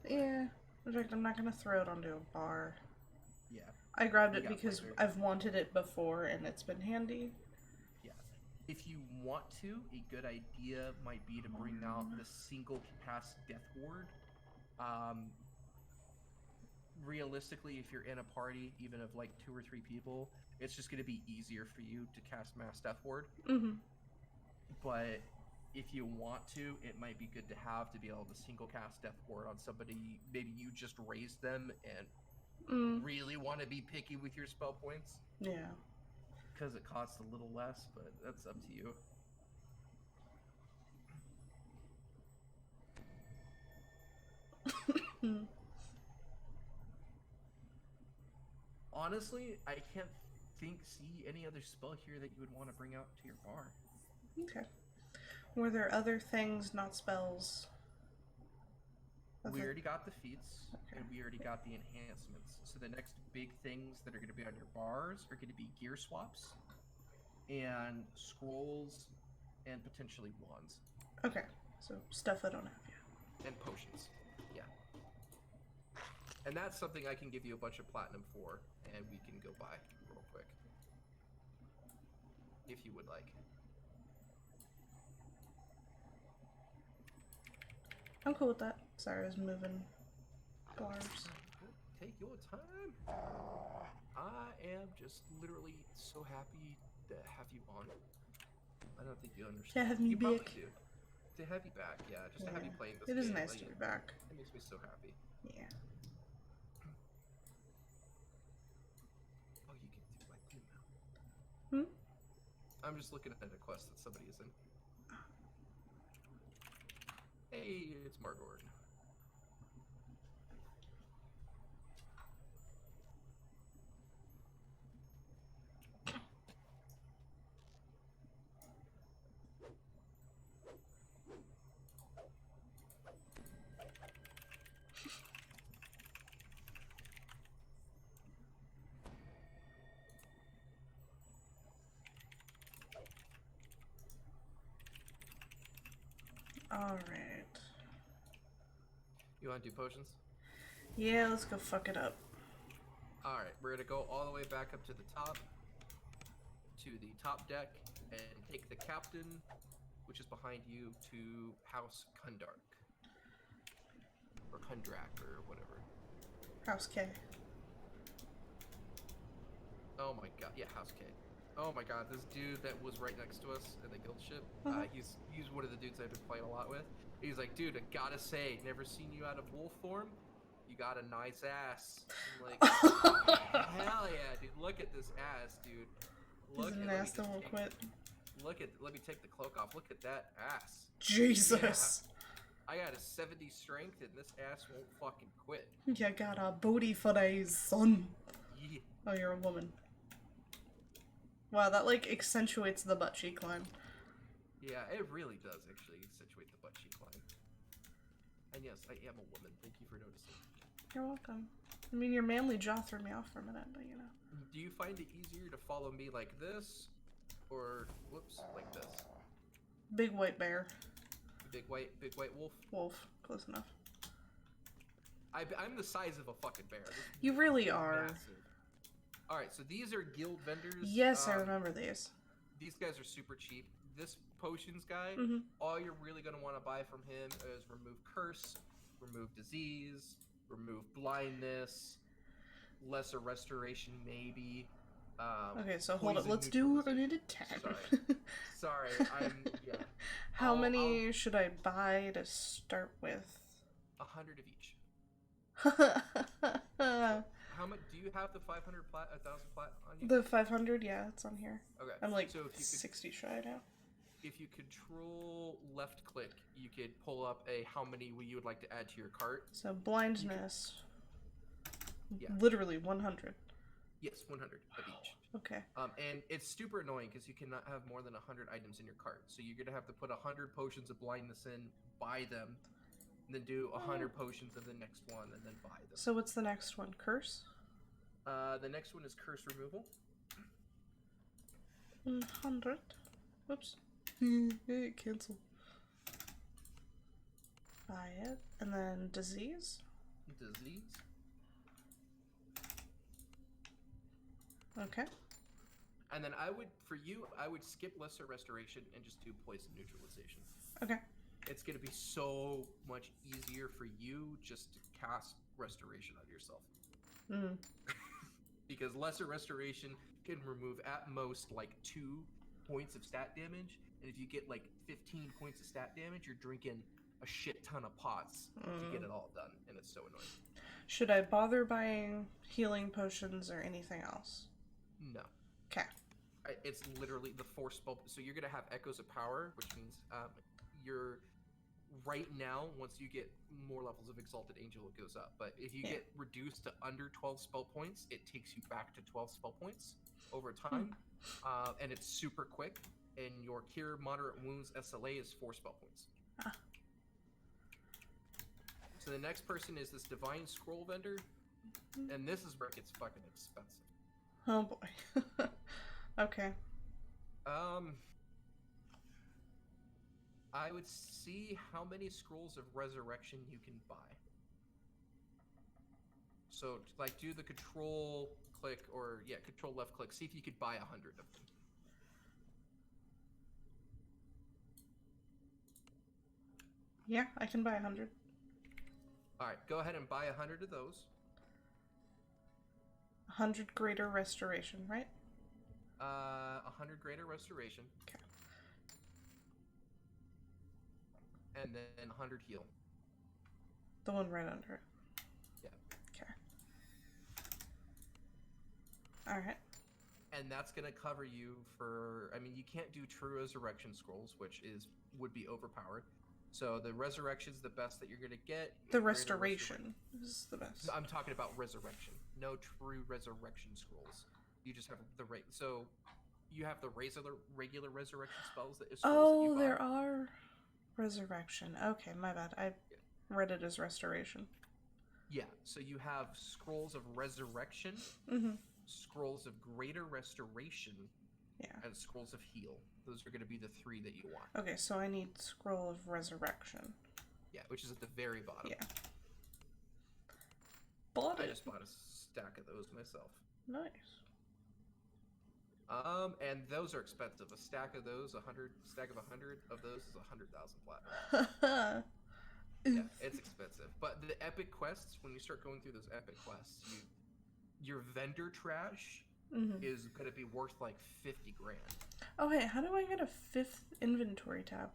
Yeah. In fact, I'm not going to throw it onto a bar. Yeah. I grabbed it because I've wanted it before and it's been handy. Yeah. If you want to, a good idea might be to bring out the single cast Death Ward. Realistically, if you're in a party, even of like 2 or 3 people, it's just going to be easier for you to cast Mass Death Ward. Mm-hmm. But if you want to, it might be good to have to be able to single cast Death Ward on somebody. Maybe you just raised them and really want to be picky with your spell points. Yeah. Because it costs a little less, but that's up to you. Honestly, I can't see any other spell here that you would want to bring out to your bar. Okay. Were there other things, not spells? We already got the feats, okay. and we already got the enhancements. So the next big things that are going to be on your bars are going to be gear swaps, and scrolls, and potentially wands. Okay, so stuff I don't have yet. And potions, yeah. And that's something I can give you a bunch of platinum for, and we can go buy real quick. If you would like. I'm cool with that. Sorry, I was moving bars. Take your time. I am just literally so happy to have you on. I don't think you understand. To have me you back. Probably do. To have you back, yeah. Just to have you playing this It game. is nice like, to be back. It makes me so happy. Yeah. Oh, you can do like blue now. Hmm? I'm just looking at a quest that somebody is in. Hey, it's Margord. Alright. You want to do potions? Yeah, let's go fuck it up. Alright, we're going to go all the way back up to the top deck, and take the captain, which is behind you, to House Kundark. Or Kundrak, or whatever. House K. Oh my god, yeah, House K. Oh my god, this dude that was right next to us in the guild ship, he's one of the dudes I've been playing a lot with. He's like, dude, I gotta say, never seen you out of wolf form. You got a nice ass. I'm like, hell yeah, dude, look at this ass, dude. Look at ass that won't quit. Let me take the cloak off. Look at that ass. Jesus. Yeah. I got a 70 strength and this ass won't fucking quit. You got a booty for days, son. Yeah. Oh, you're a woman. Wow, that like accentuates the butt cheek line. Yeah, it really does actually accentuate the butt cheek line. And yes, I am a woman. Thank you for noticing. You're welcome. I mean, your manly jaw threw me off for a minute, but you know. Do you find it easier to follow me like this? Or, whoops, like this? Big white bear. Big white wolf? Wolf. Close enough. I'm the size of a fucking bear. You really are. Alright, so these are guild vendors. Yes, I remember these. These guys are super cheap. This potions guy, all you're really going to want to buy from him is remove curse, remove disease, remove blindness, lesser restoration maybe. Okay, so hold it. Let's do an at a time. Sorry, yeah. How many should I buy to start with? 100 of each. How much do you have? The 500 plat, 1,000 plat on you? The 500, yeah, it's on here. Okay. I'm like so if you 60 shy now. If you control left click, you could pull up how many you would like to add to your cart. So blindness. Yeah. Literally 100. Yes, 100 of each. Okay. And it's super annoying because you cannot have more than 100 items in your cart. So you're gonna have to put 100 potions of blindness in, buy them, and then do 100 potions of the next one, and then buy them. So what's the next one? Curse? The next one is curse removal. 100. Whoops. Cancel. Buy it. And then disease? Disease. Okay. And then I would skip lesser restoration and just do poison neutralization. Okay. It's going to be so much easier for you just to cast restoration on yourself. Because lesser restoration can remove at most like 2 points of stat damage. And if you get like 15 points of stat damage, you're drinking a shit ton of pots to get it all done. And it's so annoying. Should I bother buying healing potions or anything else? No. Okay. It's literally the 4 spell. So you're going to have Echoes of Power, which means you're right now, once you get more levels of Exalted Angel, it goes up. But if you get reduced to under 12 spell points, it takes you back to 12 spell points over time. And it's super quick. And your Cure Moderate Wounds SLA is 4 spell points. So the next person is this Divine Scroll vendor. And this is where it gets fucking expensive. Oh boy. Okay. I would see how many scrolls of resurrection you can buy. So, like, do the control click or, control left click. See if you could buy 100 of them. Yeah, I can buy 100. Alright, go ahead and buy 100 of those. 100 greater restoration, right? 100 greater restoration. Okay. And then 100 heal. The one right under it. Yeah. Okay. Alright. And that's going to cover you for... I mean, you can't do True Resurrection Scrolls, which would be overpowered. So the resurrection's the best that you're gonna get. The restoration is the best. No, I'm talking about resurrection. No true resurrection scrolls. You just have the so you have the regular resurrection spells that Oh, that you buy. There are resurrection. Okay, my bad. I read it as restoration. Yeah, so you have scrolls of resurrection, scrolls of greater restoration, and scrolls of heal. Those are going to be the 3 that you want. Okay, so I need scroll of resurrection. Yeah, which is at the very bottom. Yeah. I just bought a stack of those myself. Nice. And those are expensive. A stack of those, stack of 100 of those is 100,000 platinum. Yeah, it's expensive. But the epic quests, when you start going through those epic quests, your vendor trash is going to be worth like 50 grand. Oh, hey, how do I get a 5th inventory tab?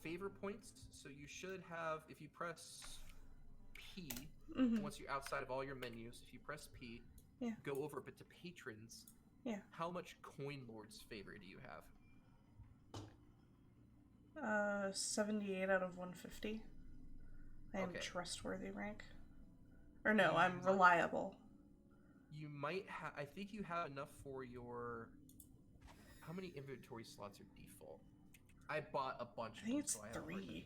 Favor points. So you should have, if you press P, once you're outside of all your menus, if you press P, go over a bit to patrons. Yeah. How much Coin Lord's favor do you have? 78 out of 150. I am trustworthy rank. Or no, I'm reliable. You might have, I think you have enough for your, how many inventory slots are default? I bought a bunch of them. I think it's 3.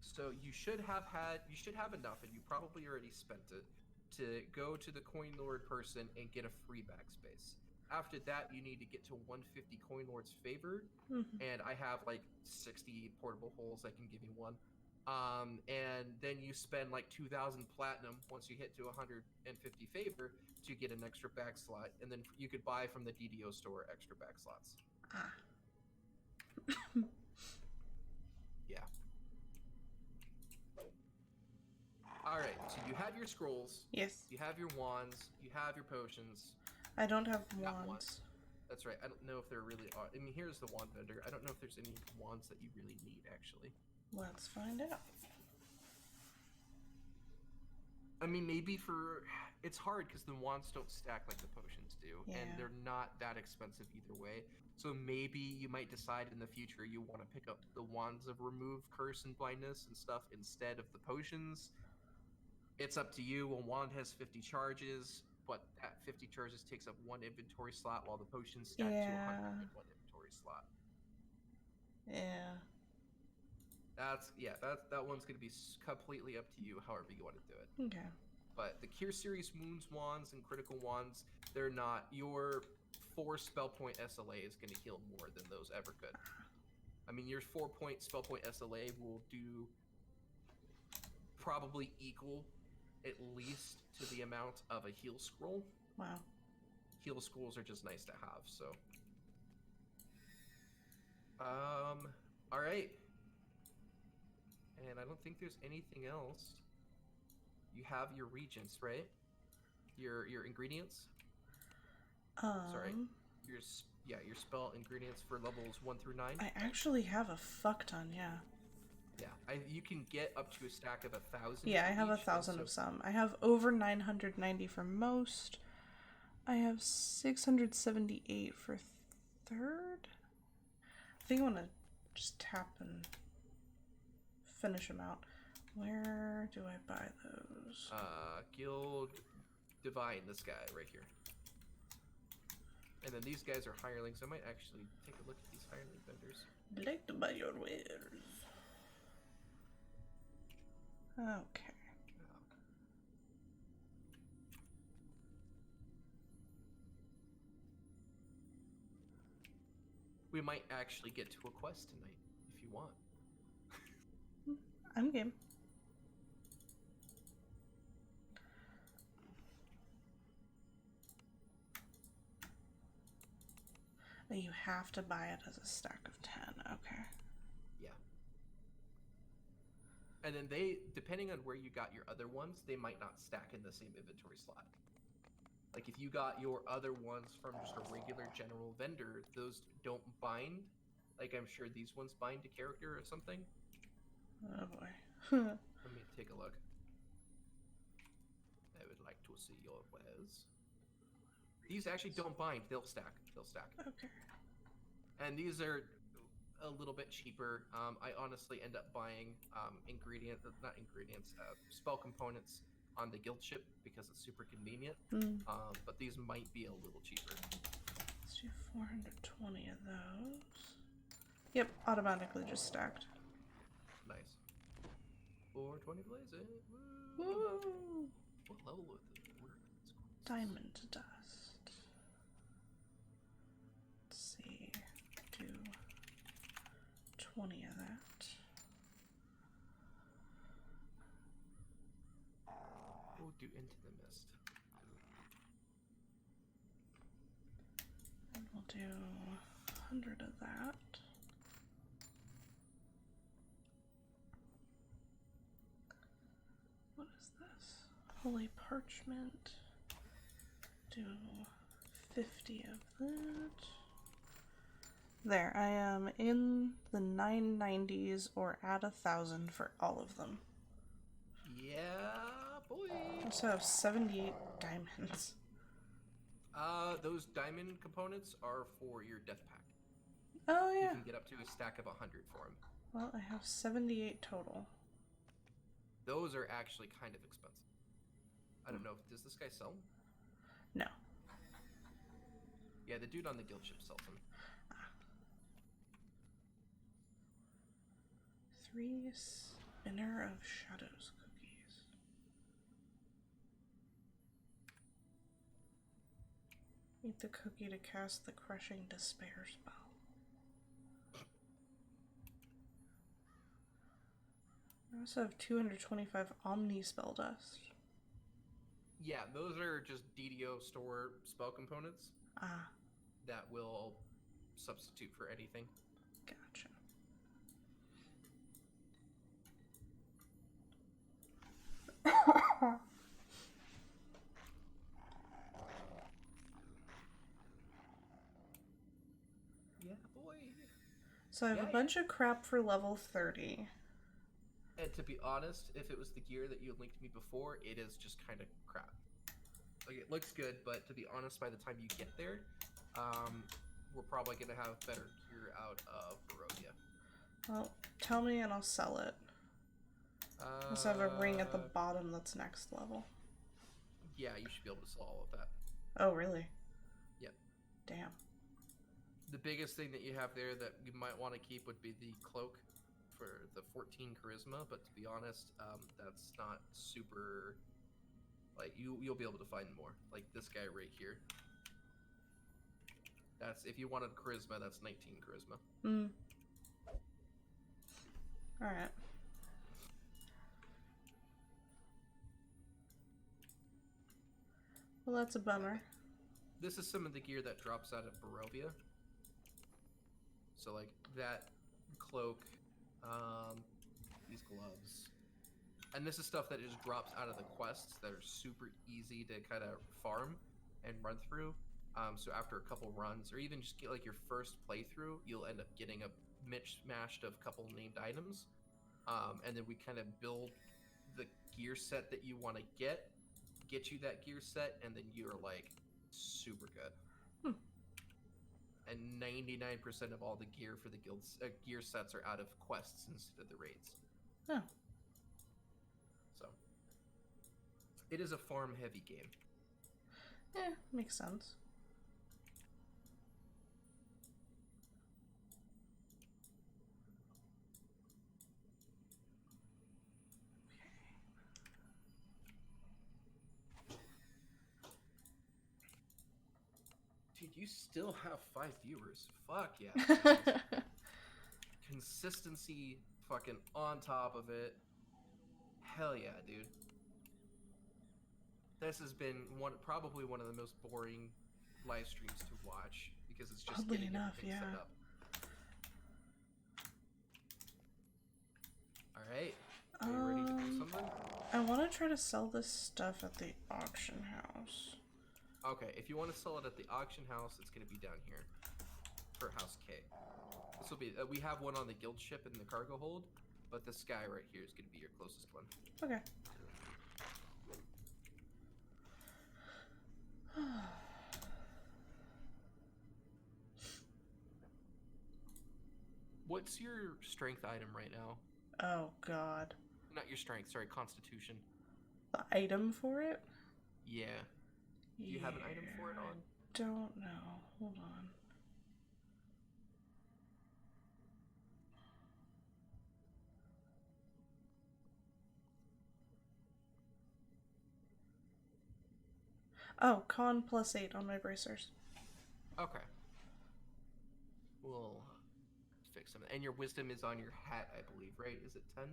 So you should have enough, and you probably already spent it, to go to the Coin Lord person and get a free backspace. After that, you need to get to 150 Coin Lord's favor, and I have like 60 portable holes. I can give you one. And then you spend like 2,000 platinum once you hit to 150 favor to get an extra back slot, and then you could buy from the DDO store extra back slots. Yeah. All right, so you have your scrolls. Yes. You have your wands. You have your potions. I don't have wands. That's right. I don't know if there really are. I mean, here's the wand vendor. I don't know if there's any wands that you really need, actually. Let's find out. I mean, maybe it's hard because the wands don't stack like the potions do, and they're not that expensive either way. So maybe you might decide in the future you want to pick up the wands of remove curse and blindness and stuff instead of the potions. It's up to you. A wand has 50 charges, but that 50 charges takes up 1 inventory slot, while the potions stack to 101 inventory slot. Yeah. That one's going to be completely up to you, however you want to do it. Okay. But the Cure Series Moons wands and critical wands, they're not. Your 4 spell point SLA is going to heal more than those ever could. I mean, your 4 point spell point SLA will do probably equal at least to the amount of a heal scroll. Wow. Heal scrolls are just nice to have, so. All right. And I don't think there's anything else. You have your regents, right? Your ingredients? Sorry. Your spell ingredients for levels 1 through 9. I actually have a fuck ton, yeah. Yeah, you can get up to a stack of 1,000. Yeah, I have 1,000 of some. I have over 990 for most. I have 678 for 3rd. I think I want to just tap and finish them out. Where do I buy those? Guild Divine, this guy right here. And then these guys are hirelings. I might actually take a look at these hireling vendors. I'd like to buy your wares. Okay. We might actually get to a quest tonight, if you want. I'm game. You have to buy it as a stack of 10. Okay. Yeah. And then they, depending on where you got your other ones, they might not stack in the same inventory slot. Like if you got your other ones from just a regular general vendor, those don't bind. Like I'm sure these ones bind to character or something. Oh boy. Let me take a look. I would like to see your wares. These actually don't bind. They'll stack. They'll stack. Okay. And these are a little bit cheaper. I honestly end up buying spell components on the guild ship because it's super convenient. But these might be a little cheaper. Let's do 420 of those. Yep, automatically just stacked. Nice. 420 blazing. Woo! Woo! What level with it? Diamond dust. Let's see. Do 20 of that. We'll do Into the Mist. And we'll do 100 of that. What is this? Holy Parchment. Do 50 of that. There, I am in the 990s or at 1,000 for all of them. Yeah, boy. I also have 78 diamonds. Those diamond components are for your death pack. Oh, yeah. You can get up to a stack of 100 for them. Well, I have 78 total. Those are actually kind of expensive. I don't know. Does this guy sell them? No. Yeah, the dude on the guild ship sells them. 3 Spinner of Shadows cookies. Eat the cookie to cast the Crushing Despair spell. I also have 225 Omni Spell Dust. Yeah, those are just DDO store spell components. That will substitute for anything. Gotcha. Yeah, boy. So I have a bunch of crap for level 30. And to be honest, if it was the gear that you linked me before, it is just kind of crap. Like, it looks good, but to be honest, by the time you get there, we're probably going to have better gear out of Barovia. Well, tell me and I'll sell it. I also have a ring at the bottom that's next level. Yeah, you should be able to sell all of that. Oh, really? Yep. Damn. The biggest thing that you have there that you might want to keep would be the cloak for the 14 charisma, but to be honest, that's not super... Like, you'll be able to find more. Like this guy right here. That's, if you wanted charisma, that's 19 charisma. Alright. Well, that's a bummer. This is some of the gear that drops out of Barovia. So, like, that cloak, these gloves. And this is stuff that just drops out of the quests that are super easy to kind of farm and run through. So after a couple runs, or even just get like your first playthrough, you'll end up getting a mishmashed of couple named items. And then we kind of build the gear set that you want to get you that gear set, and then you're like super good. And 99% of all the gear for the guild's gear sets are out of quests instead of the raids. Oh. So it is a farm heavy game. Yeah, makes sense. Dude, you still have 5 viewers. Fuck yeah. Consistency fucking on top of it. Hell yeah, dude. This has been probably one of the most boring live streams to watch because it's just Oddly getting enough, everything set up. Alright. Are you ready to do something? I want to try to sell this stuff at the auction house. Okay, if you want to sell it at the auction house, it's going to be down here for House K. This will be, we have one on the guild ship in the cargo hold, but this guy right here is going to be your closest one. Okay. What's your strength item right now? Oh, God. Not your strength, sorry, constitution. The item for it? Yeah. Do you have an item for it on? Don't know. Hold on. Oh, con +8 on my bracers. Okay. We'll fix them. And your wisdom is on your hat, I believe, right? Is it 10?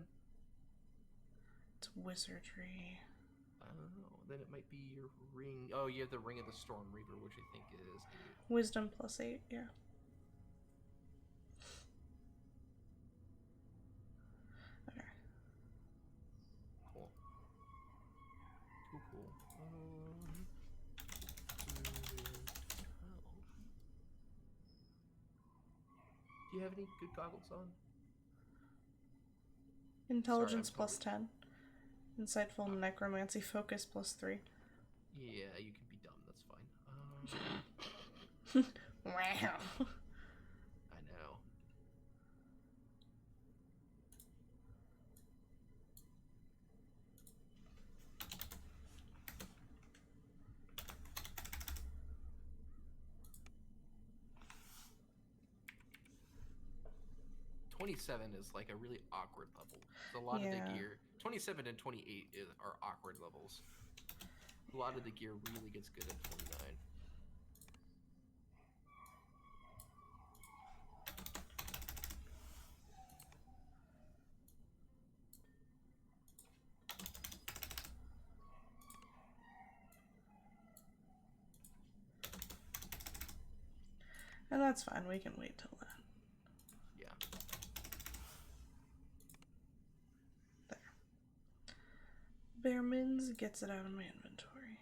It's wizardry. Oh, then it might be your ring. Oh, you have the Ring of the Storm Reaper, which I think is 8. Wisdom +8, yeah. Okay. Cool. Cool. Do you have any good goggles on? Intelligence Sorry, +10. Insightful necromancy focus +3. Yeah, you can be dumb. That's fine. Wow. I know. $27 is like a really awkward level. A lot of the gear, 27 and 28 are awkward levels. A lot of the gear really gets good at 29. And that's fine, we can wait till then. Yeah. There. Bearmans gets it out of my inventory.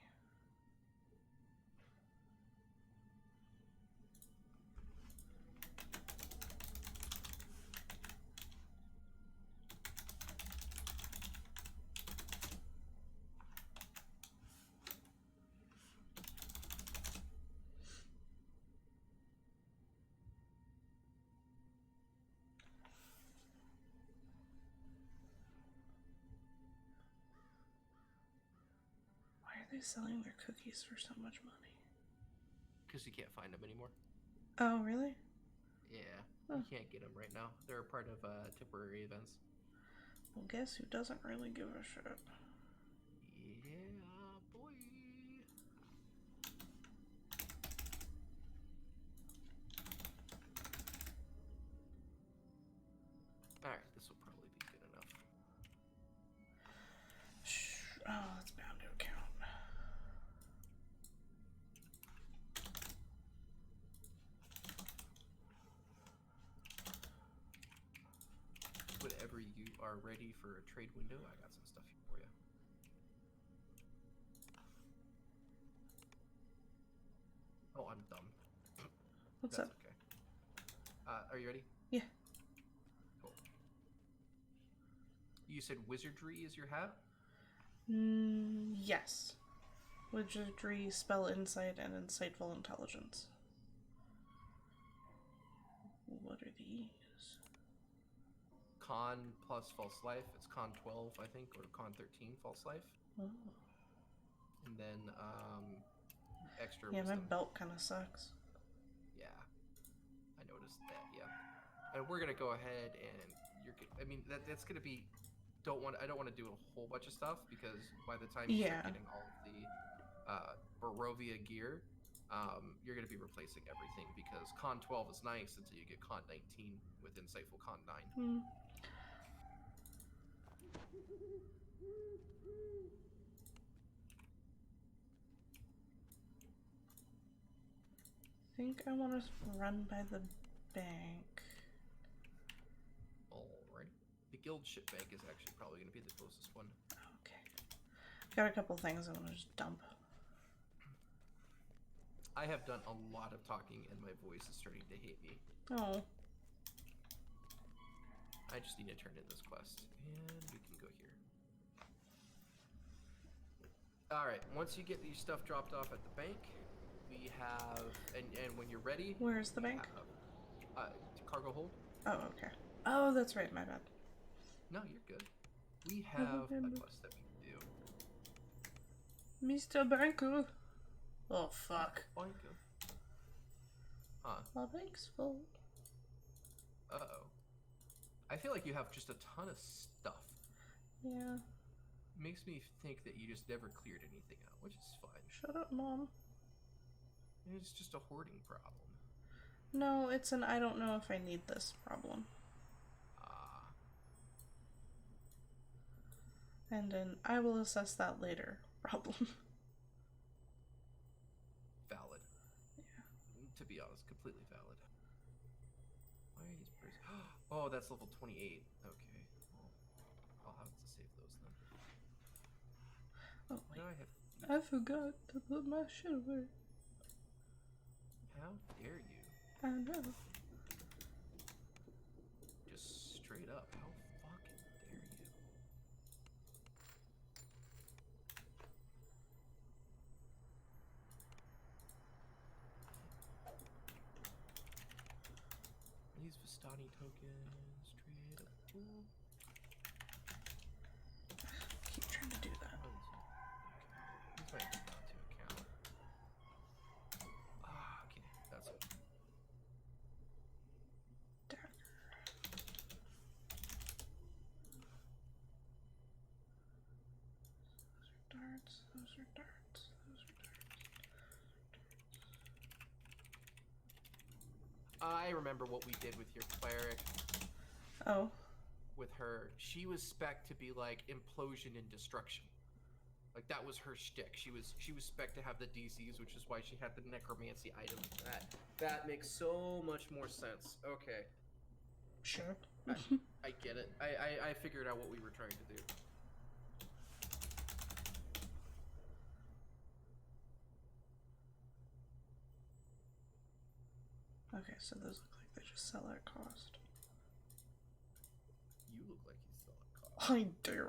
Why are they selling their cookies for so much money? Because you can't find them anymore. Oh, really? Yeah, you can't get them right now. They're a part of temporary events. Well, guess who doesn't really give a shit? Yeah, boy. Alright, this will probably be good enough. Oh, that's bound to count. Whenever you are ready for a trade window, I got some stuff here for you. Oh, I'm dumb. What's That's up? okay. Are you ready? Yeah. Cool. You said wizardry is your hat? Yes. Wizardry, spell insight, and insightful intelligence. What are these? Con plus false life. It's con 12, I think, or con 13 false life. Oh. And then extra Yeah, wisdom. my belt kind of sucks. Yeah, I noticed that. Yeah, and we're gonna go ahead and I mean, that's gonna be. I don't want to do a whole bunch of stuff because by the time you start getting all of the Barovia gear, you're gonna be replacing everything because con 12 is nice until you get con 19 with insightful con 9. I think I want to run by the bank. Alright. The guild ship bank is actually probably going to be the closest one. Okay. I've got a couple things I want to just dump. I have done a lot of talking and my voice is starting to hate me. Oh. I just need to turn in this quest. And we can go here. Alright, once you get your stuff dropped off at the bank, we have, and when you're ready... Where's the bank? Cargo hold. Oh, okay. Oh, that's right, my bad. No, you're good. We have a quest that we can do. Mr. Banker. Oh, fuck. Boinka. Huh. My bank's full. Uh-oh. I feel like you have just a ton of stuff. Yeah. Makes me think that you just never cleared anything out, which is fine. Shut up, Mom. It's just a hoarding problem. No, it's an I don't know if I need this problem. Ah. And an I will assess that later problem. Valid. Yeah. To be honest, completely valid. Why are these birds? Oh, that's level 28. Okay. Well, I'll have to save those then. Oh, wait. Now I have... I forgot to put my shit away. How dare you? I know. Just straight up. How fucking dare you? These Vistani tokens, trade up. Ooh. Keep trying to do that. Okay. These might be not to account. Ah, okay. That's it. Dagger. Those are darts. Those are darts. Those are darts. I remember what we did with your cleric. Oh. With her, she was spec to be like implosion and destruction. Like that was her shtick. She was spec to have the DCs, which is why she had the necromancy item. That makes so much more sense. Okay. Sure. I get it. I figured out what we were trying to do. Okay, so those look like they just sell at cost. You look like you sell at cost. I do.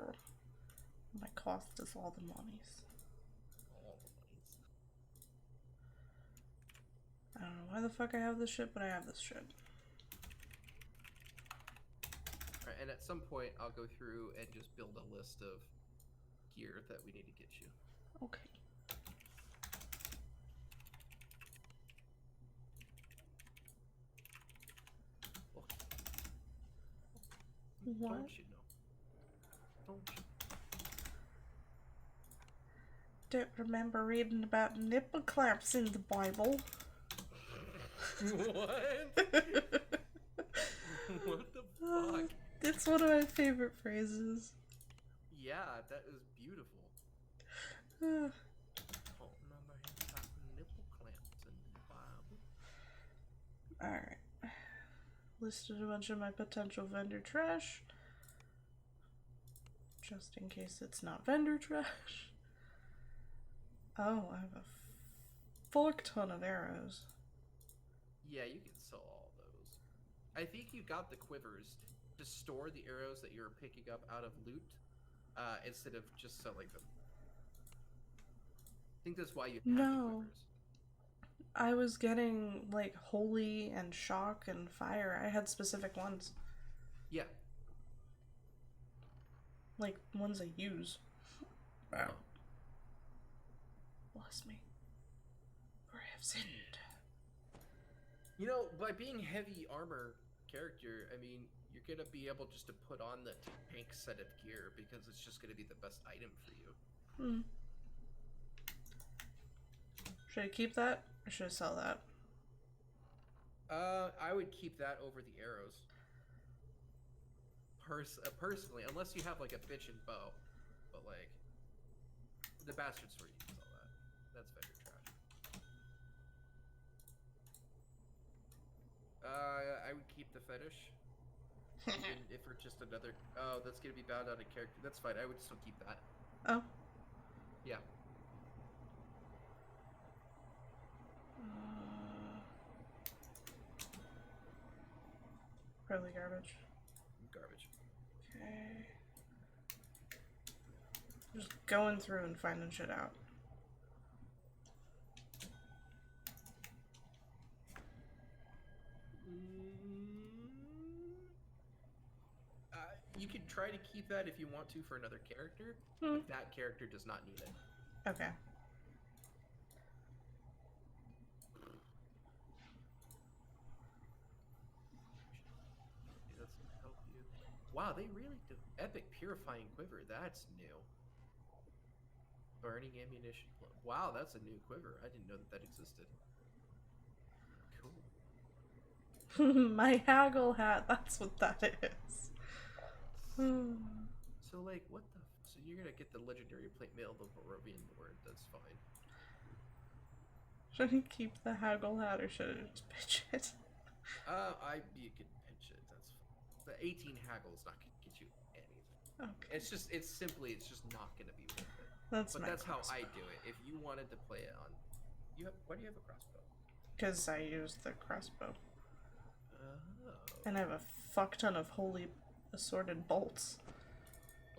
My cost is all the monies. All the monies. I don't know why the fuck I have this shit, but I have this shit. Alright, and at some point I'll go through and just build a list of gear that we need to get you. Okay. What? Don't you know? Don't you? Don't remember reading about nipple clamps in the Bible. What? What the fuck? It's one of my favorite phrases. Yeah, that is beautiful. Don't remember him about nipple clamps in the Bible. Alright. Listed a bunch of my potential vendor trash. Just in case it's not vendor trash. Oh, I have a fuck ton of arrows. Yeah, you can sell all those. I think you got the quivers to store the arrows that you're picking up out of loot, instead of just selling them. I think that's why you have the quivers. I was getting like holy and shock and fire. I had specific ones. Yeah. Like ones I use. Wow. Bless me. For I have sinned. You know, by being heavy armor character, I mean, you're gonna be able just to put on the tank set of gear because it's just gonna be the best item for you. Should I keep that or should I sell that? I would keep that over the arrows. Personally, unless you have like a bitchin' bow, but like the bastard sword, you can sell that. That's vendor trash. I would keep the fetish. Even if for just another. Oh, that's gonna be bound out of character. That's fine. I would still keep that. Oh. Yeah. Probably garbage. Garbage. Okay. Just going through and finding shit out. you could try to keep that if you want to for another character, Hmm. but that character does not need it. Okay. Okay, that's gonna help you. Wow, they really do. Epic Purifying Quiver, that's new. Burning Ammunition. Wow, that's a new quiver. I didn't know that that existed. Cool. My haggle hat, that's what that is. So, like, what the... So you're gonna get the legendary plate mail, the Barovian board. That's fine. Should I keep the haggle hat or should I just pitch it? You can pinch it. That's fine. The 18 haggle is not gonna get you anything. Okay. It's just not gonna be worth it. That's how crossbow. I do it. If you wanted to play it on, why do you have a crossbow? Because I use the crossbow. Oh. And I have a fuck ton of holy assorted bolts.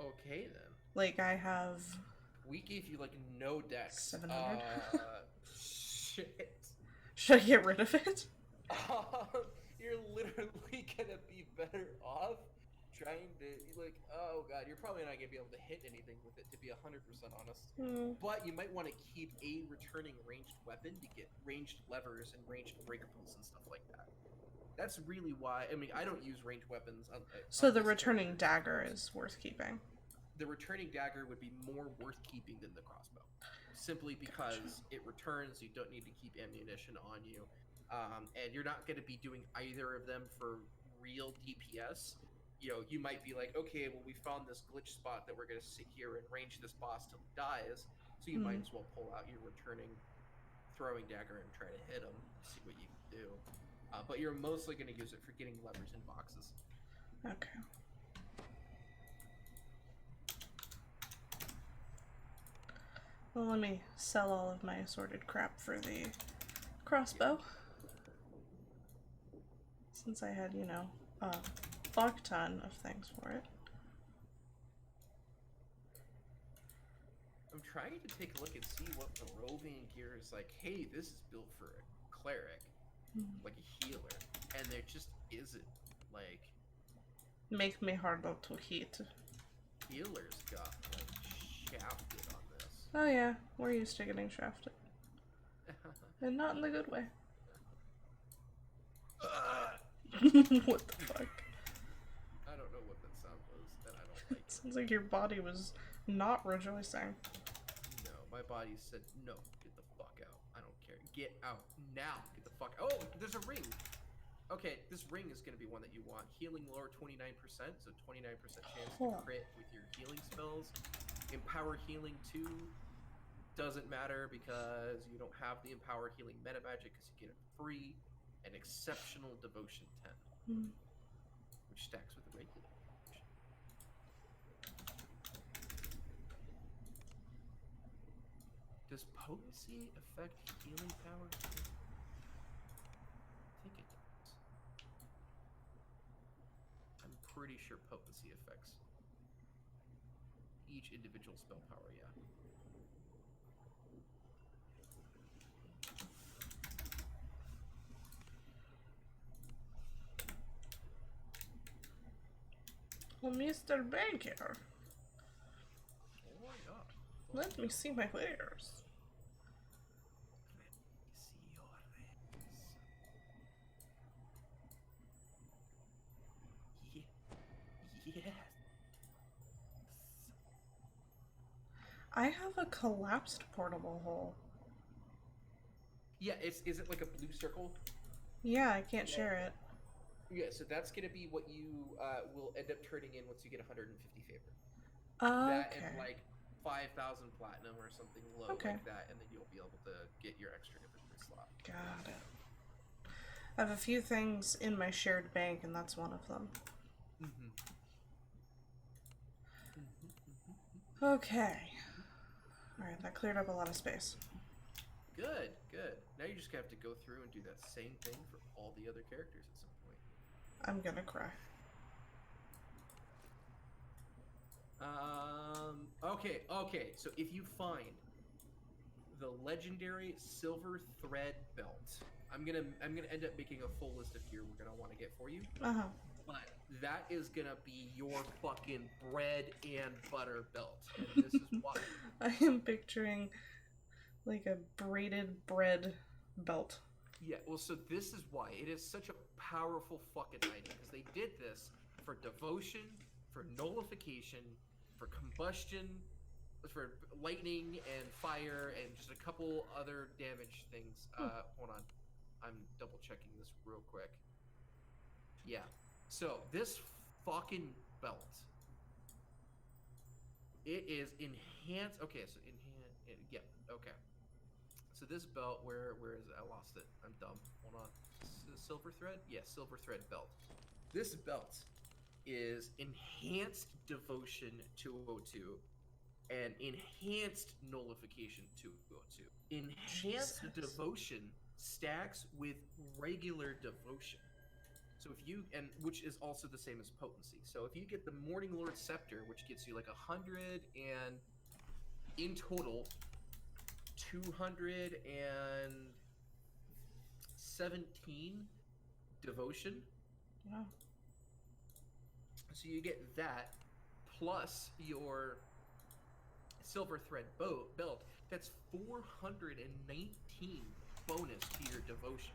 Okay then. Like I have. We gave you like no decks. 700. Shit. Should I get rid of it? You're literally gonna be better off trying to oh god, you're probably not gonna be able to hit anything with it, to be 100% honest. But you might want to keep a returning ranged weapon to get ranged levers and ranged breakables and stuff like that. That's really why. I mean, I don't use ranged weapons. So the returning dagger is worth keeping. The returning dagger would be more worth keeping than the crossbow, simply because it returns. You don't need to keep ammunition on you, and you're not going to be doing either of them for real DPS. You know, you might be like, okay, well, we found this glitch spot that we're going to sit here and range this boss till he dies, so you might as well pull out your returning throwing dagger and try to hit him, see what you can do. But you're mostly going to use it for getting levers in boxes. Okay. Well, let me sell all of my assorted crap for the crossbow. Since I had, you know, a fuck ton of things for it. I'm trying to take a look and see what the roving gear is like. Hey, this is built for a cleric, like a healer, and there just isn't. Like, make me harder to hit. Healers got like shafted on this. Oh yeah, we're used to getting shafted, and not in the good way. What the fuck? I don't know what that sound was, and I don't like it. Sounds like your body was not rejoicing. No, my body said, no, get the fuck out. I don't care. Get out now. Get the fuck out. Oh, there's a ring. Okay, this ring is going to be one that you want. Healing lower 29%, so 29% chance to crit with your healing spells. Empower healing 2 doesn't matter because you don't have the empower healing meta magic because you get it free. And exceptional devotion 10, which stacks with the regular devotion. Does potency affect healing power? I think it does. I'm pretty sure potency affects each individual spell power, yeah. Well, Mr. Banker, Oh, yeah. let me see my wares. Let me see your wares. Yes. I have a collapsed portable hole. Yeah, is it like a blue circle? Yeah, I can't share it. Yeah, so that's going to be what you will end up turning in once you get 150 favor. That and like 5,000 platinum or something low like that, and then you'll be able to get your extra inventory slot. Got it. I have a few things in my shared bank, and that's one of them. Okay. Alright, that cleared up a lot of space. Good, good. Now you just have to go through and do that same thing for all the other characters at some point. I'm gonna cry. Okay. So if you find the legendary silver thread belt, I'm gonna end up making a full list of gear we're gonna want to get for you. Uh-huh. But that is gonna be your fucking bread and butter belt, and this is why. I am picturing like a braided bread belt. Yeah, well, so this is why it is such a powerful fucking item, because they did this for devotion, for nullification, for combustion, for lightning and fire, and just a couple other damage things. Hold on, I'm double checking this real quick. Yeah, so this fucking belt, it is enhanced. Okay, so yeah, okay. So this belt, where is it? I lost it. I'm dumb. Hold on. Silver thread? Yeah, silver thread belt. This belt is enhanced devotion 202 and enhanced nullification 202. Enhanced Jesus. devotion stacks with regular devotion. So if you, and which is also the same as potency. So if you get the Morning Lord Scepter, which gets you like 100 and in total 217 devotion. Wow. So you get that plus your silver thread belt. That's 419 bonus to your devotion.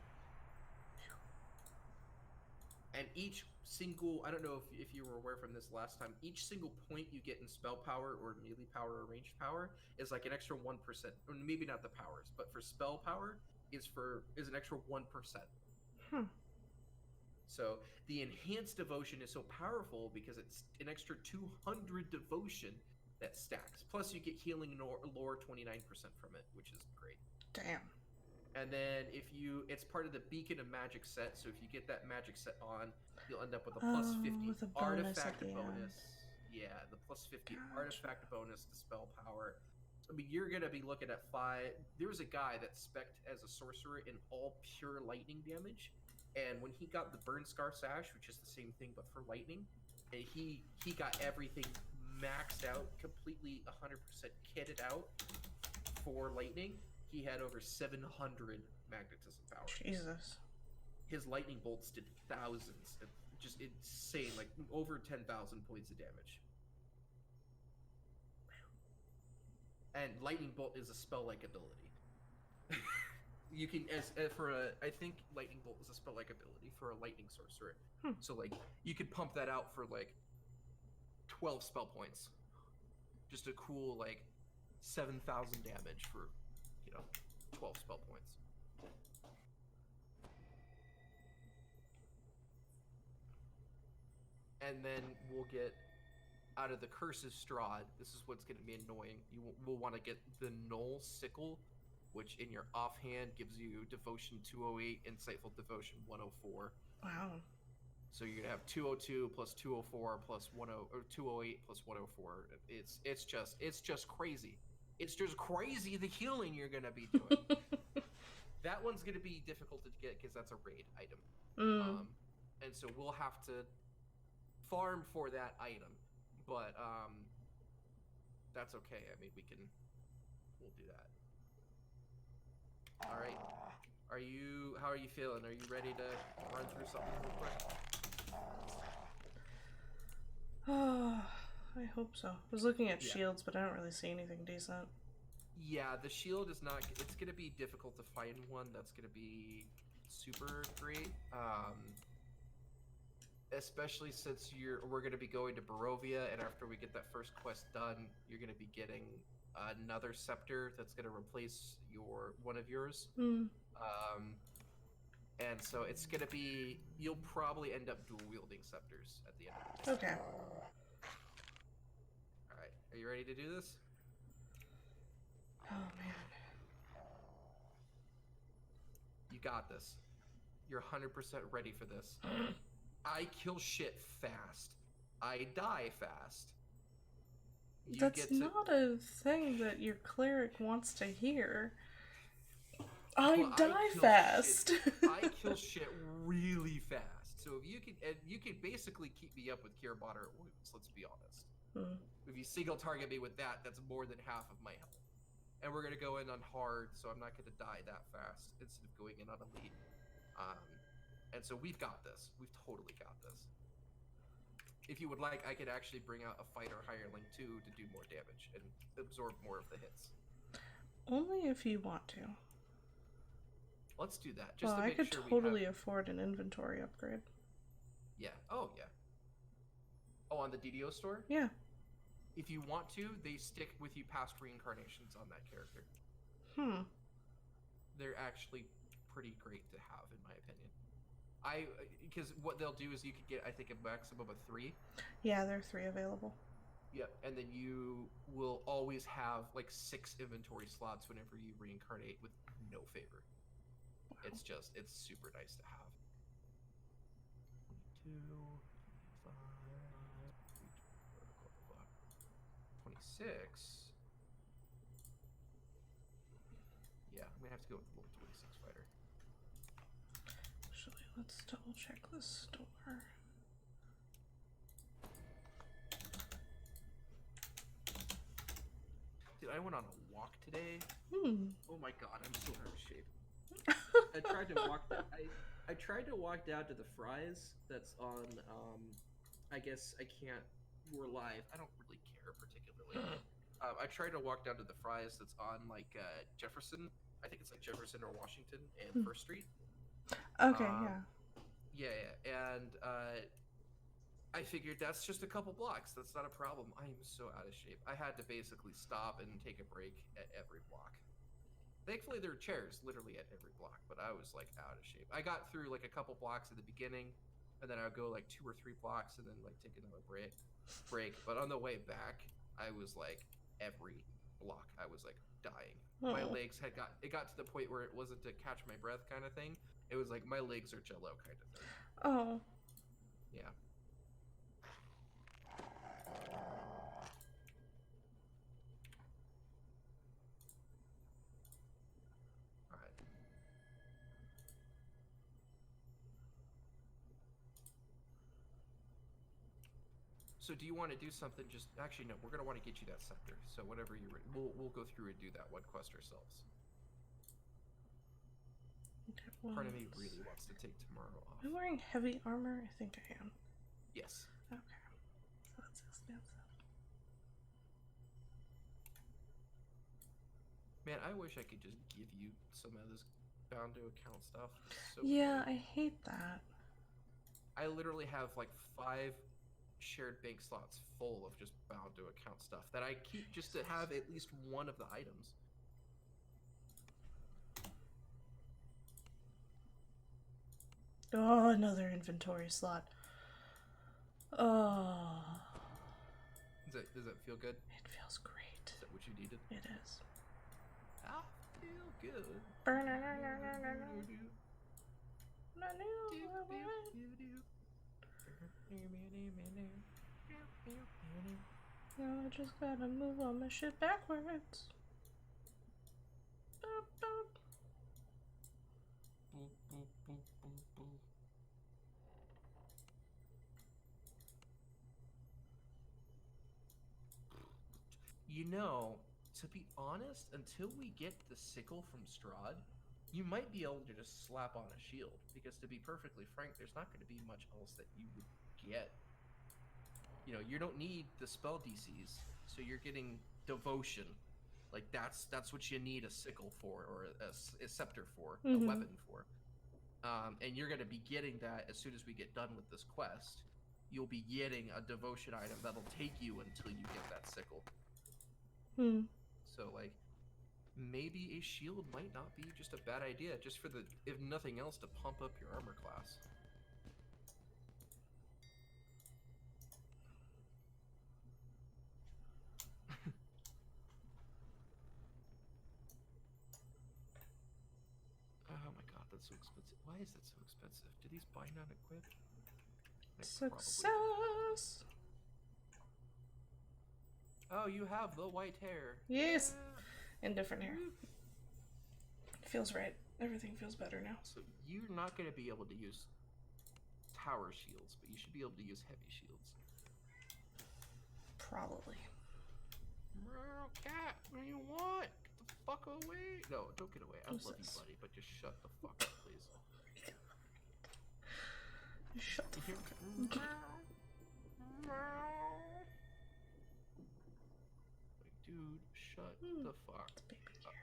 And each single, I don't know if you were aware from this last time, each single point you get in spell power or melee power or ranged power is like an extra 1%. Or maybe not the powers, but for spell power is an extra 1%. So the enhanced devotion is so powerful because it's an extra 200 devotion that stacks. Plus you get healing lore 29% from it, which is great. Damn. And then it's part of the Beacon of Magic set, so if you get that magic set on, you'll end up with a plus 50 with a artifact bonus. bonus. Yeah, the plus 50 artifact bonus to spell power. I mean, you're going to be looking at 5. There was a guy that spec'd as a sorcerer in all pure lightning damage, and when he got the Burn Scar Sash, which is the same thing but for lightning, and he got everything maxed out, completely 100% kitted out for lightning. He had over 700 magnetism power. Jesus. His lightning bolts did thousands. Just insane, like over 10,000 points of damage. And lightning bolt is a spell-like ability. You can, I think lightning bolt is a spell-like ability for a lightning sorcerer. So like, you could pump that out for like 12 spell points. Just a cool like 7,000 damage for 12 spell points. And then we'll get out of the Curse's Strahd. This is what's going to be annoying. You will want to get the Null Sickle, which in your offhand gives you Devotion 208, Insightful Devotion 104. Wow. So you're gonna have 202 plus 204 plus 10 or 208 plus 104. It's just crazy. It's just crazy the healing you're gonna be doing. That one's gonna be difficult to get because that's a raid item. And so we'll have to farm for that item. But that's okay. I mean, we'll do that. All right. How are you feeling? Are you ready to run through something real quick? I hope so. I was looking at shields, but I don't really see anything decent. Yeah, the shield is not. It's gonna be difficult to find one that's gonna be super great. Especially since we're gonna be going to Barovia, and after we get that first quest done, you're gonna be getting another scepter that's gonna replace one of yours. And so it's gonna be, you'll probably end up dual wielding scepters at the end of the day. Okay. All right, are you ready to do this? Oh man. You got this. You're 100% ready for this. I kill shit fast. I die fast. That's not a thing that your cleric wants to hear. I die fast. I kill shit really fast. So if you can basically keep me up with Cure Moderate Wounds, let's be honest. If you single target me with that, that's more than half of my health. And we're gonna go in on hard, so I'm not gonna die that fast instead of going in on elite. And so we've got this. We've totally got this. If you would like, I could actually bring out a fighter hireling too to do more damage and absorb more of the hits. Only if you want to. Let's do that. Just Well, to I make could sure totally we have... afford an inventory upgrade. Yeah. Oh, yeah. Oh, on the DDO store? Yeah. If you want to, they stick with you past reincarnations on that character. They're actually pretty great to have, in my opinion. Because what they'll do is you could get, I think, a maximum of 3. Yeah, there are 3 available. Yep, and then you will always have like 6 inventory slots whenever you reincarnate with no favor. Wow. It's super nice to have. 22, 25, 26. Yeah, I'm gonna have to go with the level 26 fighter. Actually, let's double check the store. Dude, I went on a walk today. Oh my god, I'm so out of shape. I tried to walk down to the Fry's that's on I guess I can't, we're live. I don't really care particularly. I tried to walk down to the Fry's that's on like Jefferson. I think it's like Jefferson or Washington and First Street. Okay, yeah, and I figured that's just a couple blocks. That's not a problem. I am so out of shape. I had to basically stop and take a break at every block. Thankfully, there were chairs literally at every block, but I was like out of shape. I got through like a couple blocks at the beginning, and then I would go like 2 or 3 blocks and then like take another break. But on the way back, I was like every block, I was like dying. My legs it got to the point where it wasn't to catch my breath kind of thing. It was like my legs are jello kind of thing. Oh. Yeah. So do you want to do something? Just actually no, we're gonna want to get you that scepter. So whenever you're ready, we'll go through and do that one quest ourselves. Okay, Part of me really wants to take tomorrow off. Am I wearing heavy armor? I think I am. Yes. Okay. So that's expensive. Man, I wish I could just give you some of this bound to account stuff. So yeah, good. I hate that. I literally have like 5 shared bank slots full of just bound to account stuff that I keep just to have at least one of the items. Oh, another inventory slot. Oh. Does that feel good? It feels great. Is that what you needed? It is. I feel good. Now I just gotta move all my shit backwards. Boop, boop. Boop, boop, boop, boop, boop. You know, to be honest, until we get the sickle from Strahd, you might be able to just slap on a shield, because to be perfectly frank, there's not going to be much else that you would get. You know, you don't need the spell DCs, so you're getting devotion. Like, that's what you need a sickle for, or a scepter for, a weapon for. And you're going to be getting that as soon as we get done with this quest. You'll be getting a devotion item that'll take you until you get that sickle. So, like, maybe a shield might not be just a bad idea, just for the, if nothing else, to pump up your armor class. Oh my god, that's so expensive. Why is that so expensive? Do these bind on equip? Success! Oh, you have the white hair. Yes! And different hair. It feels right. Everything feels better now. So you're not going to be able to use tower shields, but you should be able to use heavy shields. Probably. Cat, what do you want? Get the fuck away. No, don't get away. I love you, buddy, but just shut the fuck up, please. Shut the fuck up. Dude, shut the fuck up.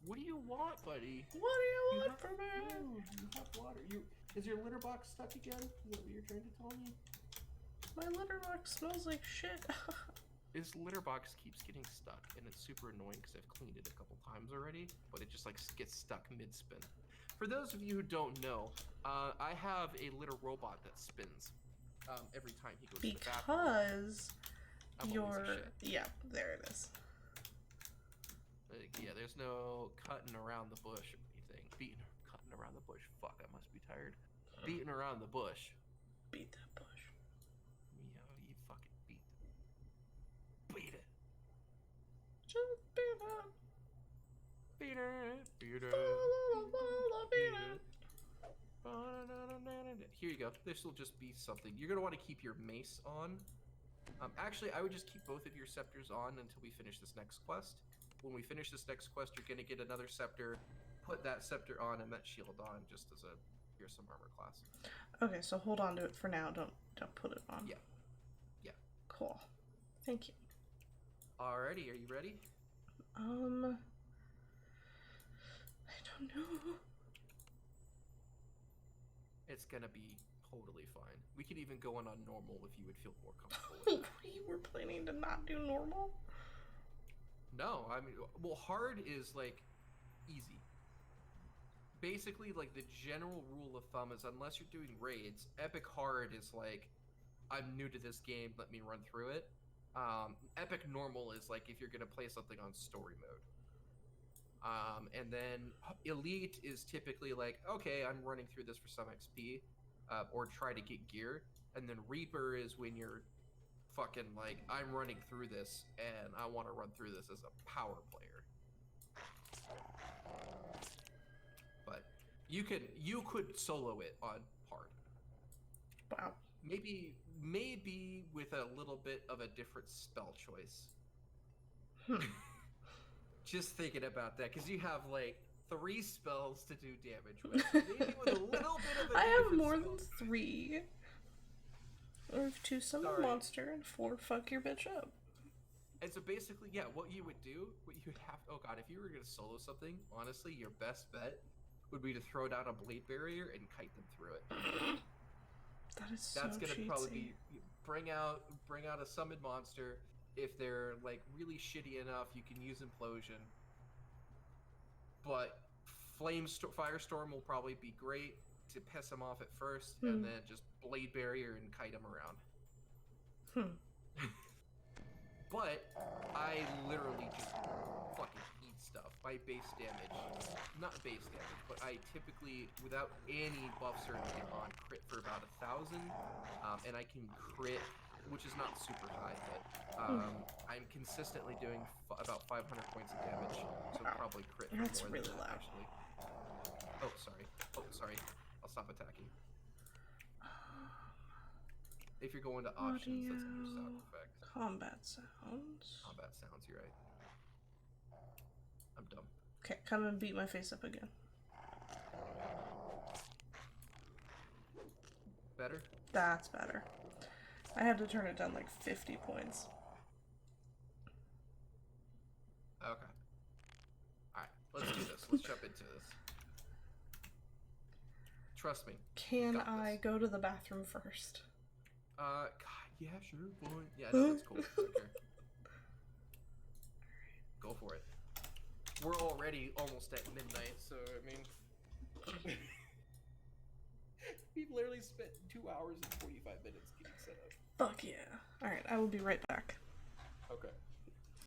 What do you want, buddy? What do you want have from me? food, you have water. Is your litter box stuck again? Is that what you're trying to tell me? My litter box smells like shit. His litter box keeps getting stuck, and it's super annoying because I've cleaned it a couple times already, but it just like gets stuck mid-spin. For those of you who don't know, I have a litter robot that spins every time he goes to the bathroom. Because I'm always a shit. yeah, there it is. Yeah, there's no cutting around the bush or anything. Cutting around the bush. Fuck, I must be tired. Beating around the bush. Beat that bush. Yeah, you fucking beat it. Just beat it. Beat it. Beat it. Beat it. Here you go. This will just be something. You're gonna want to keep your mace on. Actually, I would just keep both of your scepters on until we finish this next quest. When we finish this next quest, you're gonna get another scepter. Put that scepter on and that shield on, just as a here's some armor class. Okay, so hold on to it for now. Don't put it on. Yeah. Cool. Thank you. Alrighty, are you ready? I don't know. It's gonna be totally fine. We could even go on normal if you would feel more comfortable with it. We were planning to not do normal. No, I mean, well, hard is like easy. Basically, like the general rule of thumb is unless you're doing raids, epic hard is like, I'm new to this game, let me run through it. Epic normal is like if you're gonna play something on story mode. And then elite is typically like, okay, I'm running through this for some XP, or try to get gear. And then Reaper is when you're fucking like, I'm running through this and I want to run through this as a power player. But you could solo it on hard. Wow. Maybe with a little bit of a different spell choice. Just thinking about that, because you have like 3 spells to do damage with. Maybe with a little bit of a I have different more spell. than 3. I have 2 summon Sorry. monster and 4 fuck your bitch up. And so basically, yeah, what you would have, oh god, if you were going to solo something, honestly, your best bet would be to throw down a blade barrier and kite them through it. That is so That's going to cheatsy. probably be, bring out a summoned monster. If they're like really shitty enough, you can use implosion. But firestorm will probably be great to piss them off at first, and then just blade barrier and kite them around. But I literally just fucking eat stuff by base damage. Not base damage, but I typically, without any buffs or anything on, crit for about 1,000, and I can crit, which is not super high, but I'm consistently doing about 500 points of damage, so probably crit for That's more really than that, loud. actually. Oh, sorry. I'll stop attacking. If you're going to options, that's under sound effect. Combat sounds. Combat sounds, you're right. I'm dumb. Okay, come and beat my face up again. Better? That's better. I had to turn it down like 50 points. Okay. Alright, let's do this. Let's jump into this. Trust me. Can got I this. go to the bathroom first? God, yeah, sure, boy. Yeah, no, that's cool. Okay. Go for it. We're already almost at midnight, so, I mean... We've literally spent 2 hours and 45 minutes getting set up. Fuck yeah. Alright, I will be right back. Okay.